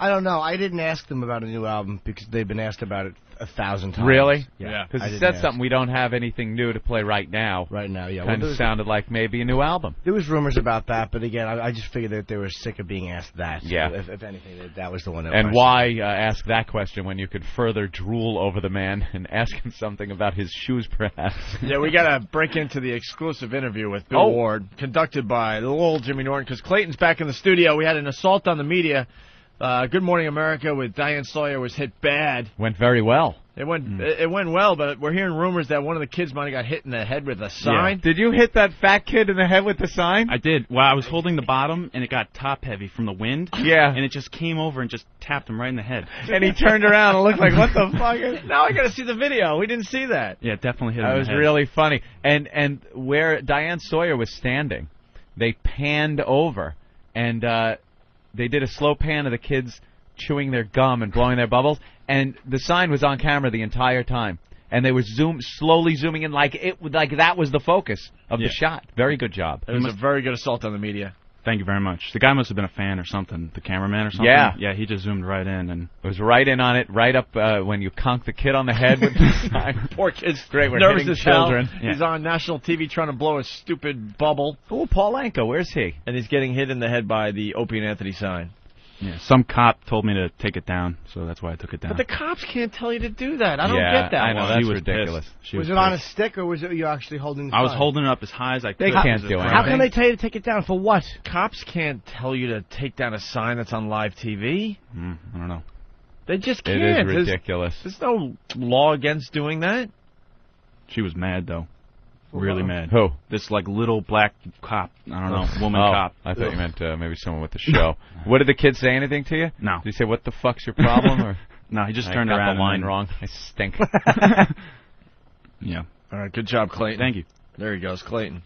I don't know. I didn't ask them about a new album because they've been asked about it 1,000 times. Really? Yeah. Because that's something we don't have anything new to play right now. Right now, yeah. Kind of sounded like maybe a new album. There was rumors about that, but again, I just figured that they were sick of being asked that. Yeah. So if anything, that was the one. And why ask that question when you could further drool over the man and ask him something about his shoes, perhaps? Yeah, we got to break into the exclusive interview with Bill Ward, conducted by the old Jimmy Norton, because Clayton's back in the studio. We had an assault on the media. Good Morning America with Diane Sawyer was hit bad. Went very well. It went well, but we're hearing rumors that one of the kids might have got hit in the head with a sign. Did you hit that fat kid in the head with the sign? I did. Well, I was holding the bottom, and it got top-heavy from the wind. Yeah. And it just came over and just tapped him right in the head. And he turned around and looked like, what the fuck? Now I got to see the video. We didn't see that. Yeah, definitely hit him That in was the head. really funny. And where Diane Sawyer was standing, they panned over, and they did a slow pan of the kids chewing their gum and blowing their bubbles, and the sign was on camera the entire time. And they were slowly zooming in like that was the focus of the shot. Very good job. It was a very good assault on the media. Thank you very much. The guy must have been a fan or something, the cameraman or something. Yeah. Yeah, he just zoomed right in. And it was right in on it, right up when you conked the kid on the head with the sign. Poor kid's great. We're nervous hitting as hell. children. Yeah. He's on national TV trying to blow a stupid bubble. Oh, Paul Anka, where's he? And he's getting hit in the head by the Opie and Anthony sign. yeah, some cop told me to take it down, so that's why I took it down. But the cops can't tell you to do that. I don't get that. I know, one. that's She was ridiculous. pissed. Was it on a stick, or was it you actually holding the I was sign? holding it up as high as I could. They can't do it. How can they tell you to take it down? For what? Cops can't tell you to take down a sign that's on live TV. I don't know. They just can't. It is ridiculous. There's no law against doing that. She was mad, though. Really mad. Who? This, little black cop. I don't know, woman cop. I thought you meant maybe someone with the show. What did the kid say anything to you? No. Did he say, what the fuck's your problem? Or No, he just I turned got around the line and wrong. I stink. Yeah. All right, good job, Clayton. Thank you. There he goes, Clayton.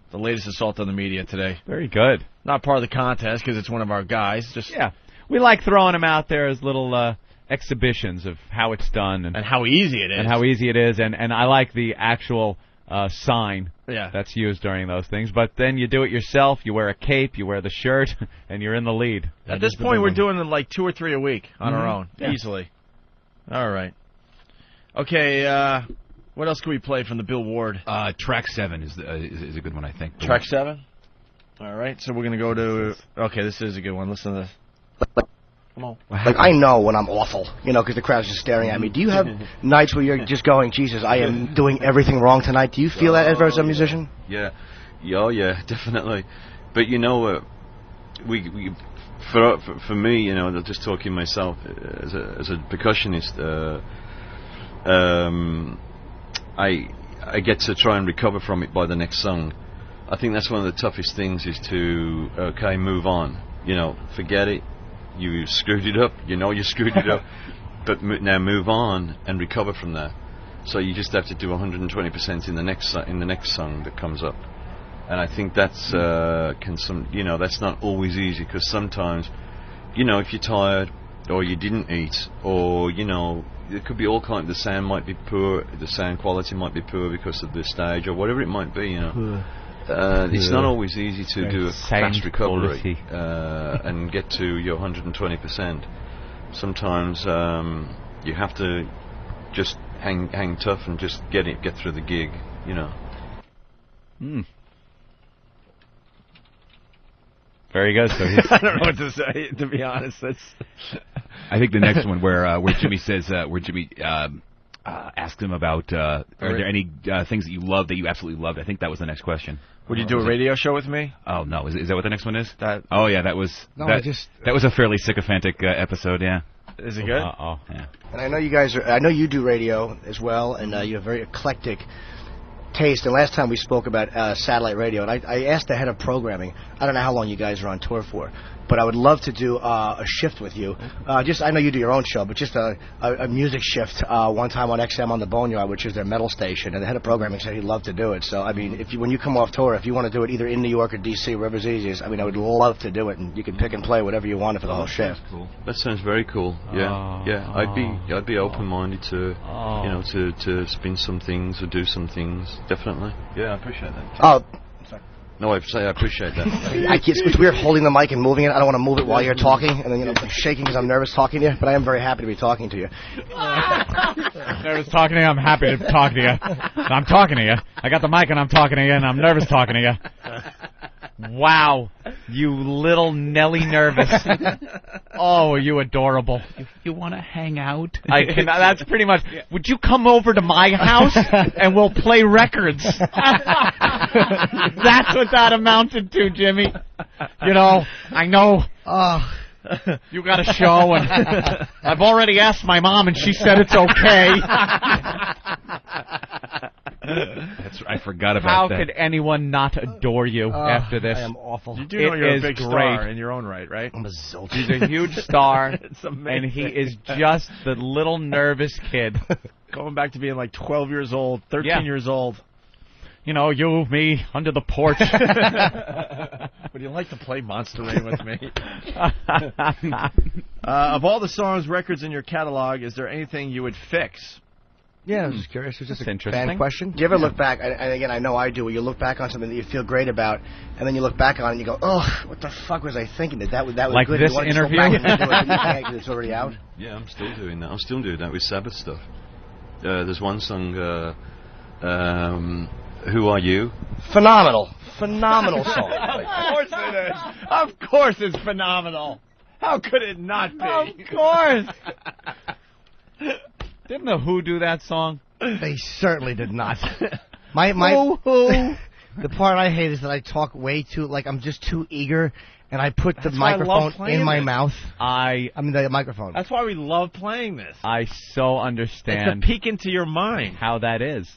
The latest assault on the media today. Very good. Not part of the contest because it's one of our guys. Just we like throwing them out there as little exhibitions of how it's done and how easy it is. And how easy it is. And I like the actual sign Yeah. that's used during those things. But then you do it yourself. You wear a cape, you wear the shirt, and you're in the lead. At this point, we're doing them like 2 or 3 a week on our own, Yeah. easily. All right. Okay, what else can we play from the Bill Ward? Track 7 is a good one, I think. Track 7? All right, so we're going to go to... Okay, this is a good one. Listen to this. Come on. Like, I know when I'm awful, because the crowd's just staring at me. Do you have nights where you're just going, Jesus, I am doing everything wrong tonight? Do you feel that ever as a musician? Yeah, definitely. But we for me, just talking myself as a percussionist, I get to try and recover from it by the next song. I think that's one of the toughest things is to move on. Forget it. You screwed it up. You screwed it up. But now move on and recover from that. So you just have to do 120% in the next song that comes up. And I think that's that's not always easy because sometimes, if you're tired or you didn't eat or it could be all kinds. The sound might be poor. The sound quality might be poor because of the stage or whatever it might be. It's not always easy to do a fast recovery and get to your 120%. Sometimes you have to just hang tough and just get through the gig. Very good. So I don't know what to say, to be honest. I think the next one where Jimmy says asked him about are there any things that you love that you absolutely loved. I think that was the next question. Would you do a radio show with me? Oh no, is that what the next one is? Oh yeah, that was that was a fairly sycophantic episode. Yeah. Is it good? Yeah. And I know you guys I know you do radio as well, and you have very eclectic taste. And last time we spoke about satellite radio, and I asked the head of programming, I don't know how long you guys are on tour for, but I would love to do a shift with you. I know you do your own show, but just a music shift one time on XM on the Boneyard, which is their metal station, and the head of programming said he'd love to do it. So, I mean, when you come off tour, if you want to do it either in New York or D.C., wherever's easiest, I would love to do it, and you can pick and play whatever you wanted for the whole shift. Cool. That sounds very cool. Yeah. I'd be open-minded to, to spin some things or do some things. Definitely. Yeah, I appreciate that. No, I appreciate that. It's weird holding the mic and moving it. I don't want to move it while you're talking, and then I'm shaking because I'm nervous talking to you. But I am very happy to be talking to you. Nervous talking to you. I'm happy to talk to you. I'm talking to you. I got the mic and I'm talking to you, and I'm nervous talking to you. Wow, you little Nelly nervous. Oh, are you adorable? You want to hang out? I can. That's pretty much. Would you come over to my house and we'll play records? That's what that amounted to, Jimmy. I know. You got a show, and I've already asked my mom, and she said it's okay. I forgot about How that. could anyone not adore you after this? I am awful. You do know you're a big star in your own right, right? I'm a zilch. He's a huge star, It's amazing. and he is just the little nervous kid. Going back to being like 12 years old, 13 years old. You know, you, me, under the porch. Would you like to play Monster Rain with me? Of all the songs, records in your catalog, is there anything you would fix? Yeah, I was just curious. It was just That's a interesting. fan question. Do you ever look back, and again, I know I do, where you look back on something that you feel great about, and then you look back on it and you go, oh, what the fuck was I thinking? That was Like good. this You wanna just interview? go back and do it, but you can't 'cause it's already out. Yeah, I'm still doing that. I'm still doing that with Sabbath stuff. There's one song, Who Are You? Phenomenal song. Of course it is. Of course it's phenomenal. How could it not be? Of course. Didn't the Who do that song? They certainly did not. My Who? The part I hate is that I talk way too, like I'm just too eager, and I put the That's why I love microphone playing in my this. mouth. I mean the microphone. That's why we love playing this. I so understand. It's a peek into your mind. How that is.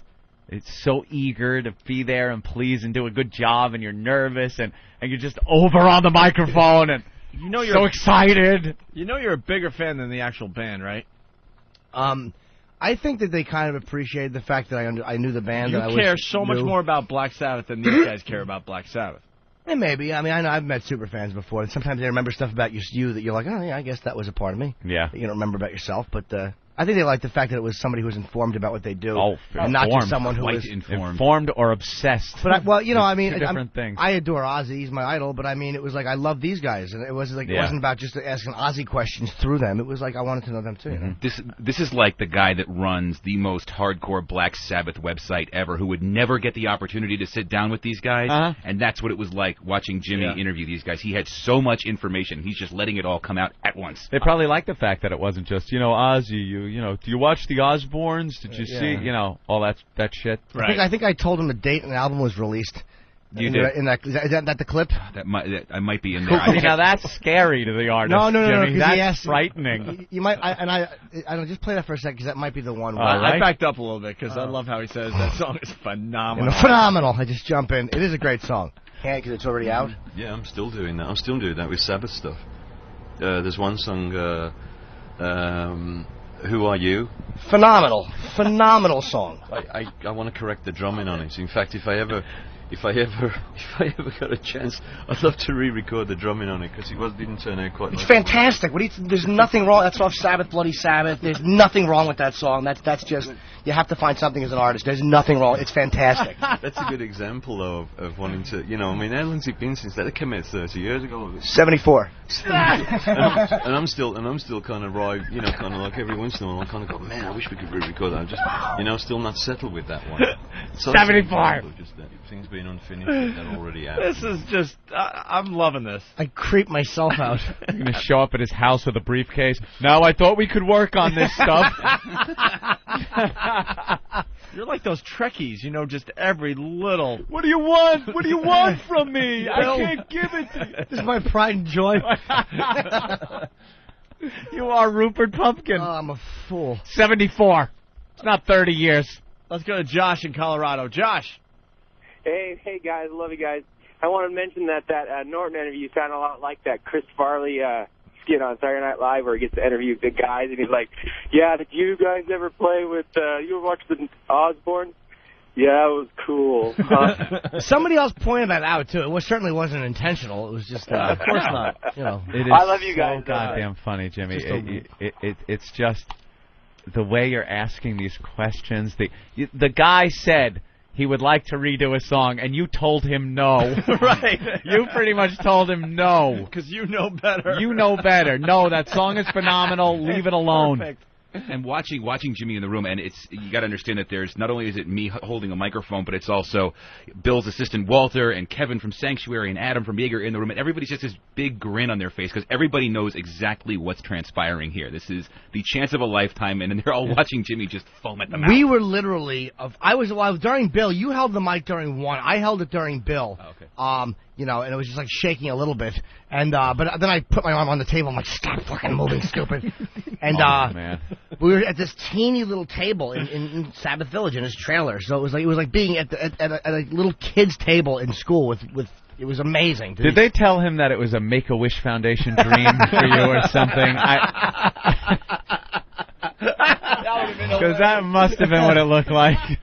It's so eager to be there and please and do a good job, and you're nervous, and you're just over on the microphone, and You know so excited. You know you're a bigger fan than the actual band, right? I think that they kind of appreciated the fact that I knew the band. You that I care was so much new. more about Black Sabbath than these guys care about Black Sabbath. And maybe. I mean, I know I've met super fans before, and sometimes they remember stuff about you that you're like, oh, yeah, I guess that was a part of me. Yeah. That you don't remember about yourself, but I think they like the fact that it was somebody who was informed about what they do. Oh, and not informed. just someone who Quite was informed or obsessed. But well, you know, I mean, Two different things. I adore Ozzy; he's my idol. But I mean, it was like I love these guys, and it was like it wasn't about just asking Ozzy questions through them. It was like I wanted to know them too. You know? This is like the guy that runs the most hardcore Black Sabbath website ever, who would never get the opportunity to sit down with these guys, and that's what it was like watching Jimmy interview these guys. He had so much information; he's just letting it all come out at once. They probably like the fact that it wasn't just, Ozzy, you know, do you watch the Osbournes? Did you see, all that shit? Right. I think I told him the date and the album was released. You did. Is that the clip? That might be in there. Now that's scary to the artist. No, Jimmy. That's he asked, frightening. You might, I don't just play that for a second because that might be the one. Where I backed up a little bit because I love how he says that song is phenomenal. Phenomenal. I just jump in. It is a great song. Can't because it's already out. Yeah, I'm still doing that. I'm still doing that with Sabbath stuff. There's one song, Who Are You? Phenomenal song. I want to correct the drumming on it. In fact, if I ever got a chance, I'd love to re-record the drumming on it because it didn't turn out quite. It's fantastic. There's nothing wrong. That's off Sabbath, Bloody Sabbath. There's nothing wrong with that song. That's just you have to find something as an artist. There's nothing wrong. It's fantastic. That's a good example of wanting to. I mean, how long's it been since that came out? 30 years ago. 74. and I'm still kind of kind of like every once in a while I kind of go, man, I wish we could re-record that. I'm just, still not settled with that one. 74. Just that things being unfinished, they're already out. This is just, I'm loving this. I creep myself out. You're going to show up at his house with a briefcase. Now, I thought we could work on this stuff. You're like those Trekkies, just every little... What do you want? What do you want from me? I can't give it to you. This is my pride and joy. You are Rupert Pumpkin. Oh, I'm a fool. 74. It's not 30 years. Let's go to Josh in Colorado. Josh. Hey guys, love you guys. I want to mention that Norton interview sounded a lot like that Chris Farley skit on Saturday Night Live where he gets to interview big guys and he's like, yeah, did you guys ever play with, you ever watch the Osbourne? Yeah, it was cool. Somebody else pointed that out too. It certainly wasn't intentional. It was just, of course not. It is I love you guys. So goddamn funny, Jimmy. It's just the way you're asking these questions. The guy said he would like to redo a song, and you told him no. Right. You pretty much told him no. Because you know better. You know better. No, that song is phenomenal. Leave it alone. Perfect. And watching Jimmy in the room, and you got to understand that there's not only is it me holding a microphone, but it's also Bill's assistant Walter and Kevin from Sanctuary and Adam from Jaeger in the room, and everybody's just this big grin on their face because everybody knows exactly what's transpiring here. This is the chance of a lifetime, and they're all watching Jimmy just foam at the mouth. We were literally I was during Bill. You held the mic during one. I held it during Bill. Oh, okay. you know, and it was just like shaking a little bit. And but then I put my arm on the table. I'm like, stop fucking moving, stupid. And man. we were at this teeny little table in Sabbath Village in his trailer. So it was like being at a little kid's table in school with. It was amazing. Did they tell him that it was a Make-A-Wish Foundation dream for you or something? Because that must have been what it looked like.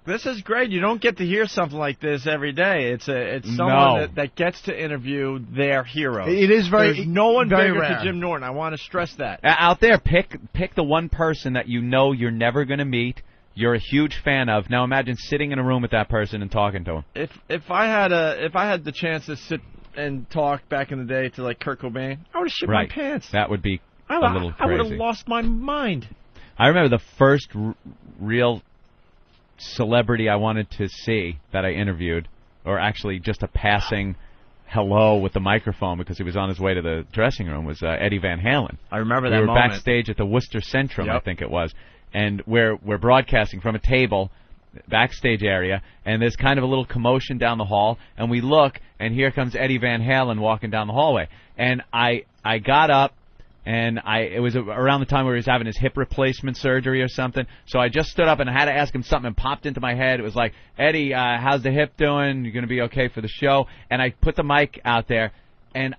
This is great. You don't get to hear something like this every day. It's someone that gets to interview their hero. It is There's no one very bigger rare. to Jim Norton. I want to stress that. Out there, pick the one person that you know you're never going to meet, you're a huge fan of. Now imagine sitting in a room with that person and talking to him. If I had the chance to sit and talk back in the day to like Kurt Cobain, I would have shit my pants. That would be a little crazy. I would have lost my mind. I remember the first real celebrity I wanted to see that I interviewed, or actually just a passing hello with the microphone because he was on his way to the dressing room, was Eddie Van Halen. I remember that We were moment. backstage at the Worcester Centrum, I think it was, and we're broadcasting from a table, backstage area, and there's kind of a little commotion down the hall, and we look, and here comes Eddie Van Halen walking down the hallway. And I got up, and it was around the time where he was having his hip replacement surgery or something, so I just stood up and I had to ask him something, and popped into my head. It was like, Eddie, how's the hip doing? You going to be okay for the show? And I put the mic out there, and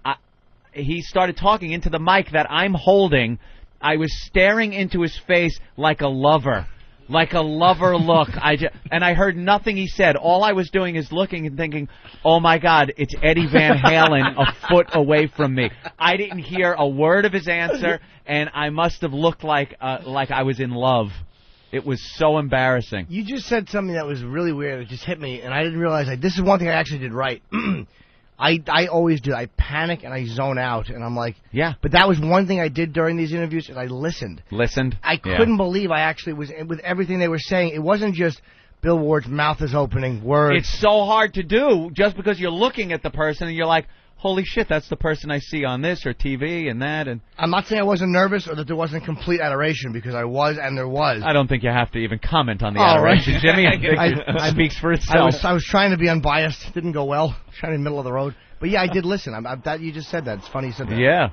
he started talking into the mic that I'm holding. I was staring into his face like a lover look. And I heard nothing he said. All I was doing is looking and thinking, oh my God, it's Eddie Van Halen a foot away from me. I didn't hear a word of his answer, and I must have looked like I was in love. It was so embarrassing. You just said something that was really weird. It just hit me, and I didn't realize. This is one thing I actually did right. I always do. I panic and I zone out, and I'm like, yeah. But that was one thing I did during these interviews, and I listened. I couldn't believe I actually was, with everything they were saying. It wasn't just Bill Ward's mouth is opening, words. It's so hard to do just because you're looking at the person and you're like, holy shit, that's the person I see on this or TV and that. And I'm not saying I wasn't nervous or that there wasn't complete adoration, because I was, and there was. I don't think you have to even comment on the adoration, right. Jimmy. It speaks for itself. I was trying to be unbiased. Didn't go well. Trying to be middle of the road. But yeah, I did listen. That you just said that. It's funny you said that. Yeah.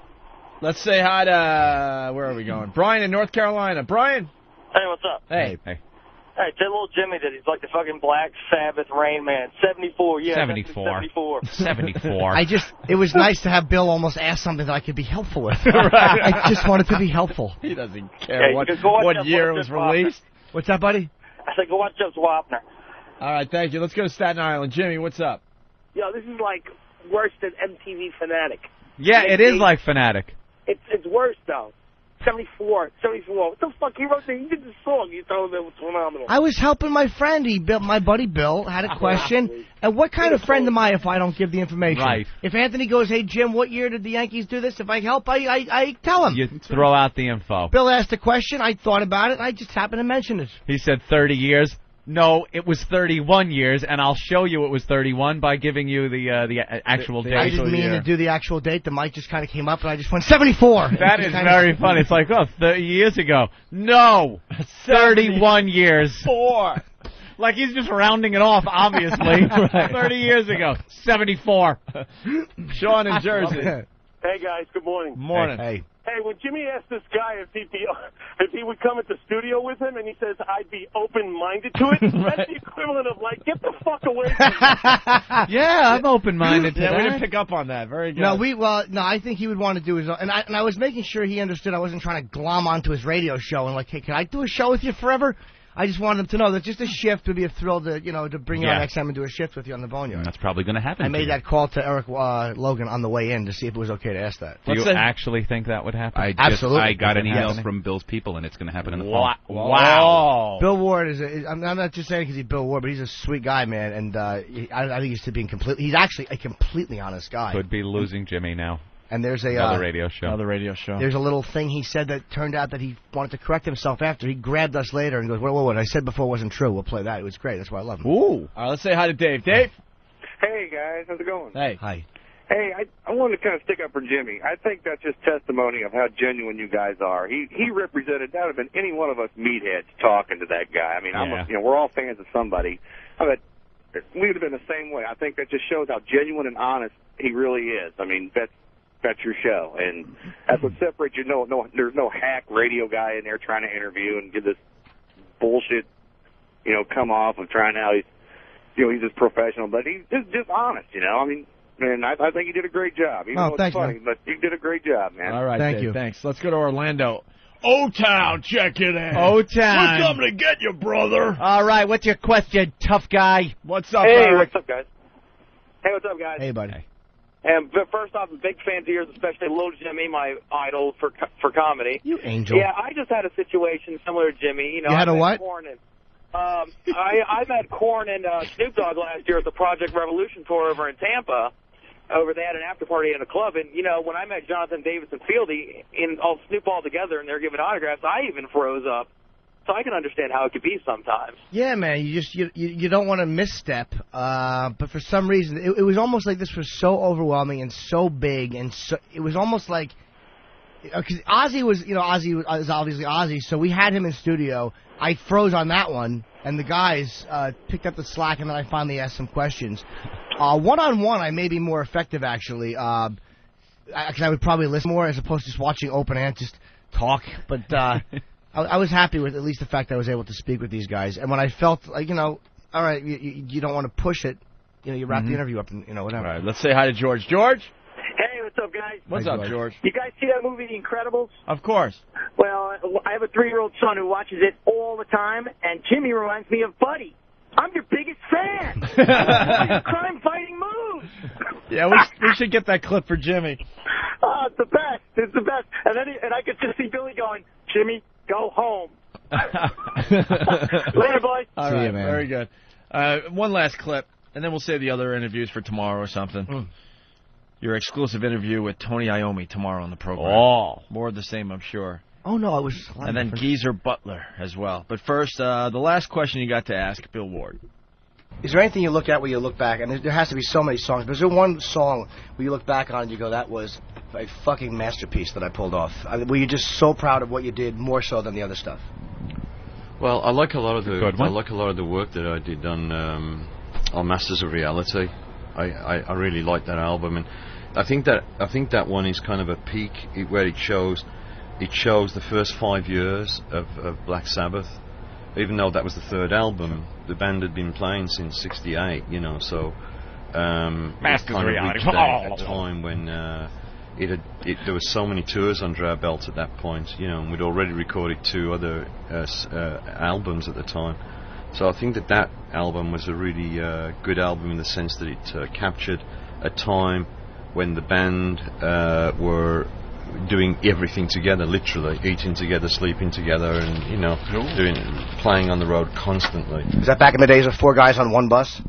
Let's say hi to, where are we going? Brian in North Carolina. Brian. Hey, what's up? Hey. Hey, tell little Jimmy that he's like the fucking Black Sabbath Rain Man. 74, yeah. 74. 74. It was nice to have Bill almost ask something that I could be helpful with. I just wanted to be helpful. He doesn't care what year it was released. What's that, buddy? I said, go watch Jeff Wapner. All right, thank you. Let's go to Staten Island. Jimmy, what's up? Yo, this is like worse than MTV Fanatic. Yeah, it is like Fanatic. It's worse, though. 74. What the fuck? He did the song. You told him it was phenomenal. I was helping my friend. My buddy Bill had a question. And what kind of friend am I if I don't give the information? Right. If Anthony goes, hey, Jim, what year did the Yankees do this? If I help, I tell him. You throw out the info. Bill asked a question. I thought about it, and I just happened to mention it. He said 30 years. No, it was 31 years, and I'll show you it was 31 by giving you the actual date. I didn't mean to do the actual date. The mic just kind of came up, and I just went 74. That is very funny. It's like, 30 years ago. No, 31 years. 4. Like he's just rounding it off, obviously. Right. 30 years ago. 74. Sean in Jersey. Hey, guys. Good morning. Morning. Hey, when Jimmy asked this guy if he would come at the studio with him, and he says, I'd be open-minded to it, that's the equivalent of, like, get the fuck away from me. Yeah, I'm open-minded to that. We didn't pick up on that. Very good. No, I think he would want to do his own. And I was making sure he understood I wasn't trying to glom onto his radio show and, like, hey, can I do a show with you forever? I just wanted him to know that just a shift would be a thrill to, to bring you on next time and do a shift with you on the Boneyard. That's probably going to happen. I made that call to Eric Logan on the way in to see if it was okay to ask that. Do you actually think that would happen? Absolutely. I got an email from Bill's people, and it's going to happen in the fall. Wow. Bill Ward I'm not just saying because he's Bill Ward, but he's a sweet guy, man, and I think he's actually a completely honest guy. Could be losing Jimmy now. And there's another radio show. There's a little thing he said that turned out that he wanted to correct himself after. He grabbed us later and goes, whoa, what I said before wasn't true. We'll play that. It was great. That's why I love him. Ooh. All right, let's say hi to Dave. Dave? Hey, guys. How's it going? Hey. Hi. Hey, I wanted to kind of stick up for Jimmy. I think that's just testimony of how genuine you guys are. He represented, that would have been any one of us meatheads talking to that guy. I mean, we're all fans of somebody. But we would have been the same way. I think that just shows how genuine and honest he really is. I mean, that's your show, and that's what separates you. There's no hack radio guy in there trying to interview and give this bullshit, come off of trying out. He's just professional, but he's just honest. I mean. And I think you did a great job. Even though it's funny, but you did a great job, man. All right, Thank Dave, you. Thanks. Let's go to Orlando. O-Town, check it out. O-Town. We're coming to get you, brother. All right, what's your question, tough guy? What's up, Hey, Eric? what's up, guys? Hey, what's up, guys? Hey, buddy. And first off, I'm big fan of yours, especially Little Jimmy, my idol for comedy. You angel. Yeah, I just had a situation similar to Jimmy. You had a what? I met Korn and Snoop Dogg last year at the Project Revolution tour over in Tampa. They had an after party in a club, and when I met Jonathan Davis and Fieldy and all Snoop all together, and they're giving autographs, I even froze up. So I can understand how it could be sometimes. Yeah, man, you don't want to misstep, but for some reason it was almost like this was so overwhelming and so big, and so it was almost like because Ozzy was Ozzy was obviously Ozzy, so we had him in studio. I froze on that one, and the guys picked up the slack, and then I finally asked some questions. One-on-one, I may be more effective, actually, because I would probably listen more as opposed to just watching open and just talk. But I was happy with at least the fact that I was able to speak with these guys. And when I felt like, all right, you don't want to push it, you wrap the interview up and, whatever. All right, let's say hi to George. George? Hey, what's up, guys? What's up, George? You guys see that movie, The Incredibles? Of course. Well, I have a 3-year-old son who watches it all the time, and Jimmy reminds me of Buddy. I'm your biggest fan. Crime-fighting moves. Yeah, we should get that clip for Jimmy. Oh, it's the best. It's the best. And I could just see Billy going, Jimmy, go home. Later, boys. All See right, you, man. very good. One last clip, and then we'll save the other interviews for tomorrow or something. Your exclusive interview with Tony Iommi tomorrow on the program. Oh. More of the same, I'm sure. Oh, no, it was... And then Geezer Butler as well. But first, the last question you got to ask Bill Ward. Is there anything you look at where you look back, and there has to be so many songs, but is there one song where you look back on and you go, that was a fucking masterpiece that I pulled off? Were you just so proud of what you did, more so than the other stuff? Well, I like a lot of the work that I did on Masters of Reality. I really like that album, and I think that one is kind of a peak where it shows the first 5 years of Black Sabbath. Even though that was the third album, the band had been playing since '68, so Masters of Reality. A time when there was so many tours under our belt at that point, and we'd already recorded 2 other albums at the time. So I think that album was a really good album in the sense that it captured a time when the band were doing everything together, literally eating together, sleeping together, and playing on the road constantly. Was that back in the days of 4 guys on one bus?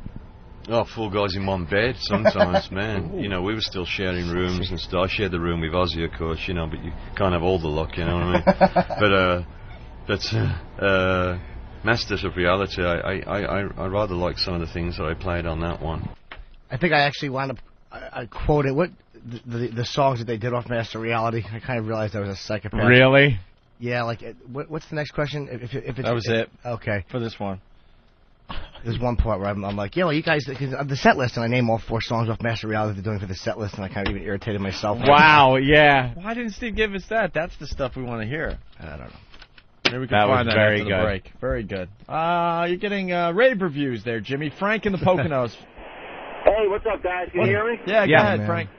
Oh, 4 guys in one bed sometimes, man. We were still sharing rooms and stuff. I shared the room with Ozzy, of course, but you can't have all the luck, you know what I mean? But Masters of Reality, I rather like some of the things that I played on that one. I think I actually wound up, I quoted the songs that they did off Master Reality. I kind of realized I was a psychopath. Really? Yeah, like, what's the next question? If it's, that was it. Okay. For this one. There's one part where I'm like, yeah, well, you guys, because of the set list, and I name all 4 songs off Master Reality they're doing for the set list, and I kind of even irritated myself. Wow, yeah. Why didn't Steve give us that? That's the stuff we want to hear. I don't know. Maybe we can find that after the break. Very good. You're getting rave reviews there, Jimmy. Frank in the Poconos. Hey, what's up, guys? Can you hear me? Yeah, go ahead, man. Frank.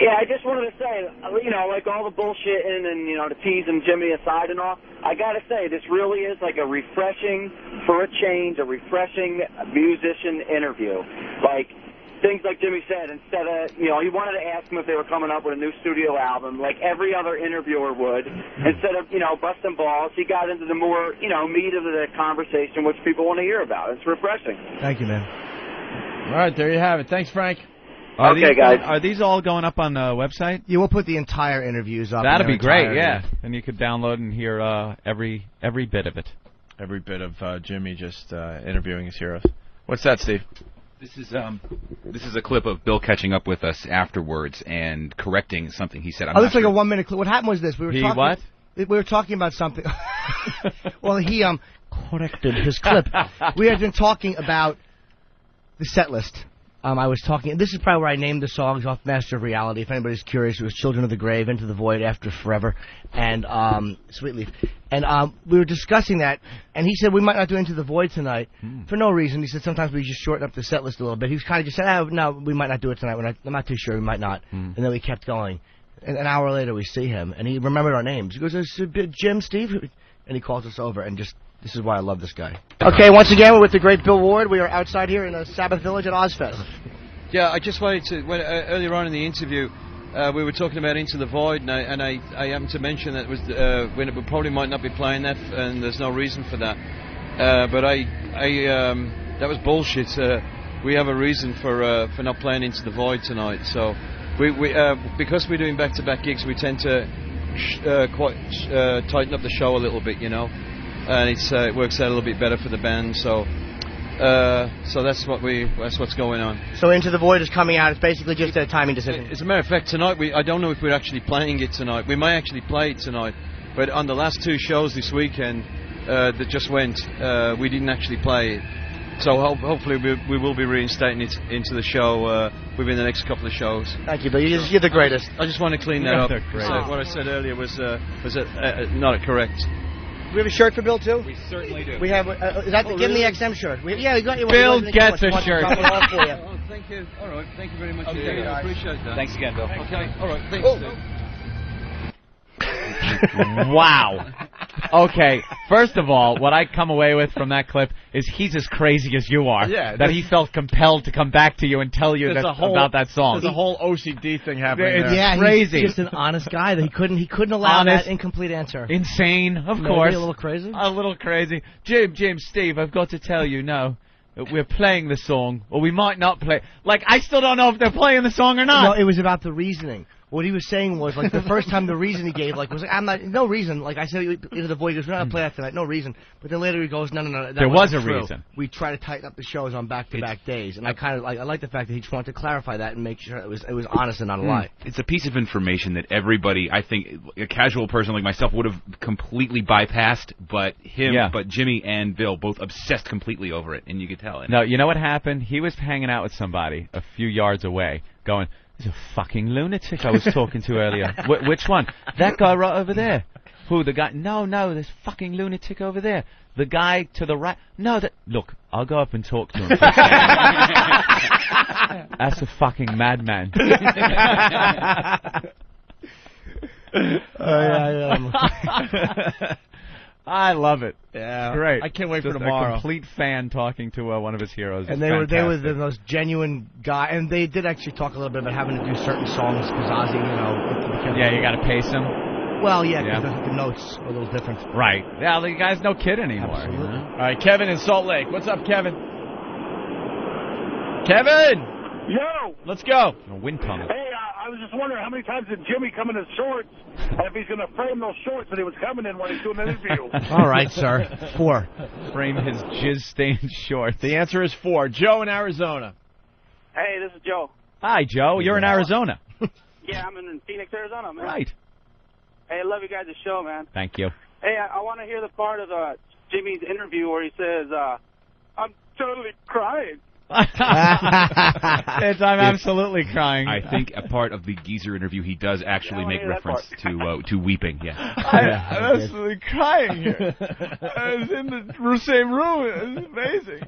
Yeah, I just wanted to say, like all the bullshitting and, the tease and Jimmy aside and all, I got to say, this really is like a refreshing, for a change, a refreshing musician interview. Like, things like Jimmy said, instead of, he wanted to ask them if they were coming up with a new studio album, like every other interviewer would. Instead of, busting balls, he got into the more, meat of the conversation, which people want to hear about. It's refreshing. Thank you, man. All right, there you have it. Thanks, Frank. Guys. Are these all going up on the website? Yeah, we'll put the entire interviews up. That'd be great, yeah. And you could download and hear every bit of it. Every bit of Jimmy just interviewing his heroes. What's that, Steve? This is a clip of Bill catching up with us afterwards and correcting something he said. This is like a 1-minute clip. What happened was this: we were talking about something. Well, he corrected his clip. We had been talking about the set list. I was talking. This is probably where I named the songs off Master of Reality. If anybody's curious, it was Children of the Grave, Into the Void, After Forever, and Sweet Leaf. And we were discussing that, and he said we might not do Into the Void tonight for no reason. He said sometimes we just shorten up the set list a little bit. He was kind of just said, no, we might not do it tonight. I'm not too sure. We might not. And then we kept going. And an hour later, we see him, and he remembered our names. He goes, Jim, Steve? And he calls us over, and just, this is why I love this guy. Okay, once again, we're with the great Bill Ward. We are outside here in Sabbath Village at Ozzfest. Yeah, I just wanted to, earlier on in the interview, we were talking about Into the Void, and I happened to mention that we probably might not be playing that, and there's no reason for that. But that was bullshit. We have a reason for not playing Into the Void tonight, so... because we're doing back-to-back gigs, we tend to tighten up the show a little bit, you know, and it works out a little bit better for the band. So that's what's going on. So Into the Void is coming out. It's basically just a timing decision. As a matter of fact, tonight I don't know if we're actually playing it tonight. We might actually play it tonight, but on the last 2 shows this weekend that just went, we didn't actually play it. So hopefully we will be reinstating it into the show within the next couple of shows. Thank you, Bill. You're the greatest. I just want to clean that up. So what I said earlier was not correct. We have a shirt for Bill too. We certainly do. We have. Is that give me the XM shirt? We got you. Bill gets a shirt. Oh, thank you. All right. Thank you very much. Okay, I appreciate that. Thanks again, Bill. Okay. All right. Thanks. Wow. Okay, first of all, what I come away with from that clip is he's as crazy as you are. Yeah, that he felt compelled to come back to you and tell you about that song. There's a whole OCD thing happening there. Yeah, crazy. He's just an honest guy. That he couldn't allow that incomplete answer. Insane, of Maybe course. A little crazy. A little crazy. Jim, Steve, I've got to tell you now. We're playing the song, or we might not play. Like, I still don't know if they're playing the song or not. No, it was about the reasoning. What he was saying was, like, the first time the reason he gave, like, was like, no reason. Like I said, into the void, he goes, we're not going to play that tonight, no reason. But then later he goes, no, that there was a true. reason. We try to tighten up the shows on back-to-back days. And I like the fact that he just wanted to clarify that and make sure it was honest and not a lie. It's a piece of information that everybody, I think, a casual person like myself would have completely bypassed, but Jimmy and Bill both obsessed completely over it, and you could tell it. No, you know what happened? He was hanging out with somebody a few yards away, going, "There's a fucking lunatic I was talking to earlier." Which one? That guy right over there. Who, the guy? No, there's fucking lunatic over there. The guy to the right. No, look, I'll go up and talk to him. That's a fucking madman. I love it. Yeah, great. I can't wait Just for tomorrow. A complete fan talking to one of his heroes. And they were the most genuine guy. And they did actually talk a little bit about having to do certain songs because Ozzy, you got to pace him. Well, because the notes are a little different. Right. Yeah, the guy's no kid anymore. Absolutely. You know? All right, Kevin in Salt Lake. What's up, Kevin? Kevin! Yo! Let's go. A wind tunnel. Hey, I was just wondering how many times did Jimmy come in his shorts, and if he's going to frame those shorts that he was coming in when he's doing an interview. All right, sir. 4. Frame his jizz-stained shorts. The answer is 4. Joe in Arizona. Hey, this is Joe. Hi, Joe. You're in Arizona. Yeah, I'm in Phoenix, Arizona, man. Right. Hey, I love you guys' show, man. Thank you. Hey, I want to hear the part of Jimmy's interview where he says, I'm totally crying. I'm absolutely crying. I think a part of the Geezer interview, he does actually make reference to weeping. Yeah, I'm absolutely crying here. I was in the same room. It was amazing.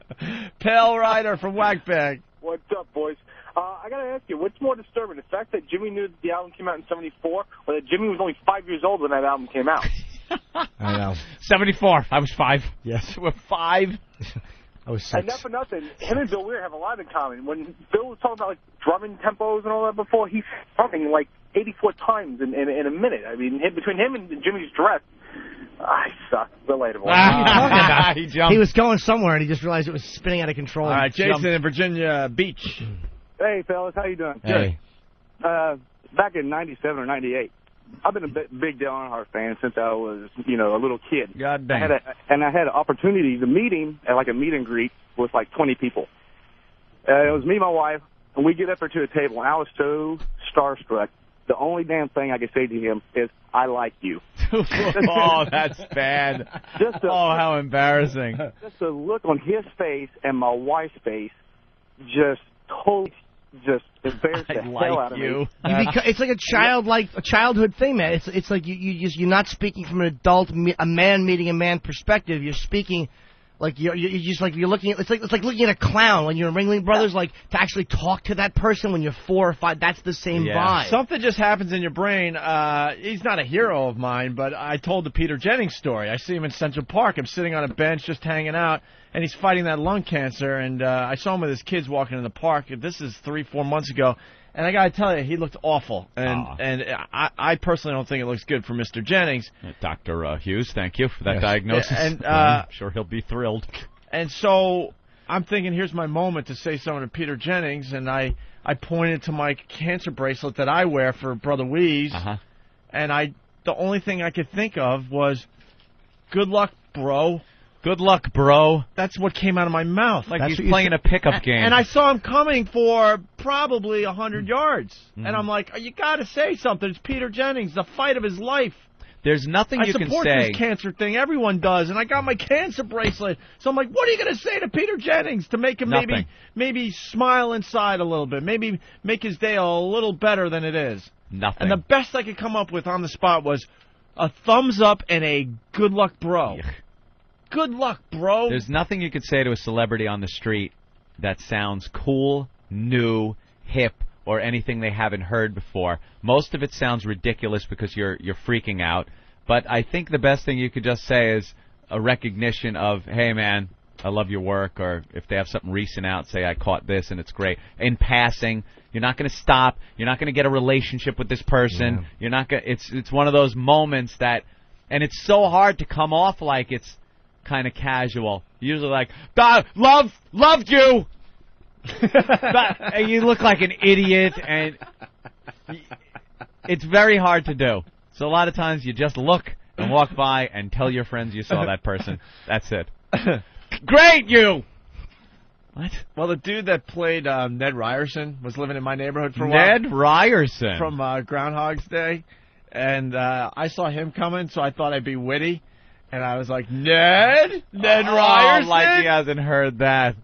Pale Rider from Whackbag. What's up, boys? I gotta ask you, what's more disturbing, the fact that Jimmy knew that the album came out in '74, or that Jimmy was only 5 years old when that album came out? I know. 74. I was 5. Yes. We're 5. I was 6. And not for nothing, him and Bill Weir have a lot in common. When Bill was talking about like drumming tempos and all that before, he's talking like 84 times in a minute. I mean, between him and Jimmy's dress, I suck. Relatable. He was going somewhere and he just realized it was spinning out of control. All right, Jason in Virginia Beach. Hey, fellas, how you doing? Hey. Back in '97 or '98, I've been a big Dale Earnhardt fan since I was, a little kid. God damn. I had an opportunity to meet him at like a meet and greet with like 20 people. It was me and my wife, and we get up there to a table, and I was so starstruck. The only damn thing I could say to him is, I like you. Oh, that's bad. How embarrassing. Just the look on his face and my wife's face just totally just embarrassed the hell out of me. It's like a childhood thing, man. It's like you're not speaking from an adult, a man meeting a man perspective. You're speaking like you're looking at it's like looking at a clown when you're in Ringling Brothers. Like to actually talk to that person when you're 4 or 5. That's the same vibe. Something just happens in your brain. He's not a hero of mine, but I told the Peter Jennings story. I see him in Central Park. I'm sitting on a bench just hanging out, and he's fighting that lung cancer. And I saw him with his kids walking in the park. This is 3-4 months ago. And I got to tell you, he looked awful. And I personally don't think it looks good for Mr. Jennings. Dr. Hughes, thank you for that diagnosis. And I'm sure he'll be thrilled. And so I'm thinking, here's my moment to say something to Peter Jennings. And I pointed to my cancer bracelet that I wear for Brother Weeze. And the only thing I could think of was, good luck, bro. Good luck, bro. That's what came out of my mouth. Like he's playing a pickup game. And I saw him coming for probably 100 yards. And I'm like, you got to say something. It's Peter Jennings, the fight of his life. There's nothing you can say. I support this cancer thing. Everyone does. And I got my cancer bracelet. So I'm like, what are you going to say to Peter Jennings to make him maybe smile inside a little bit? Maybe make his day a little better than it is? Nothing. And the best I could come up with on the spot was a thumbs up and a good luck, bro. Good luck, bro. There's nothing you could say to a celebrity on the street that sounds cool, new, hip, or anything they haven't heard before. Most of it sounds ridiculous because you're freaking out. But I think the best thing you could just say is a recognition of, hey, man, I love your work. Or if they have something recent out, say, I caught this and it's great. In passing, you're not going to stop. You're not going to get a relationship with this person. Yeah. You're not going. It's one of those moments that, and it's so hard to come off like it's kind of casual. Usually like, loved you. And you look like an idiot, and it's very hard to do. So a lot of times you just look and walk by and tell your friends you saw that person. That's it. Great, you. What? Well, the dude that played Ned Ryerson was living in my neighborhood for a while. Ned Ryerson. From Groundhog's Day. And I saw him coming, so I thought I'd be witty. And I was like, Ned Ryerson? Like he hasn't heard that.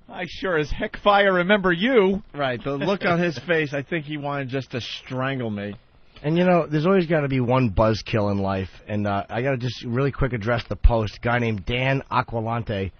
I sure as heck fire remember you. Right, the look on his face, I think he wanted just to strangle me. And, there's always got to be one buzzkill in life. And I got to just really quick address the post. A guy named Dan Aquilante.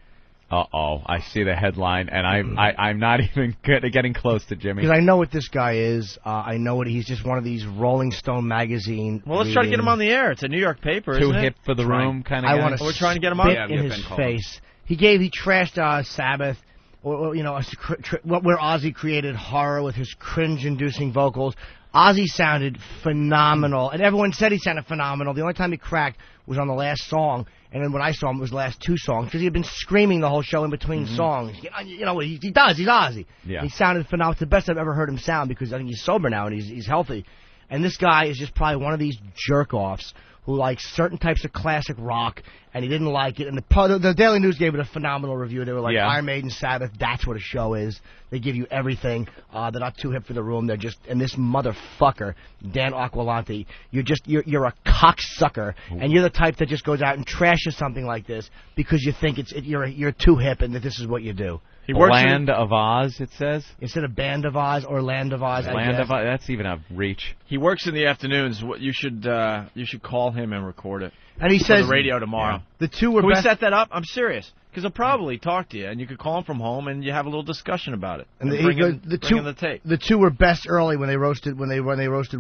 Uh-oh, I see the headline, and I'm not even getting close to Jimmy. Because I know what this guy is. I know what he's just one of these Rolling Stone magazine. Well, let's try to get him on the air. It's a New York paper, isn't it? Too hip for the room kind of guy. I want to we're trying to get him on. In his face. He trashed Sabbath, where Ozzy created horror with his cringe-inducing vocals. Ozzy sounded phenomenal, and everyone said he sounded phenomenal. The only time he cracked was on the last song, and then when I saw him, it was the last 2 songs, because he had been screaming the whole show in between songs. You know what he does, he's Ozzy. Yeah. He sounded phenomenal. It's the best I've ever heard him sound, because I think he's sober now, and he's healthy. And this guy is just probably one of these jerk-offs who likes certain types of classic rock, and he didn't like it. And the Daily News gave it a phenomenal review. They were like, Iron Maiden, Sabbath, that's what a show is. They give you everything. They're not too hip for the room. They're just, and this motherfucker, Dan Aquilante, you're a cocksucker, and you're the type that just goes out and trashes something like this because you think you're too hip and that this is what you do. Land of Oz, it says. Instead of Band of Oz or Land of Oz. Land of Oz, that's even a reach. He works in the afternoons. You should call him and record it. And he says on the radio tomorrow. The two were. Can we set that up? I'm serious. Because he'll probably talk to you, and you could call him from home, and you have a little discussion about it. And bring in the tape. The two were best early when they roasted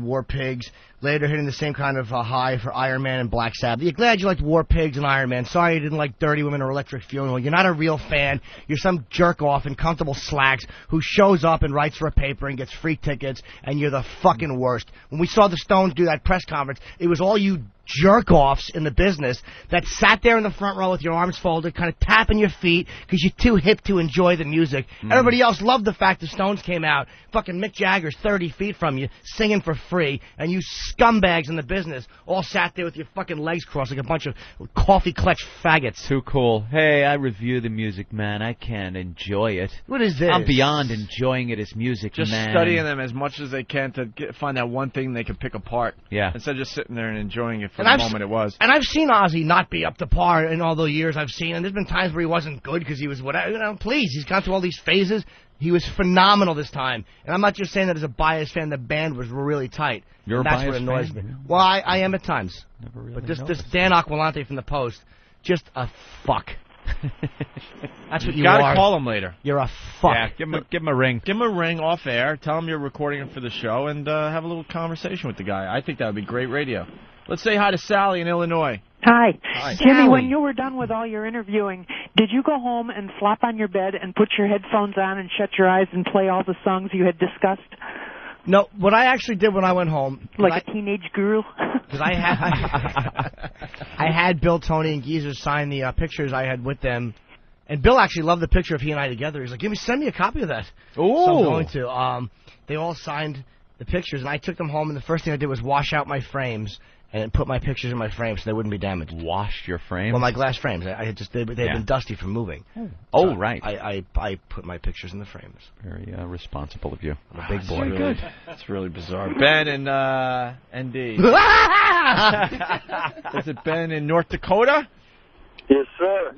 War Pigs. Later, hitting the same kind of high for Iron Man and Black Sabbath. You're glad you liked War Pigs and Iron Man. Sorry you didn't like Dirty Women or Electric Funeral. You're not a real fan. You're some jerk off in comfortable slacks who shows up and writes for a paper and gets free tickets, and you're the fucking worst. When we saw the Stones do that press conference, it was all you jerk-offs in the business that sat there in the front row with your arms folded, kind of tapping your feet because you're too hip to enjoy the music. Everybody else loved the fact the Stones came out. Fucking Mick Jagger's 30 feet from you, singing for free, and you scumbags in the business all sat there with your fucking legs crossed like a bunch of coffee-clutch faggots. Too cool. Hey, I review the music, man. I can't enjoy it. What is this? I'm beyond enjoying it as music, just man. Studying them as much as they can to find that one thing they can pick apart. Yeah. Instead of just sitting there and enjoying it for the moment it was. And I've seen Ozzy not be up to par in all the years I've seen, and there's been times where he wasn't good because he was whatever. Please, he's gone through all these phases. He was phenomenal this time, and I'm not just saying that as a biased fan. The band was really tight. You're That's a what biased annoys fan? me. Well, I am at times. Never really But this noticed. Dan Aquilante from the Post, just a fuck. That's what you gotta are. call him later. You're a fuck. Yeah, give him a ring. Give him a ring off air. Tell him you're recording him for the show, and have a little conversation with the guy. I think that would be great radio. Let's say hi to Sally in Illinois. Hi. Hi. Jimmy, Sally. when you were done with all your interviewing, did you go home and flop on your bed and put your headphones on and shut your eyes and play all the songs you had discussed? No, what I actually did when I went home... Like a teenage girl? Because I had Bill, Tony, and Geezer sign the pictures I had with them. And Bill actually loved the picture of he and I together. He's like, send me a copy of that. Ooh. So I'm going to. They all signed the pictures, and I took them home, and the first thing I did was wash out my frames and put my pictures in my frames so they wouldn't be damaged. Washed your frames? Well, my glass frames. They had been dusty from moving. Oh, So right. I put my pictures in the frames. Very responsible of you. I'm a big boy. Really good. That's really bizarre. Ben in ND. Is it Ben in North Dakota? Yes, sir.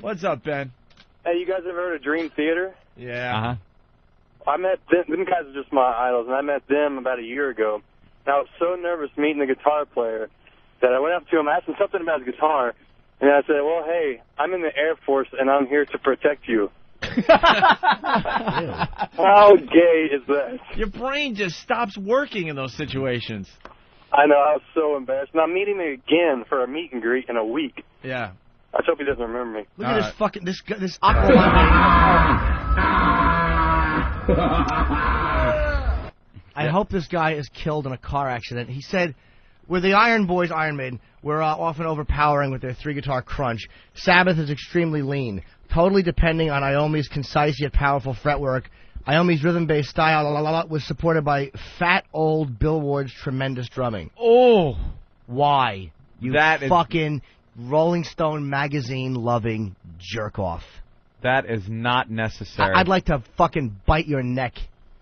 What's up, Ben? Hey, you guys ever heard of Dream Theater? Yeah. I met them guys are just my idols, and I met them about a year ago. And I was so nervous meeting the guitar player that I went up to him, asked him something about his guitar, and I said, well, hey, I'm in the Air Force, and I'm here to protect you. How gay is that? Your brain just stops working in those situations. I know, I was so embarrassed. And I'm meeting him again for a meet and greet in a week. Yeah. I hope he doesn't remember me. Look at this fucking this Aquilante. I hope this guy is killed in a car accident. He said, "We're the Iron Boys, Iron Maiden. We're often overpowering with their three-guitar crunch. Sabbath is extremely lean, totally depending on Iommi's concise yet powerful fretwork. Iommi's rhythm-based style was supported by fat old Bill Ward's tremendous drumming." Oh, why? You that fucking Rolling Stone magazine-loving jerk-off. That is not necessary. I'd like to fucking bite your neck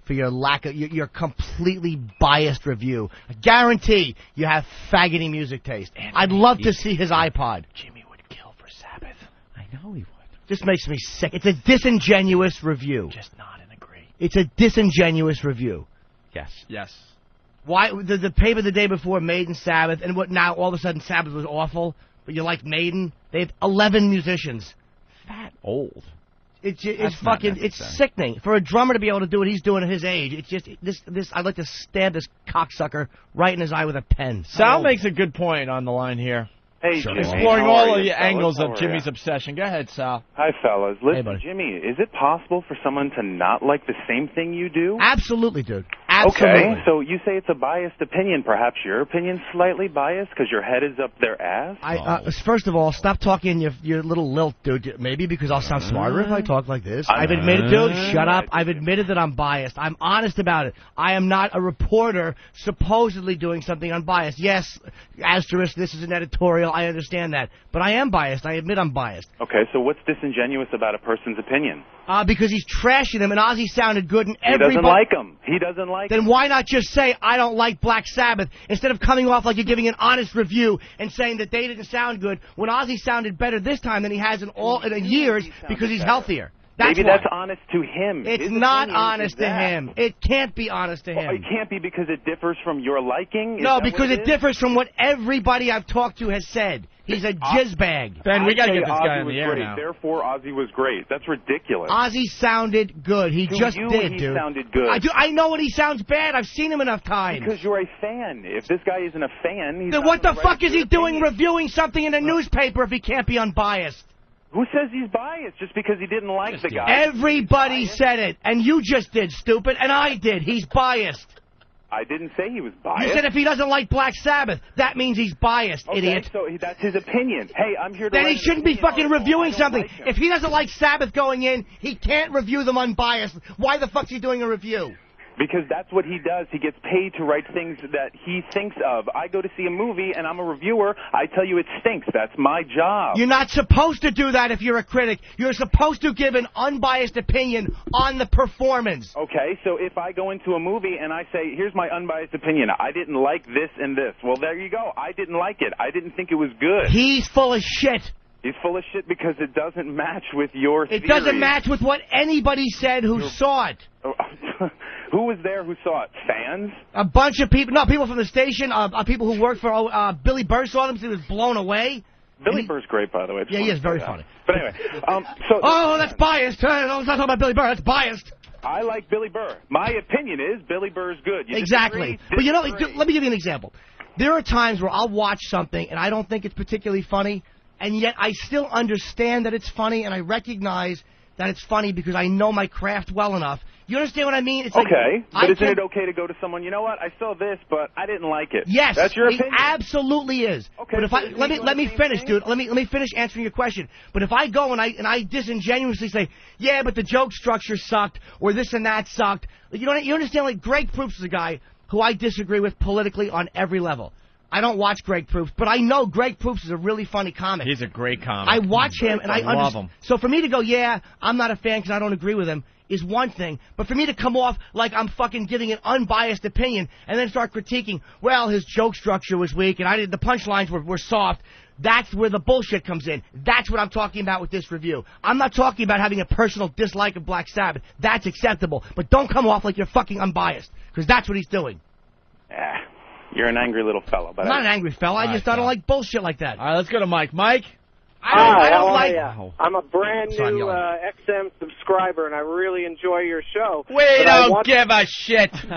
for your lack of your completely biased review. I guarantee you have faggoty music taste. I'd love to see his iPod. Jimmy would kill for Sabbath. I know he would. This makes me sick. It's a disingenuous review. Just nod and agree. It's a disingenuous review. Yes. Yes. Why the paper the day before Maiden, Sabbath, and what now all of a sudden Sabbath was awful, but you like Maiden? They have 11 musicians. Fat old. It's That's fucking not it's necessary. sickening for a drummer to be able to do what he's doing at his age. It's just this. I'd like to stab this cocksucker right in his eye with a pen. Sal makes a good point on the line here. Hey, Sure. Jimmy. Exploring How all are of you, the fellas? angles How of are Jimmy's ya? obsession. Go ahead, Sal. Hi, fellas. Listen, buddy. Jimmy, is it possible for someone to not like the same thing you do? Absolutely, dude. Absolutely. Okay, so you say it's a biased opinion. Perhaps your opinion's slightly biased because your head is up their ass? First of all, stop talking your little lilt, dude. Maybe because I'll sound smarter if I talk like this. I've admitted, dude, shut up. I've admitted that I'm biased. I'm honest about it. I am not a reporter supposedly doing something unbiased. Yes, asterisk, this is an editorial. I understand that. But I am biased. I admit I'm biased. Okay, so what's disingenuous about a person's opinion? Because he's trashing him, and Ozzy sounded good, and He everybody... doesn't like him. He doesn't like Then why not just say, I don't like Black Sabbath, instead of coming off like you're giving an honest review and saying that they didn't sound good, when Ozzy sounded better this time than he has in years because he's healthier. Maybe why. that's honest to him. It's His not opinion honest is to that. him. It can't be honest to him. Well, it can't be because it differs from your liking? Is No, that because what it differs from what everybody I've talked to has said. He's a jizzbag. Ben, we got to I'd get say this guy Ozzy on was the air great. now. Therefore, Ozzy was great. That's ridiculous. Ozzy sounded good. He To just you, did, he dude. sounded good. I know when he sounds bad. I've seen him enough times. Because you're a fan. If this guy isn't a fan, he's Then not what the right fuck to is he your doing opinion. reviewing something in a newspaper if he can't be unbiased? Who says he's biased just because he didn't like the guy? Everybody said it, and you just did, stupid, and I did. He's biased. I didn't say he was biased. You said if he doesn't like Black Sabbath, that means he's biased, Okay, idiot. so that's his opinion. Hey, I'm here to Then write he an shouldn't be opinion fucking article. reviewing I don't something. like him. If he doesn't like Sabbath going in, he can't review them unbiased. Why the fuck's he doing a review? Because that's what he does. He gets paid to write things that he thinks of. I go to see a movie, and I'm a reviewer. I tell you it stinks. That's my job. You're not supposed to do that if you're a critic. You're supposed to give an unbiased opinion on the performance. Okay, so if I go into a movie and I say, here's my unbiased opinion, I didn't like this and this. Well, there you go. I didn't like it. I didn't think it was good. He's full of shit. He's full of shit because it doesn't match with your theory. It doesn't match with what anybody said who saw it. Who was there who saw it? Fans? A bunch of people. No, people from the station. People who worked for Billy Burr saw them, so he was blown away. Billy Burr's great, by the way. Yeah, he is very funny. But anyway, that's biased. Let's not talk about Billy Burr. That's biased. I like Billy Burr. My opinion is Billy Burr's good. You Exactly. But you know, let me give you an example. There are times where I'll watch something and I don't think it's particularly funny, and yet I still understand that it's funny, and I recognize that it's funny because I know my craft well enough. You understand what I mean? It's okay, like, but isn't it okay to go to someone, you know what, I saw this, but I didn't like it? Yes, that's your opinion. It absolutely is. Okay, but if let me finish, dude. Let me finish answering your question. But if I go and I disingenuously say, yeah, but the joke structure sucked, or this and that sucked, you understand? Like, Greg Proops is a guy who I disagree with politically on every level. I don't watch Greg Proops, but I know Greg Proops is a really funny comic. He's a great comic. I watch him, and I love him. So for me to go, yeah, I'm not a fan because I don't agree with him, is one thing. But for me to come off like I'm fucking giving an unbiased opinion and then start critiquing, well, his joke structure was weak, and the punchlines were soft, that's where the bullshit comes in. That's what I'm talking about with this review. I'm not talking about having a personal dislike of Black Sabbath. That's acceptable. But don't come off like you're fucking unbiased, because that's what he's doing. You're an angry little fellow. But I'm not an angry fella. I don't like bullshit like that. All right, let's go to Mike. Mike? Hi, how are like... you? I'm a brand new XM subscriber, and I really enjoy your show. We don't give a shit. You're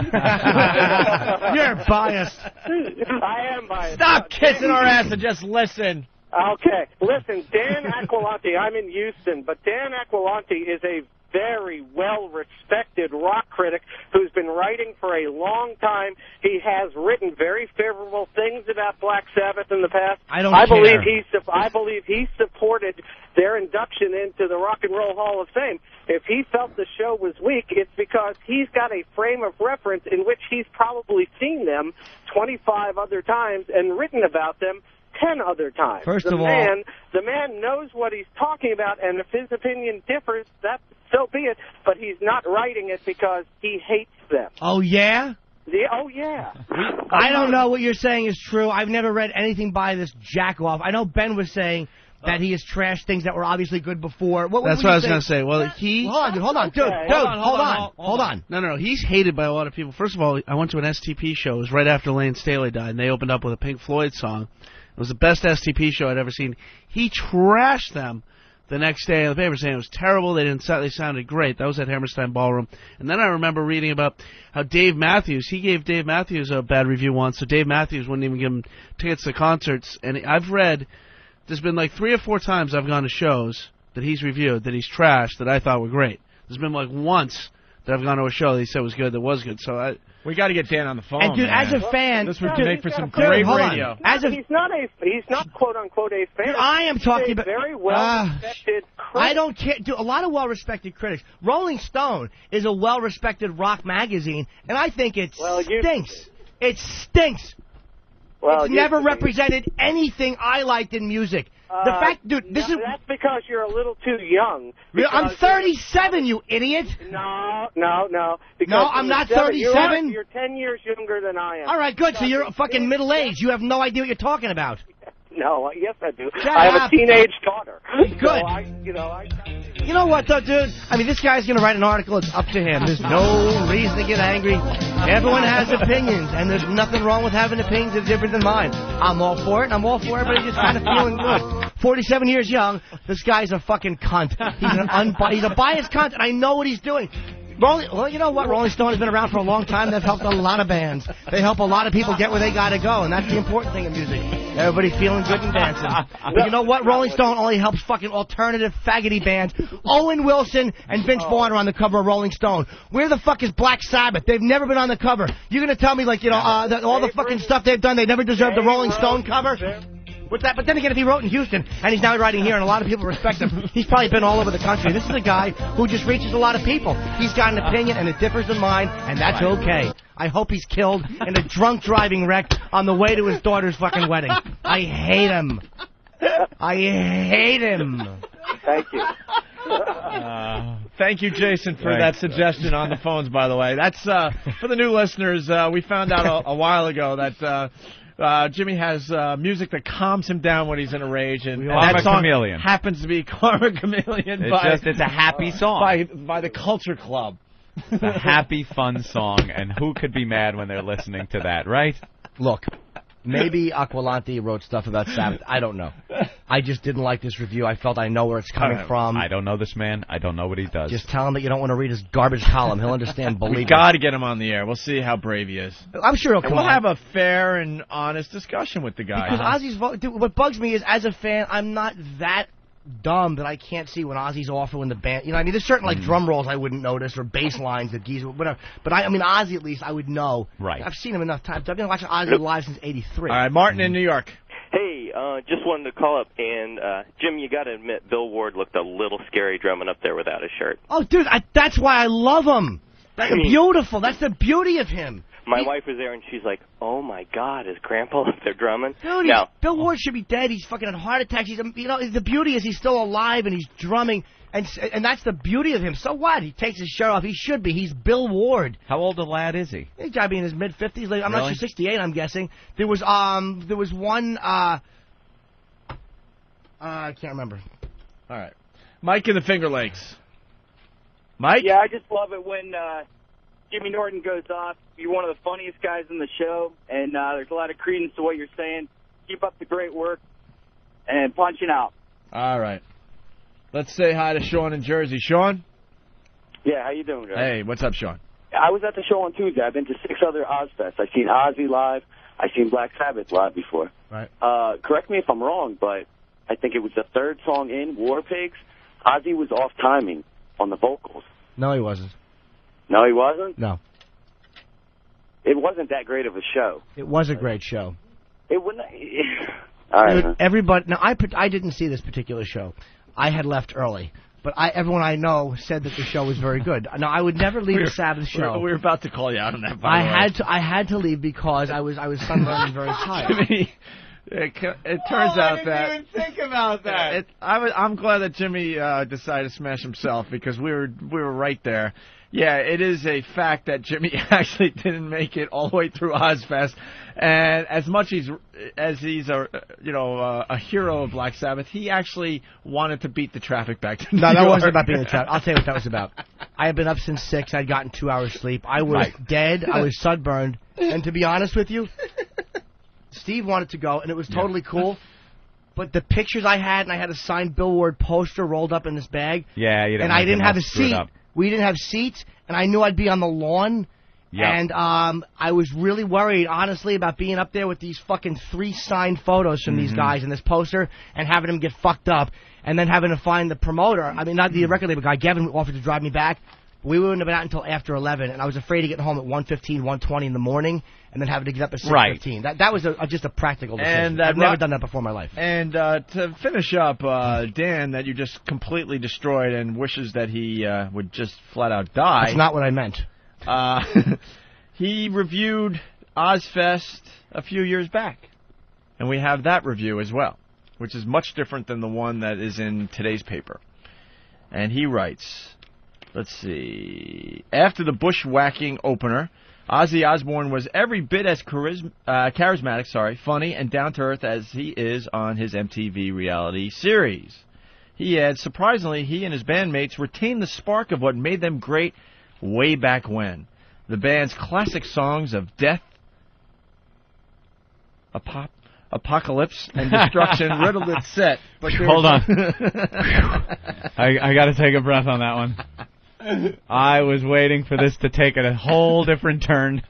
biased. I am biased. Stop kissing our ass and just listen. Okay. Listen, Dan Aquilante, I'm in Houston, but Dan Aquilante is a very well-respected rock critic who's been writing for a long time. He has written very favorable things about Black Sabbath in the past. I believe he supported their induction into the Rock and Roll Hall of Fame. If he felt the show was weak, it's because he's got a frame of reference in which he's probably seen them 25 other times and written about them 10 other times. The man knows what he's talking about, and if his opinion differs, so be it, but he's not writing it because he hates them. Oh, yeah? Oh, yeah. I don't know what you're saying is true. I've never read anything by this jackoff. I know Ben was saying that he has trashed things that were obviously good before. That's what I was going to say. Well, Hold on, dude. Hold on. No. He's hated by a lot of people. First of all, I went to an STP show. It was right after Lane Staley died, and they opened up with a Pink Floyd song. It was the best STP show I'd ever seen. He trashed them the next day in the paper, saying it was terrible. They sounded great. That was at Hammerstein Ballroom. And then I remember reading about how he gave Dave Matthews a bad review once, so Dave Matthews wouldn't even give him tickets to concerts. And I've read, there's been like 3 or 4 times I've gone to shows that he's reviewed, that he's trashed, that I thought were great. There's been like once that I've gone to a show that he said was good, that was good. So we got to get Dan on the phone. And dude, man. as a fan, this would make for some great radio. He's not quote unquote a fan. Dude, I am talking about very well respected critic. I don't care. Dude, a lot of well respected critics. Rolling Stone is a well respected rock magazine, and I think it stinks. It stinks. Well, it's never represented anything I liked in music. The fact, dude, that's because you're a little too young. I'm 37, you idiot. No. No, I'm not 37. You're 10 years younger than I am. All right, good. So you're fucking middle aged. You have no idea what you're talking about. No, yes I do. I have a teenage daughter. Good. You know what, though, dude? I mean, this guy's going to write an article. It's up to him. There's no reason to get angry. Everyone has opinions, and there's nothing wrong with having opinions that are different than mine. I'm all for it, and I'm all for everybody just kind of feeling good. 47 years young, this guy's a fucking cunt. He's a biased cunt, and I know what he's doing. Well, you know what? Rolling Stone has been around for a long time. They've helped a lot of bands. They help a lot of people get where they got to go, and that's the important thing in music. Everybody feeling good and dancing. But you know what? Rolling Stone only helps fucking alternative faggoty bands. Owen Wilson and Vince Vaughn are on the cover of Rolling Stone. Where the fuck is Black Sabbath? They've never been on the cover. You're going to tell me, like, that all the fucking stuff they've done, they never deserved the Rolling Stone cover? With that, but then again, if he wrote in Houston and he's now writing here and a lot of people respect him, he's probably been all over the country. This is a guy who just reaches a lot of people. He's got an opinion and it differs than mine, and that's okay. I hope he's killed in a drunk driving wreck on the way to his daughter's fucking wedding. I hate him. I hate him. Thank you. Thank you, Jason, for that suggestion on the phones, by the way. That's for the new listeners. We found out a while ago that Jimmy has music that calms him down when he's in a rage, and that song Chameleon happens to be Karma Chameleon. It's a happy song by the Culture Club. It's a happy, fun song, and who could be mad when they're listening to that, right? Look, maybe Aquilante wrote stuff about Sabbath. I don't know. I just didn't like this review. I felt I know where it's coming from. I don't know this man. I don't know what he does. Just tell him that you don't want to read his garbage column. He'll understand. Believe we got to get him on the air. We'll see how brave he is. I'm sure he'll come We'll on. have a fair and honest discussion with the guy. Because Ozzy's dude, what bugs me is, as a fan, I'm not that dumb that I can't see when Ozzy's off or when the band. You know, I mean, there's certain like drum rolls I wouldn't notice or bass lines that Geezer, whatever. But I mean, Ozzy at least I would know. Right. I've seen him enough times. I've been watching Ozzy live since '83. All right, Martin in New York. Hey, just wanted to call up, and Jim, you got to admit, Bill Ward looked a little scary drumming up there without his shirt. Oh, dude, that's why I love him. That's beautiful. That's the beauty of him. My wife was there, and she's like, "Oh my God, is Grandpa up there drumming?" Dude, now, Bill Ward should be dead. He's fucking had heart attacks. He's, you know, the beauty is he's still alive and he's drumming, and that's the beauty of him. So what? He takes his shirt off. He should be. He's Bill Ward. How old a lad is he? He's got to be in his mid-50s. I'm not Really? sure, 68. I'm guessing. There was one. I can't remember. All right, Mike in the Finger Lakes. Mike? Yeah, I just love it when Jimmy Norton goes off. You're one of the funniest guys in the show, and there's a lot of credence to what you're saying. Keep up the great work, and punching out. All right. Let's say hi to Sean in Jersey. Sean? Yeah, how you doing, guys? Hey, what's up, Sean? I was at the show on Tuesday. I've been to 6 other Ozzfests. I've seen Ozzy live. I've seen Black Sabbath live before. Right. Correct me if I'm wrong, but I think it was the third song in, War Pigs. Ozzy was off timing on the vocals. No, he wasn't. No, he wasn't? No. It wasn't that great of a show. It was a great show. It wouldn't. All right. Dude, everybody. Now, I didn't see this particular show. I had left early. But everyone I know said that the show was very good. Now, I would never leave a Sabbath show. We were about to call you out on that, by the way. I had to leave because I was sunburned and very tired. Jimmy, it turns out that... I didn't even think about that. I'm glad that Jimmy decided to smash himself because we were right there. Yeah, it is a fact that Jimmy actually didn't make it all the way through Ozzfest, and as much as he's a hero of Black Sabbath, he actually wanted to beat the traffic back to New York. No, that wasn't about being the traffic. I'll tell you what that was about. I had been up since 6. I'd gotten 2 hours sleep. I was dead. I was sunburned, and to be honest with you, Steve wanted to go, and it was totally cool. But the pictures I had, and I had a signed Bill Ward poster rolled up in this bag. Yeah, you and I didn't have a seat. We didn't have seats, and I knew I'd be on the lawn. Yep. And I was really worried, honestly, about being up there with these fucking 3 signed photos from these guys in this poster and having them get fucked up, and then having to find the promoter. I mean, not the record label guy. Gavin offered to drive me back. We wouldn't have been out until after 11, and I was afraid to get home at 1:15, 1:20 in the morning, and then having to get up at 6:15. Right. That was just a practical decision. And I've never done that before in my life. And to finish up, Dan, that you just completely destroyed and wishes that he would just flat out die. That's not what I meant. He reviewed Ozzfest a few years back, and we have that review as well, which is much different than the one that is in today's paper. And he writes... Let's see. After the bushwhacking opener, Ozzy Osbourne was every bit as charismatic, funny, and down-to-earth as he is on his MTV reality series. He adds, surprisingly, he and his bandmates retained the spark of what made them great way back when. The band's classic songs of death, apocalypse, and destruction riddled its set. But hold on. I got to take a breath on that one. I was waiting for this to take a whole different turn.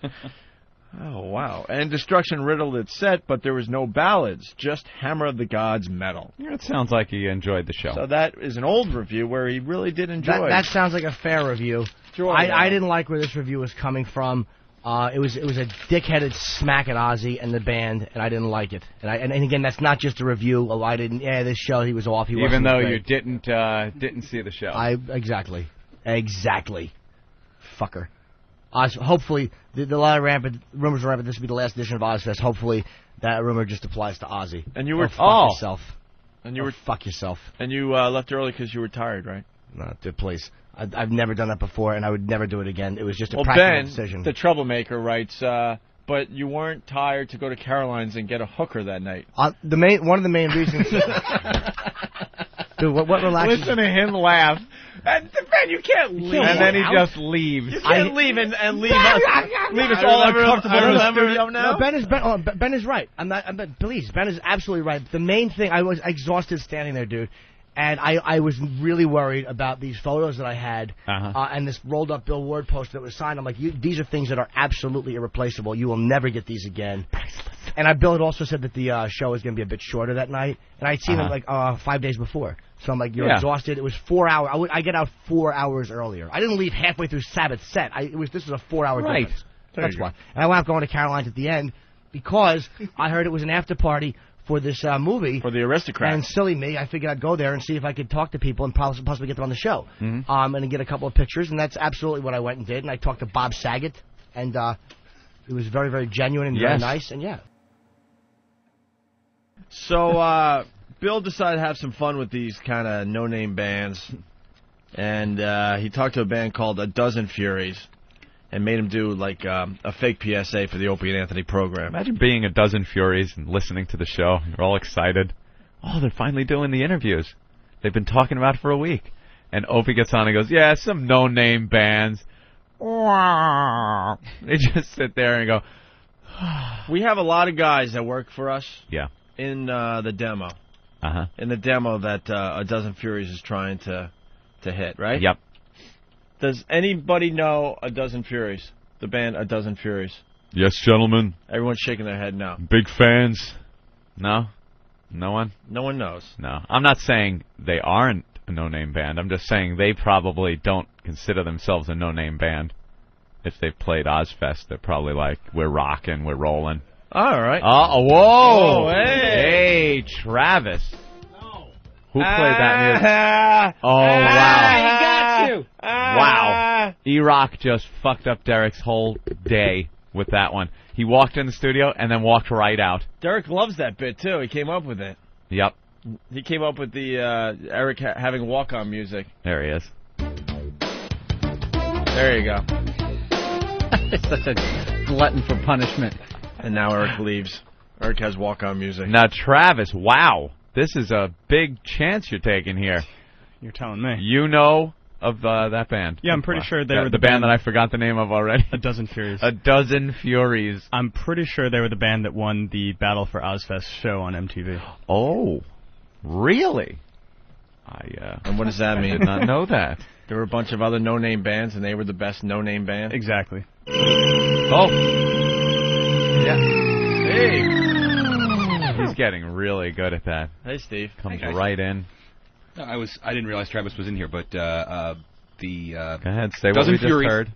Oh, wow. And destruction riddled its set, but there was no ballads, just Hammer of the Gods metal. It sounds like he enjoyed the show. So that is an old review where he really did enjoy it. That sounds like a fair review. I didn't like where this review was coming from. It was a dickheaded smack at Ozzy and the band, and I didn't like it. And again, that's not just a review. Oh, I didn't. Yeah, this show he was off. He wasn't even though great. you didn't see the show. Exactly, fucker. Hopefully, a lot of rumors are rampant. This will be the last edition of Ozzfest. Hopefully, that rumor just applies to Ozzy. And you were fuck yourself. And you were fuck yourself. And you left early because you were tired, right? No, please. I've never done that before, and I would never do it again. It was just a practical decision. The troublemaker, writes, but you weren't tired to go to Caroline's and get a hooker that night. One of the main reasons. Dude, what relaxes? Listen to him laugh. And Ben, you can't leave. And then he just leaves. You can't leave and leave us all uncomfortable in the studio now. No, Ben is right. Please, Ben is absolutely right. The main thing, I was exhausted standing there, dude. And I was really worried about these photos that I had and this rolled-up Bill Ward poster that was signed. I'm like, these are things that are absolutely irreplaceable. You will never get these again. Priceless. And Bill had also said that the show was going to be a bit shorter that night. And I'd seen them like 5 days before. So I'm like, you're exhausted. It was 4 hours. I get out 4 hours earlier. I didn't leave halfway through Sabbath's set. This was a 4-hour difference. That's why. And I wound up going to Caroline's at the end because I heard it was an after-party for this movie. For the Aristocrat. And silly me, I figured I'd go there and see if I could talk to people and possibly get them on the show. And get a couple of pictures, and that's absolutely what I went and did. And I talked to Bob Saget, and it was very, very genuine and very nice, and So, Bill decided to have some fun with these kind of no-name bands, and he talked to a band called A Dozen Furies, and made him do like a fake PSA for the Opie and Anthony program. Imagine being A Dozen Furies and listening to the show. You're all excited. Oh, they're finally doing the interviews. They've been talking about it for a week. And Opie gets on and goes, yeah, some no-name bands. They just sit there and go. We have a lot of guys that work for us. Yeah. In the demo. In the demo that A Dozen Furies is trying to hit, right? Yep. Does anybody know A Dozen Furies? The band A Dozen Furies? Yes, gentlemen. Everyone's shaking their head no. Big fans. No? No one? No one knows. No. I'm not saying they aren't a no-name band. I'm just saying they probably don't consider themselves a no-name band. If they've played Ozzfest, they're probably like, we're rocking, we're rolling. All right. Whoa! Oh, hey, Travis. Who played that music? Oh, wow. He got you. Wow. E-Rock just fucked up Derek's whole day with that one. He walked in the studio and then walked right out. Derek loves that bit, too. He came up with it. Yep. He came up with the Eric having walk-on music. There he is. There you go. It's such a glutton for punishment. And now Eric leaves. Eric has walk-on music. Now, Travis, wow. This is a big chance you're taking here. You're telling me. You know of that band? Yeah, I'm pretty sure they were the band that I forgot the name of already. A Dozen Furies. A Dozen Furies. I'm pretty sure they were the band that won the Battle for Ozzfest show on MTV. Oh, really? And what does that mean? I did not know that. There were a bunch of other no-name bands, and they were the best no-name band? Exactly. Oh. Yeah. Steve. He's getting really good at that. Hey, Steve. Comes right in. No, I didn't realize Travis was in here, but the go ahead, say what Dozen we just Furies. heard.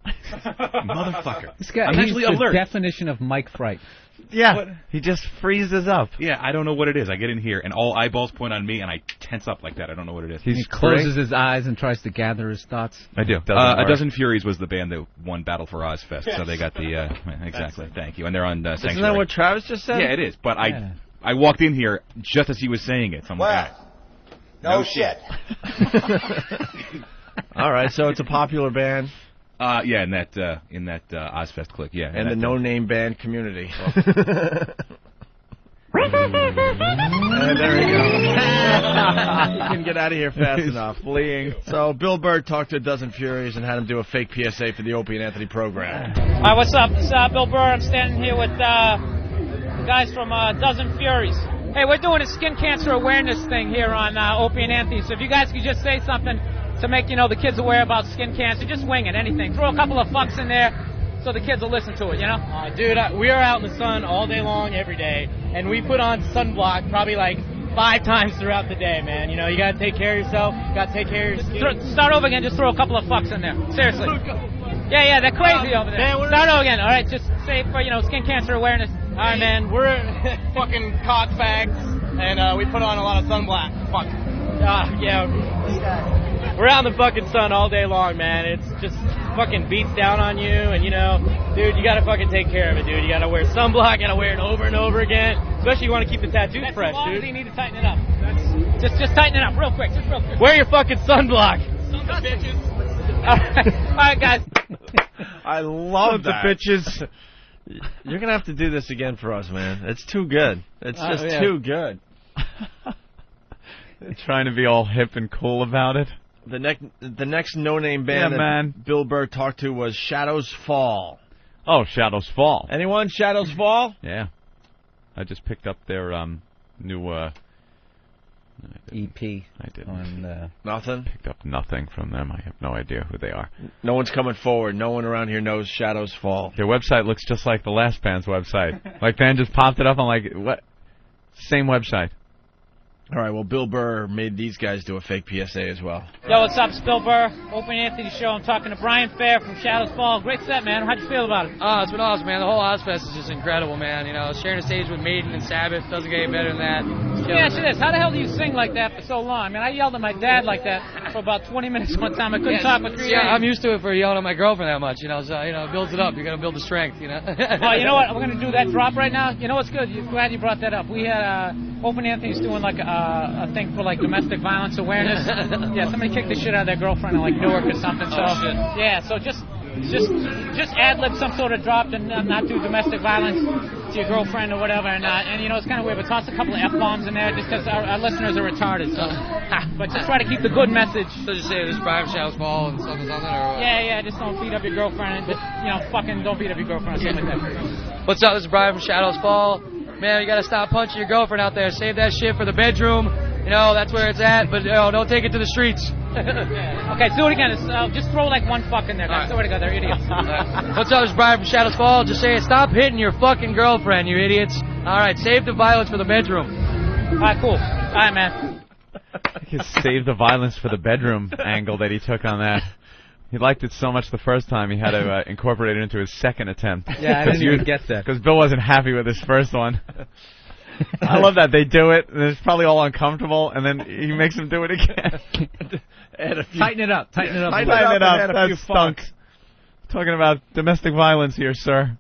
Motherfucker. This guy, I'm he's actually the alert. definition of Mike Fright. Yeah, he just freezes up. Yeah, I don't know what it is. I get in here, and all eyeballs point on me, and I tense up like that. I don't know what it is. He closes his eyes and tries to gather his thoughts. I do. A Dozen Furies was the band that won Battle for Ozzfest, so they got the... exactly, thank you. And they're on Sanctuary. Isn't that what Travis just said? Yeah, it is, but I walked in here just as he was saying it, so I'm like, no shit. All right, so it's a popular band. Yeah, in that Ozzfest clique, yeah. And the no-name band community. And there we go. You can get out of here fast enough. Fleeing. So Bill Burr talked to A Dozen Furies and had him do a fake PSA for the Opie and Anthony program. Hi, what's up? This is Bill Burr. I'm standing here with the guys from Dozen Furies. Hey, we're doing a skin cancer awareness thing here on Opie and Anthony, so if you guys could just say something to make, the kids aware about skin cancer, just wing it, anything. Throw a couple of fucks in there so the kids will listen to it, Dude, we are out in the sun all day long, every day, and we put on sunblock probably like 5 times throughout the day, man. You got to take care of yourself, got to take care of your skin. Start over again, just throw a couple of fucks in there. Seriously. Yeah, they're crazy over there. Man, Start over again. All right, just say for, skin cancer awareness. All right, man, we're fucking cockbags, and we put on a lot of sunblock. Fuck. Yeah. We're out in the fucking sun all day long, man. It's just fucking beats down on you, and dude, you gotta fucking take care of it, dude. You gotta wear sunblock, you gotta wear it over and over again. Especially you want to keep the tattoos fresh, dude. You need to tighten it up. Just tighten it up real quick, Wear your fucking sunblock. Sons of bitches. All right, guys. I love that. The bitches. You're gonna have to do this again for us, man. It's too good. It's just too good. Trying to be all hip and cool about it. The next no-name band that Bill Burr talked to was Shadows Fall. Oh, Shadows Fall. Anyone? Shadows Fall? Yeah. I just picked up their new EP. I didn't. Nothing? Picked up nothing from them. I have no idea who they are. No one's coming forward. No one around here knows Shadows Fall. Their website looks just like the last band's website. Like, band just popped it up. I'm like, what? Same website. All right, well, Bill Burr made these guys do a fake PSA as well. Yo, what's up? It's Bill Burr, Opie and Anthony Show. I'm talking to Brian Fair from Shadows Fall. Great set, man. How'd you feel about it? Oh, it's been awesome, man. The whole Ozzfest is just incredible, man. Sharing a stage with Maiden and Sabbath doesn't get any better than that. Let me ask you this. How the hell do you sing like that for so long? I mean, I yelled at my dad like that for about 20 minutes one time. I couldn't talk for 3 days. Yeah, I'm used to it for yelling at my girlfriend that much, so, it builds it up. You got to build the strength, Oh, you know what? We're going to do that drop right now. You know what's good? Glad you brought that up. We had Opie and Anthony's doing like a thing for like domestic violence awareness. Yeah, somebody kicked the shit out of their girlfriend in like Newark or something. So yeah, so just ad lib some sort of drop and not do domestic violence to your girlfriend or whatever. And it's kind of weird, but toss a couple of F-bombs in there just because our listeners are retarded. So, but just try to keep the good message. So just say this private Shadows Fall and something or what? Yeah, just don't beat up your girlfriend. And just, fucking don't beat up your girlfriend or something like that. What's up? This is Brian from Shadows Fall. Man, you gotta stop punching your girlfriend out there. Save that shit for the bedroom. That's where it's at, but don't take it to the streets. Okay, do it again. Just throw like one fuck in there. That's the way to go. They're idiots. What's up, this is Brian from Shadows Fall. Just say, stop hitting your fucking girlfriend, you idiots. All right, save the violence for the bedroom. All right, cool. All right, man. He save the violence for the bedroom angle that he took on that. He liked it so much the first time, he had to incorporate it into his second attempt. Yeah, I didn't even get that. Because Bill wasn't happy with his first one. I love that. They do it, and it's probably all uncomfortable, and then he makes them do it again. Tighten it up. Tighten it up. That stunk. Talking about domestic violence here, sir.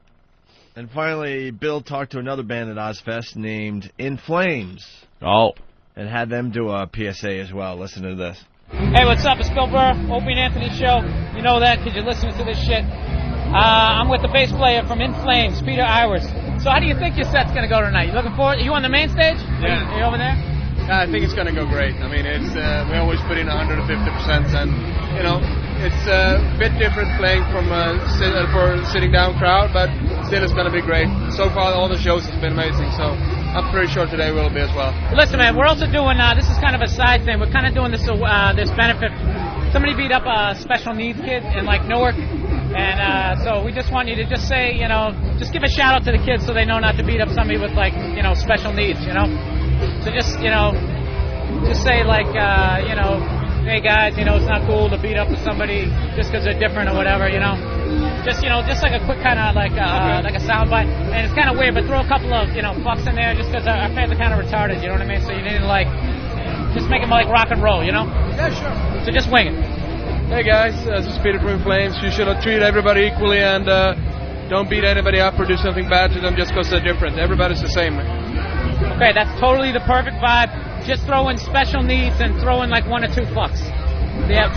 And finally, Bill talked to another band at Ozzfest named In Flames. Oh. And had them do a PSA as well. Listen to this. Hey, what's up? It's Bill Burr, Opie and Anthony Show. You know that because you're listening to this shit. I'm with the bass player from In Flames, Peter Iwers. So how do you think your set's going to go tonight? You looking forward? Are you on the main stage? Yeah. Are you over there? I think it's going to go great. I mean, it's we always put in 150%, and it's a bit different playing from for a sitting down crowd, but still it's going to be great. So far, all the shows has been amazing. So I'm pretty sure today will be as well. Listen, man, we're also doing this is kind of a side thing. We're kind of doing this this benefit. Somebody beat up a special needs kid in like Newark. And so we just want you to just say, just give a shout out to the kids so they know not to beat up somebody with like, special needs, So just, just say like, hey guys, it's not cool to beat up somebody just because they're different or whatever, Just, just like a quick kind of like a soundbite. And it's kind of weird, but throw a couple of, fucks in there just because our fans are kind of retarded, you know what I mean? So you need to like, just make them like rock and roll, Yeah, sure. So just wing it. Hey guys, this is Peter from Flames. You should treat everybody equally and don't beat anybody up or do something bad to them just because they're different. Everybody's the same. Okay, that's totally the perfect vibe. Just throw in special needs and throw in like 1 or 2 fucks. The F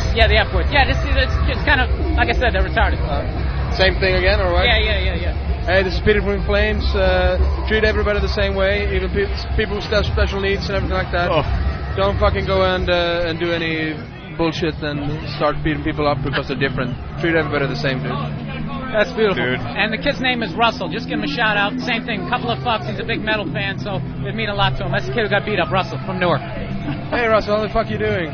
word. Yeah, it's kind of, like I said, they're retarded. Same thing again, or what? Yeah. Hey, this is Peter from Flames. Treat everybody the same way, even people who have special needs and everything like that. Don't fucking go and do any bullshit and start beating people up because they're different. Treat everybody the same, dude. That's beautiful. Dude. And the kid's name is Russell. Just give him a shout out. Same thing, couple of fucks. He's a big metal fan, so it mean a lot to him. That's the kid who got beat up, Russell from Newark. Hey Russell, how the fuck you doing?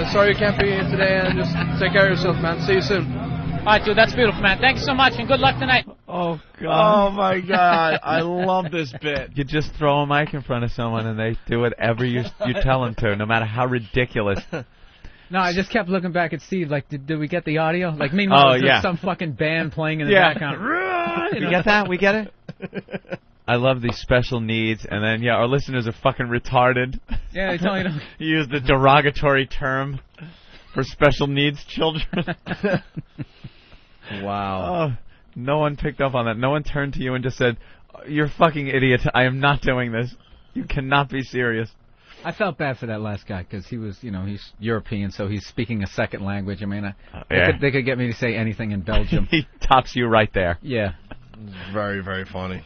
Sorry you can't be here today, and just take care of yourself, man. See you soon. All right, dude, that's beautiful, man. Thank you so much, and good luck tonight. Oh, God. Oh, my God. I love this bit. You just throw a mic in front of someone, and they do whatever you tell them to, no matter how ridiculous. No, I just kept looking back at Steve. Like, did we get the audio? Like, meanwhile, there's some fucking band playing in the background. You get that? We get it? I love these special needs, and then, our listeners are fucking retarded. Yeah, they tell you to... You use the derogatory term for special needs children. Wow. Oh, no one picked up on that. No one turned to you and just said, "You're a fucking idiot. I am not doing this. You cannot be serious." I felt bad for that last guy because he was, he's European, so he's speaking a second language. I mean, they could get me to say anything in Belgium. He tops you right there. Yeah. Very, very funny.